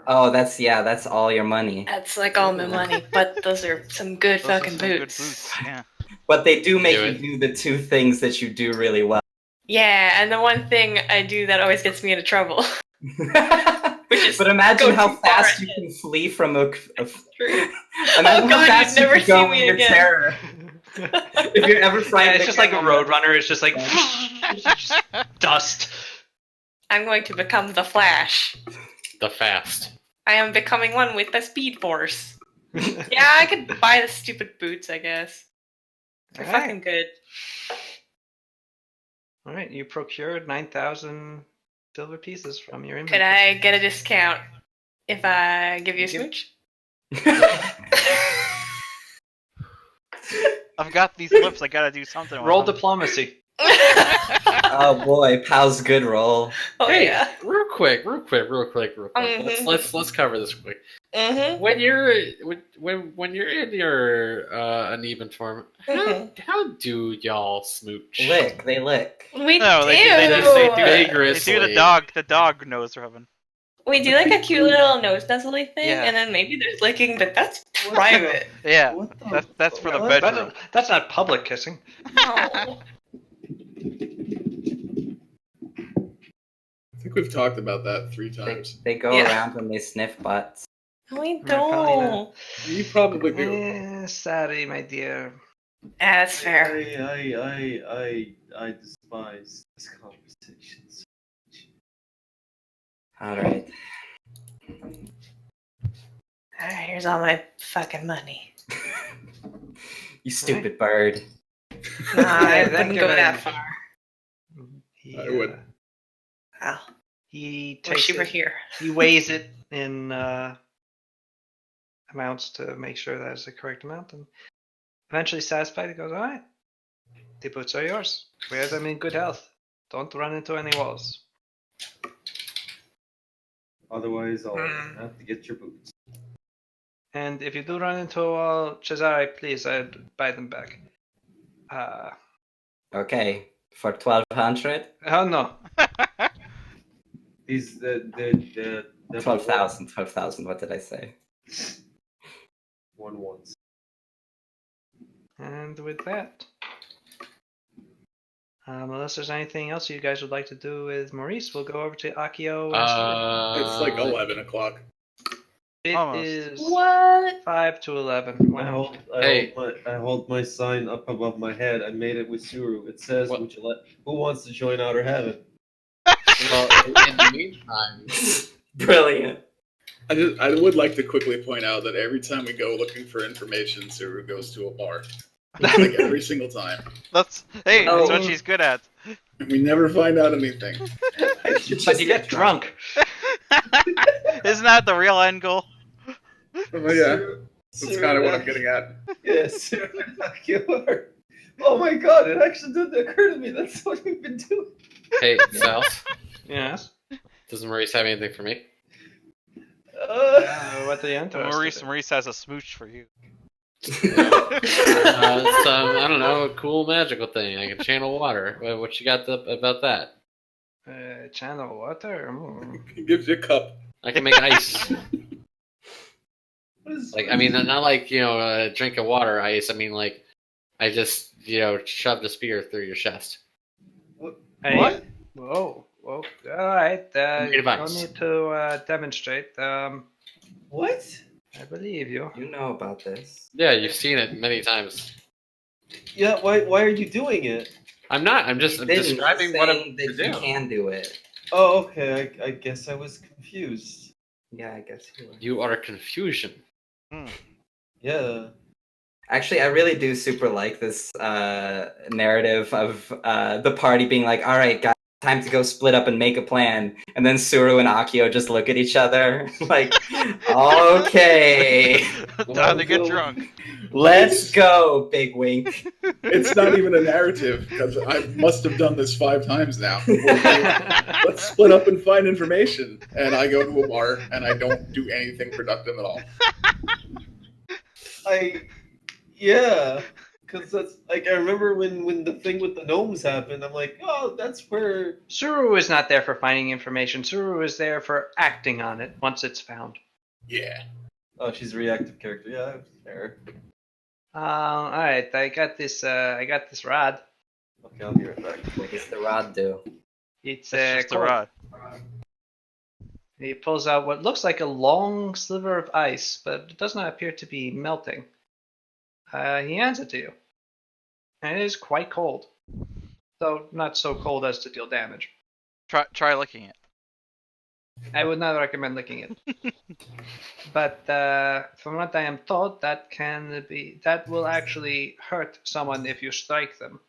Oh, that's all your money. that's like all my money. But those are some good Those are fucking some good boots. boots. Yeah. But they do make Do you it. do the two things that you do really well. Yeah, and the one thing I do that always gets me into trouble. Which is But imagine go how too far fast you ahead. can flee from a True. imagine Oh how God, fast you'd you never can go see me when you're again. terror. If you're ever Yeah, flying, it's just like a roadrunner. It's just like dust. I'm going to become the Flash. The fast. I am becoming one with the Speed Force. Yeah, I could buy the stupid boots, I guess. They're Alright. fucking good. All right, you procured 9,000 silver pieces from your Could inventory. I get a discount if I give you a Give- smooch? I've got these lips. I gotta do something. with Roll them. diplomacy. Oh boy, pal's good roll. Oh Hey, yeah. real quick. Mhm. Let's cover this quick. Mm-hmm. When you're when you're in your uneven form, how do y'all smooch? Lick, they lick. We No, do. they do Vigorously. They do the dog nose rubbing. We do like a cute little nose nuzzly thing, Yeah. and then maybe there's licking, but that's private. Yeah, What the that's for the what? bedroom. That's not public kissing. No. I think we've talked about that 3 They, times. they go Yeah. around when they sniff butts. We probably don't. You probably do. Sorry, my dear. That's fair. I despise this conversation. so much. All right. Alright, here's all my fucking money. You stupid bird. Nah, I Thank wouldn't you go very that much. far. He, I would. Wow. He Wish takes you were it. here. He weighs it in amounts to make sure that it's the correct amount, and eventually satisfied, he goes, "All right, the boots are yours. Wear them in good health. Don't run into any walls." Otherwise, I'll Hmm. have to get your boots. And if you do run into a wall, Cesare, please, I'd buy them back. Okay, for 1200, Oh no. These the 12,000, 12,000. What did I say? one ones. And with that, unless there's anything else you guys would like to do with Maurice, we'll go over to Akio. It's like 11 o'clock. It Almost. is What? 5 to 11. I Wow. hold my sign up above my head. I made it with Suru. It says, What? "Would you let? Who wants to join Outer Heaven?" Well, in the meantime, Brilliant. I would like to quickly point out that every time we go looking for information, Suru goes to a bar. Like every single time. That's what No. she's good at. And we never find out anything. I should But just you get drunk. Isn't that the real end goal? Oh, yeah, that's kind of what I'm getting at. Yes, Suru and Akio are. Oh my god! It actually didn't occur to me. That's what we've been doing. hey, Sal, Yes. does Maurice have anything for me? What are you interested in? Maurice has a smooch for you. I don't know, a cool magical thing. I can channel water. What you got about that? Channel water? He gives you a cup. I can make ice. What is- Like, I mean, not like, a drink of water ice. I mean, like, I just, shoved a spear through your chest. Hey. What? Whoa. All right. Made You of don't ice. need to demonstrate. What? I believe you. You know about this. Yeah, you've seen it many times. Yeah. Why are you doing it? I'm not. I'm just He didn't. He's describing what I'm saying to that you do. can do it. Oh, okay. I guess I was confused. Yeah, I guess you were. You are confusion. Yeah. Actually, I really do super like this narrative of the party being like, all right, guys, time to go split up and make a plan. And then Suru and Akio just look at each other like, okay, Time to get drunk. let's go, big wink. It's not even a narrative because I must have done this 5 times now. Let's split up and find information. And I go to a bar and I don't do anything productive at all. Yeah. Because that's like I remember when the thing with the gnomes happened. I'm like, oh, that's where. Suru is not there for finding information. Suru is there for acting on it once it's found. Yeah. Oh, she's a reactive character. Yeah, fair. All right. I got this rod. Okay, I'll be right back. What does the rod do? It's It's just a cold. rod. He pulls out what looks like a long sliver of ice, but it does not appear to be melting. He hands it to you. And it is quite cold. Though not so cold as to deal damage. Try licking it. I would not recommend licking it. But from what I am told, that will actually hurt someone if you strike them.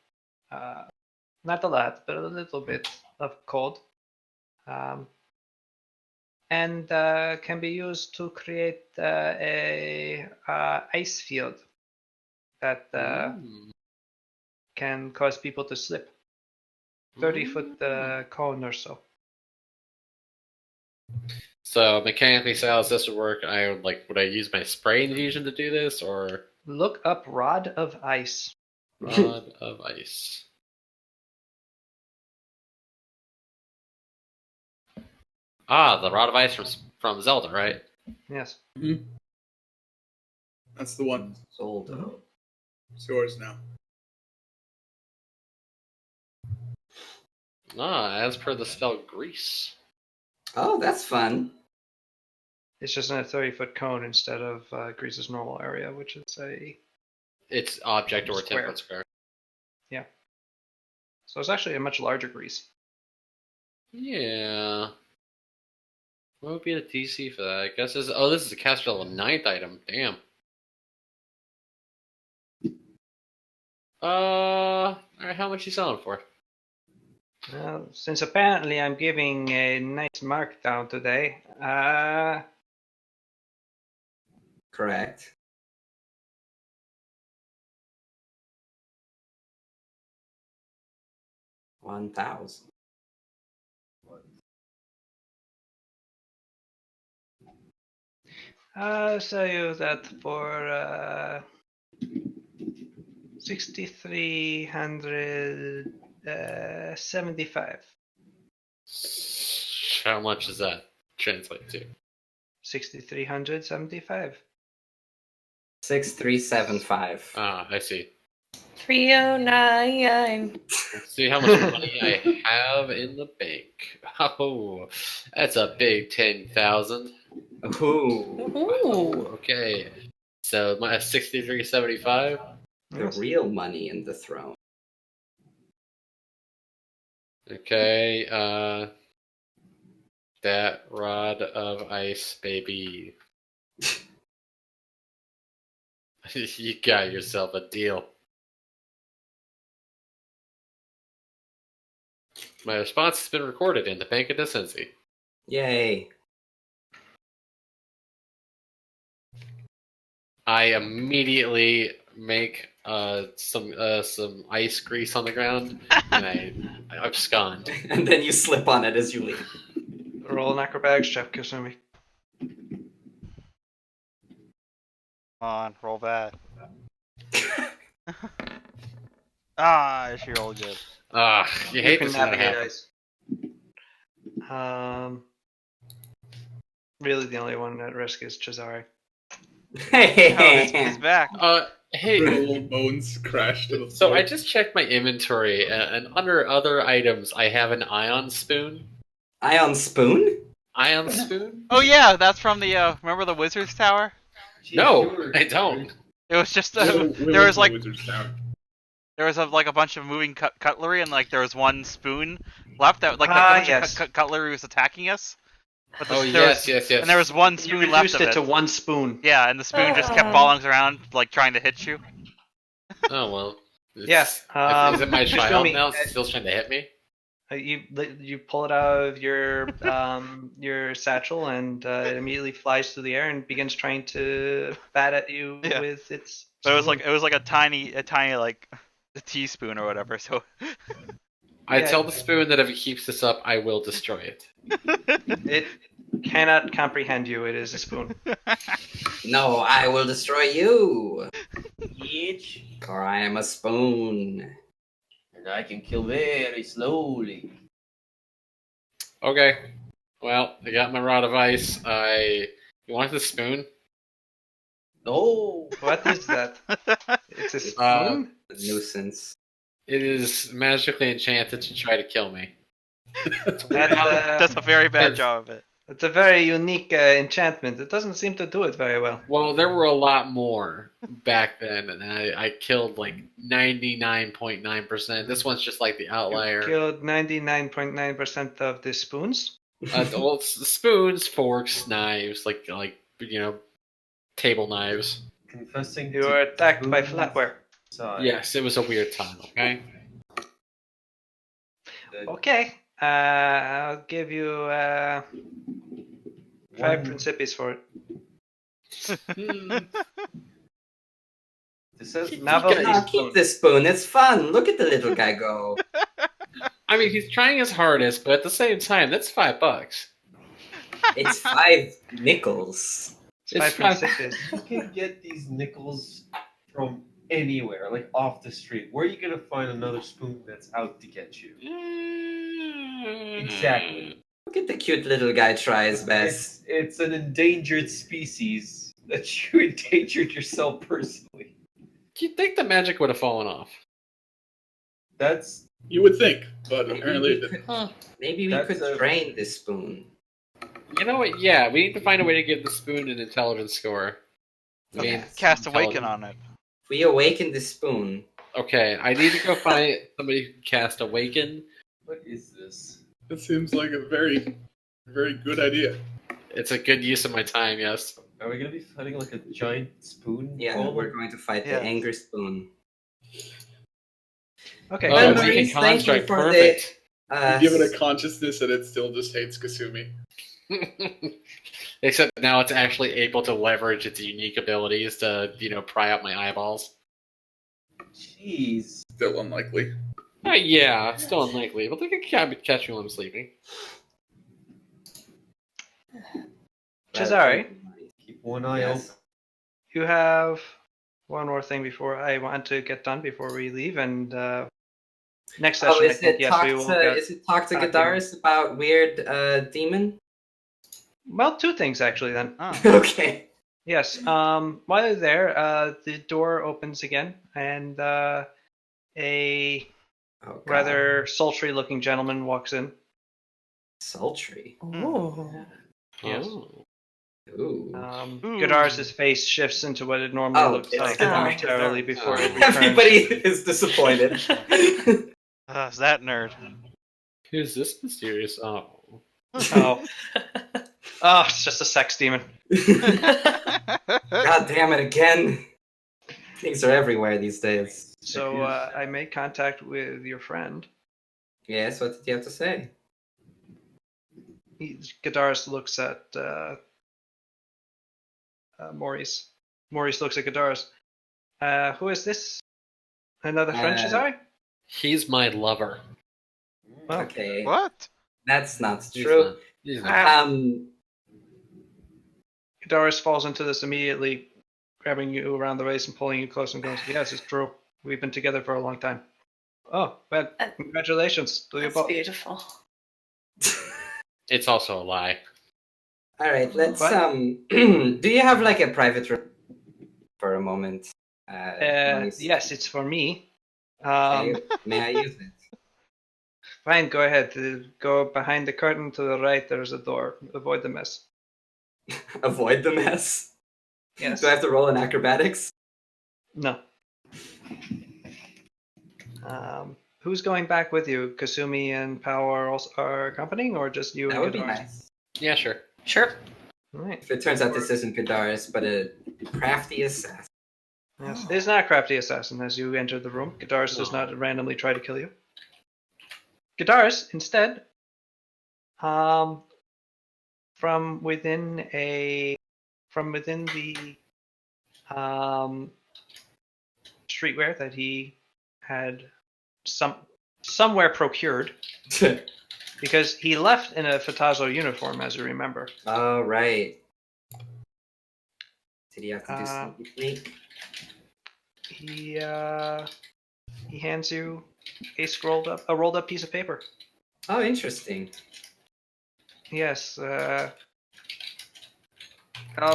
Not a lot, but a little bit of cold. And can be used to create a ice field that can cause people to slip. 30-foot cone or so. So mechanically, Sal, as this would work, would I use my spray infusion to do this, or Look up Rod of Ice. rod of ice? Ah, the rod of ice from Zelda, right? Yes. That's the one. Zoldo. It's yours now. Ah, as per the spell grease. Oh, that's fun. It's just in a 30-foot cone instead of Greece's normal area, which is a... It's object or Square. 10-foot square. Yeah. So it's actually a much larger Greece. Yeah. What would be the DC for that? I guess this is a caster level 9th item. Damn. Alright, how much you selling for? Well, since apparently I'm giving a nice markdown today, Correct. $1,000. I'll sell you that for 6,375. How much does that translate to? 6,375. 6375. Ah, I see. 309. Let's see how much money I have in the bank. Oh, that's a big 10,000. Ooh. Ooh. Okay, so my 6375. The real money in the throne. Okay, that rod of ice, baby. You got yourself a deal. My response has been recorded in the Bank of Decency. Yay. I immediately make some ice grease on the ground, and I abscond. And then you slip on it as you leave. Roll an acrobatics check, Kasumi. Come on, roll that. Ah, she rolled good. Ah, you hate can this when that navigate happens. ice. Really, the only one at risk is Cesare. Oh, he's back. Hey, Brittle bones crashed to the so floor. I just checked my inventory, and under other items, I have an ion spoon. Ion spoon? Ion spoon? Oh yeah, that's from the remember the Wizard's Tower? No, I don't. It was just Where there was the like Wizard's Tower? there was like a bunch of moving cutlery and like there was one spoon left that like a bunch yes. of cutlery was attacking us. But Oh, there yes, was, yes. And there was one You spoon left reduced of it it. to one spoon. Yeah, and the spoon just kept falling around like trying to hit you. Oh, well. Yes. Is it my just child Kasumi, now? It's still trying to hit me? You pull it out of your satchel and it immediately flies through the air and begins trying to bat at you Yeah. with its. But spoon. it was like a tiny like a teaspoon or whatever. So I Yeah. tell the spoon that if it keeps this up, I will destroy it. It cannot comprehend you. It is a spoon. No, I will destroy you. Bitch. For I am a spoon. And I can kill very slowly. Okay. Well, I got my rod of ice. You want the spoon? No. What is that? It's a spoon. Uh, A nuisance. It is magically enchanted to try to kill me. That's a very bad job of it. It's a very unique enchantment. It doesn't seem to do it very well. Well, there were a lot more back then, and I killed like 99.9%. This one's just like the outlier. Killed 99.9% of the spoons. Well, it's spoons, forks, knives, like table knives. Confessing. You to were attacked by spoons flatware. side. Yes, it was a weird time. Okay. The Okay. I'll give you 5 one- principes for it. This says Novelty Ah, spoon. keep the spoon. It's fun. Look at the little guy go. I mean, he's trying his hardest, but at the same time, that's $5. It's 5 nickels. It's It's 5 fine. principes. you can get these nickels from anywhere, like off the street. Where are you gonna find another spoon that's out to get you? Exactly. Look at the cute little guy try his best. It's an endangered species that you endangered yourself personally. You'd think the magic would have fallen off. That's You would think, but apparently it didn't. Maybe we That's could a- train this spoon. You know what? Yeah, we need to find a way to give the spoon an intelligence score. I mean, Yes. Cast Awaken intelligence. on it. If we awaken the spoon, Okay, I need to go find somebody who can cast Awaken. what is this? It seems like a very, very good idea. It's a good use of my time, yes. Are we gonna be fighting like a giant spoon? yeah, golem? we're going to fight Yeah. the anger spoon. Okay. Oh, Well, we Maurice, can thank you construct for perfect. You give it a consciousness and it still just hates Kasumi. Except now it's actually able to leverage its unique abilities to, pry out my eyeballs. Jeez. Still unlikely. Yeah, it's still unlikely, but they can catch me when I'm sleeping. Cesare, Keep one eye Yes. open. you have one more thing before I want to get done before we leave, and next session Oh, I think we will get. is it talk to back Gadaris about weird demon? Well, two things actually then. Oh. Okay. Yes. While you're there, the door opens again, and a Oh, God. rather sultry-looking gentleman walks in. Sultry. Ooh. Yes. Oh. Ooh. Ooh. Godars's face shifts into what it normally looks it's like Godar. momentarily before it returns. Everybody is disappointed. Is that nerd? Who's this mysterious? Oh. Oh. Oh, it's just a sex demon. God damn it again. Things are everywhere these days. So I made contact with your friend. Yes, what did you have to say? Godaris looks at Maurice. Maurice looks at Godaris. Who is this? Another friend, Cesare? He's my lover. Oh. Okay. What? That's not He's true. not- he's not. Godaris falls into this immediately, grabbing you around the waist and pulling you close and goes, "Yes, it's true. We've been together for a long time." Oh, well, congratulations to you That's both. beautiful. It's also a lie. All right, let's What? do you have like a private room for a moment? Yes, it's for me. Okay, may I use it? Fine, go ahead. Go behind the curtain to the right. There's a door. Avoid the mess. Avoid the mess. Yes. Do I have to roll in acrobatics? No. Who's going back with you? Kasumi and Pao are accompanying, or just you That and would be Godaris? nice. Yeah, sure. Sure. All right. If it turns out this isn't Gadaris, but a crafty assassin. Yes. It is not a crafty assassin as you enter the room. Godaris does not randomly try to kill you. Godaris, instead, from within the streetwear that he had somewhere procured, because he left in a Fatazo uniform, as you remember. Oh, right. Did he have to do Uh, sneaky sneak? He hands you a rolled up piece of paper. Oh, interesting. Yes. I'll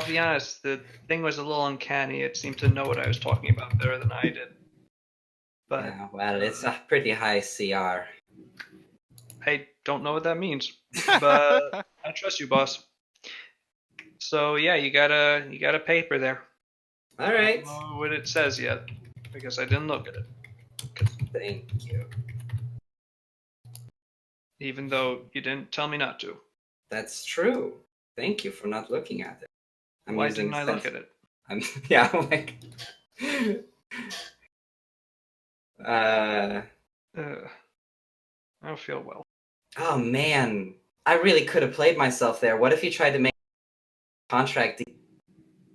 be honest. The thing was a little uncanny. It seemed to know what I was talking about better than I did. But Yeah, well, it's a pretty high CR. I don't know what that means. But I trust you, boss. So yeah, you got a paper there. All right. I don't know what it says yet because I didn't look at it. Thank you. Even though you didn't tell me not to. That's true. Thank you for not looking at it. Why didn't I look at it? Yeah, I'm like. I don't feel well. Oh man, I really could have played myself there. What if you tried to make a contract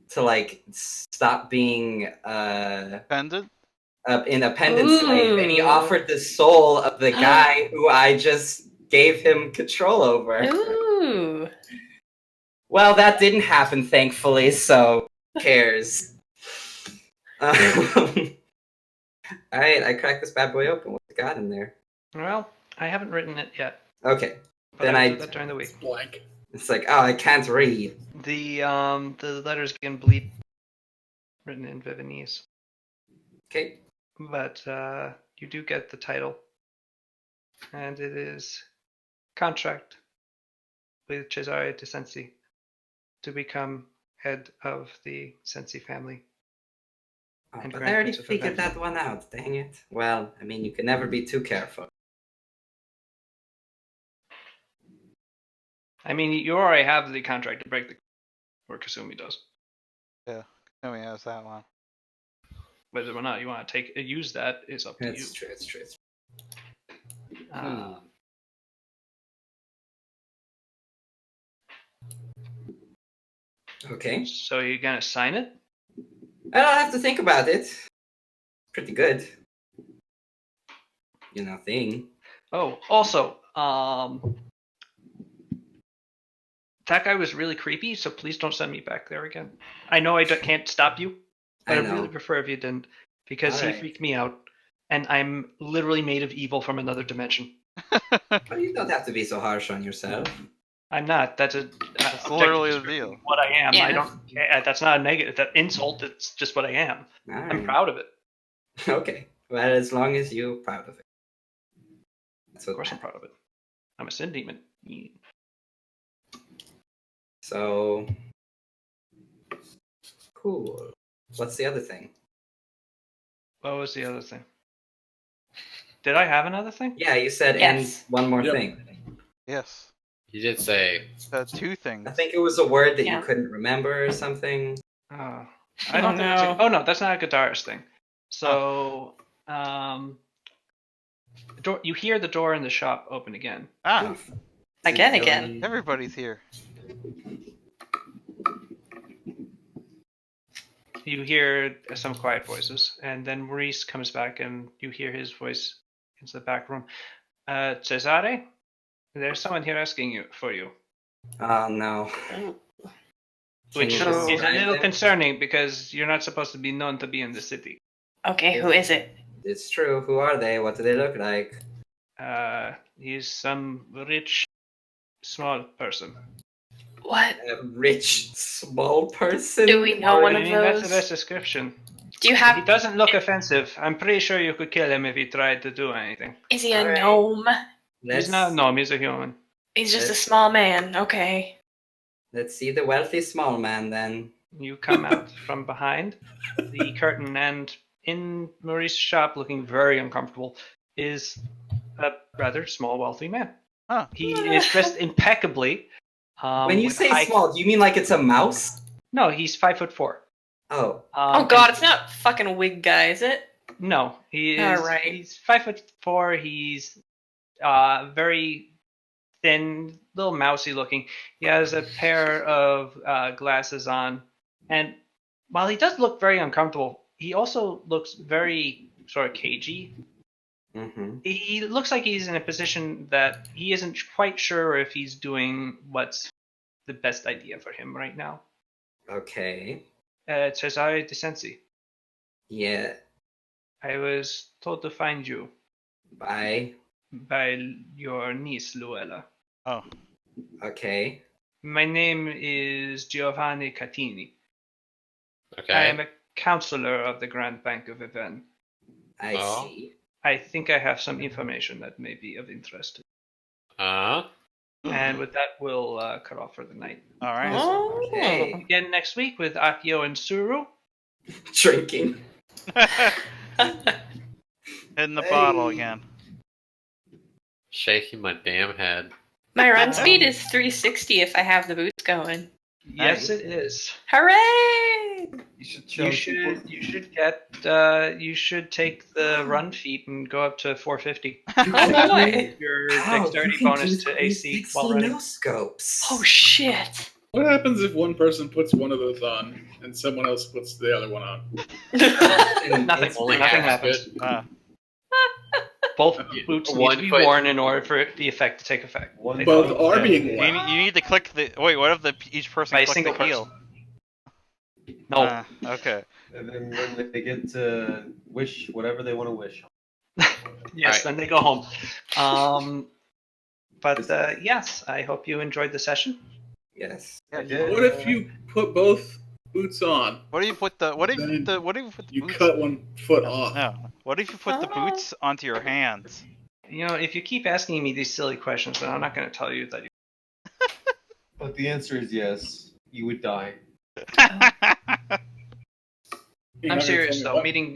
to like stop being Pendant? independent slave, and he Ooh. offered the soul of the guy who I just gave him control over. Ooh. Well, that didn't happen, thankfully. So who cares? All right, I cracked this bad boy open. What's it got in there? Well, I haven't written it yet. Okay, But then I'll I. do that during the week. Blank. It's like, oh, I can't read. The letters begin bleed, written in Viennese. Okay. But you do get the title, and it is contract with Cesare de Sensi to become head of the Sensi family. Oh, And but I grant already bits of figured revenge. that one out. Dang it. Well, I mean, you can never be too careful. I mean, you already have the contract to break the, or Kasumi does. Let me ask that one. Whether or not you want to use that is up to you. It's true. It's true. It's true. Uh, Okay. So you're gonna sign it? I don't have to think about it. Pretty good. Thing. Oh, also, that guy was really creepy, so please don't send me back there again. I know I can't stop you, but I I'd know. really prefer if you didn't, because he Alright. freaked me out, and I'm literally made of evil from another dimension. But you don't have to be so harsh on yourself. I'm not. That's a That's literally the deal. what I am. Yeah. I don't. That's not a negative. That insult. It's just what I am. I'm Alright. proud of it. Okay. Well, as long as you're proud of it. That's Of what course, I'm matters. proud of it. I'm a sin demon. So cool. What's the other thing? What was the other thing? Did I have another thing? Yeah, you said Yes. and one more Yep. thing. Yes. You did say. Two things. I think it was a word that Yeah. you couldn't remember or something. Oh, I Oh, don't think. no. Oh no, that's not a guitarist thing. So, the door. You hear the door in the shop open again. Ah, Again. everybody's here. You hear some quiet voices, and then Maurice comes back, and you hear his voice into the back room. Cesare, there's someone here asking for you. Oh no. Which Can is you Oh. a describe little them? concerning because you're not supposed to be known to be in the city. Okay, who is it? It's true. Who are they? What do they look like? He's some rich, small person. What? A rich, small person? Do we know one I of mean, that's the those? best description. Do you He have? doesn't look offensive. I'm pretty sure you could kill him if he tried to do anything. Is he a Alright. gnome? He's not a gnome, he's a human. He's just a Let's- small man. Okay. Let's see the wealthy small man then. You come out from behind the curtain, and in Maurice's shop, looking very uncomfortable, is a rather small, wealthy man. Huh. He is dressed impeccably. When you with say high- small, do you mean like it's a mouse? No, he's 5'4". Oh. Oh god, it's not fucking wig guy, is it? No, he is. Alright. He's 5'4". He's very thin, little mousy looking. He has a pair of glasses on, and while he does look very uncomfortable, he also looks very sort of cagey. Mm-hmm. He looks like he's in a position that he isn't quite sure if he's doing what's the best idea for him right now. Okay. Cesare De Sensi, Yeah. I was told to find you Bye. by your niece, Luella. Oh, Okay. My name is Giovanni Catini. Okay. I am a counselor of the Grand Bank of Even. I Oh. see. I think I have some information that may be of interest. And with that, we'll cut off for the night. all right. Oh. Okay. Again next week with Akio and Suru. Drinking. Hitting the bottle Hey. again. Shaking my damn head. My run speed is 360 if I have the boots going. Yes, it is. Hooray! You should You show people. you should take the run feat and go up to 450. Oh boy! Your Wow, dexterity you can bonus do to AC 360 while running. no scopes. Oh shit! What happens if one person puts one of those on and someone else puts the other one on? Nothing. It's Only Nothing half happens. Ah, Both boots need One to be foot. worn in order for the effect to take effect. One Both foot are down. being you, worn. you need to click the. Wait, what if each person By a click single the heel? No. Ah, okay. And then when they get to wish whatever they want to wish. Yes, Right. then they go home. But yes, I hope you enjoyed the session. Yes. I did. What if you put both boots on? What do you put the? What if Then the? What if you put the You boots? cut one foot off. No. What if you put the Oh. boots onto your hands? You know, if you keep asking me these silly questions, then I'm not going to tell you that. But the answer is yes. You would die. You're I'm not gonna serious tell me though. what? Meeting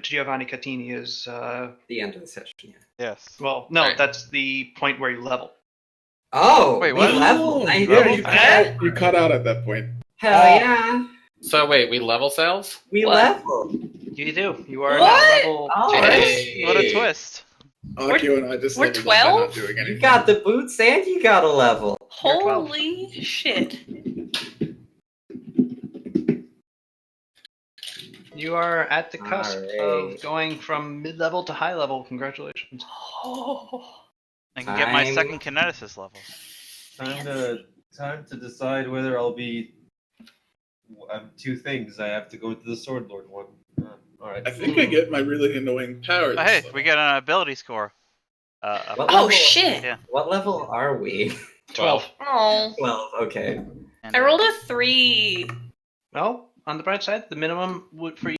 Giovanni Catini is The end of the session. Yeah. Yes. well, no, Right. that's the point where you level. Oh, Wait, we what? level. Oh, Nice. yeah, you What? cut, out, you cut out at that point. Hell Oh. yeah. So wait, we level cells? We What? level. You do. You are What? now level. Oh, 10. Hey. What a twist. Akio and I just we're leveled up by 12? not doing anything. You got the boots and you got a level. You're 12. Holy shit! You are at the cusp Alright. of going from mid-level to high level. Congratulations. Oh. I can get my Time. second kineticist level. Time to decide whether I'll be. I'm two things. I have to go to the Sword Lord one. All right. I think I get my really annoying power. Oh, hey, we get an ability score. What Oh, level- shit. Yeah. What level are we? 12. Oh. 12. Okay. And, I rolled a 3. Well, on the bright side, the minimum would for you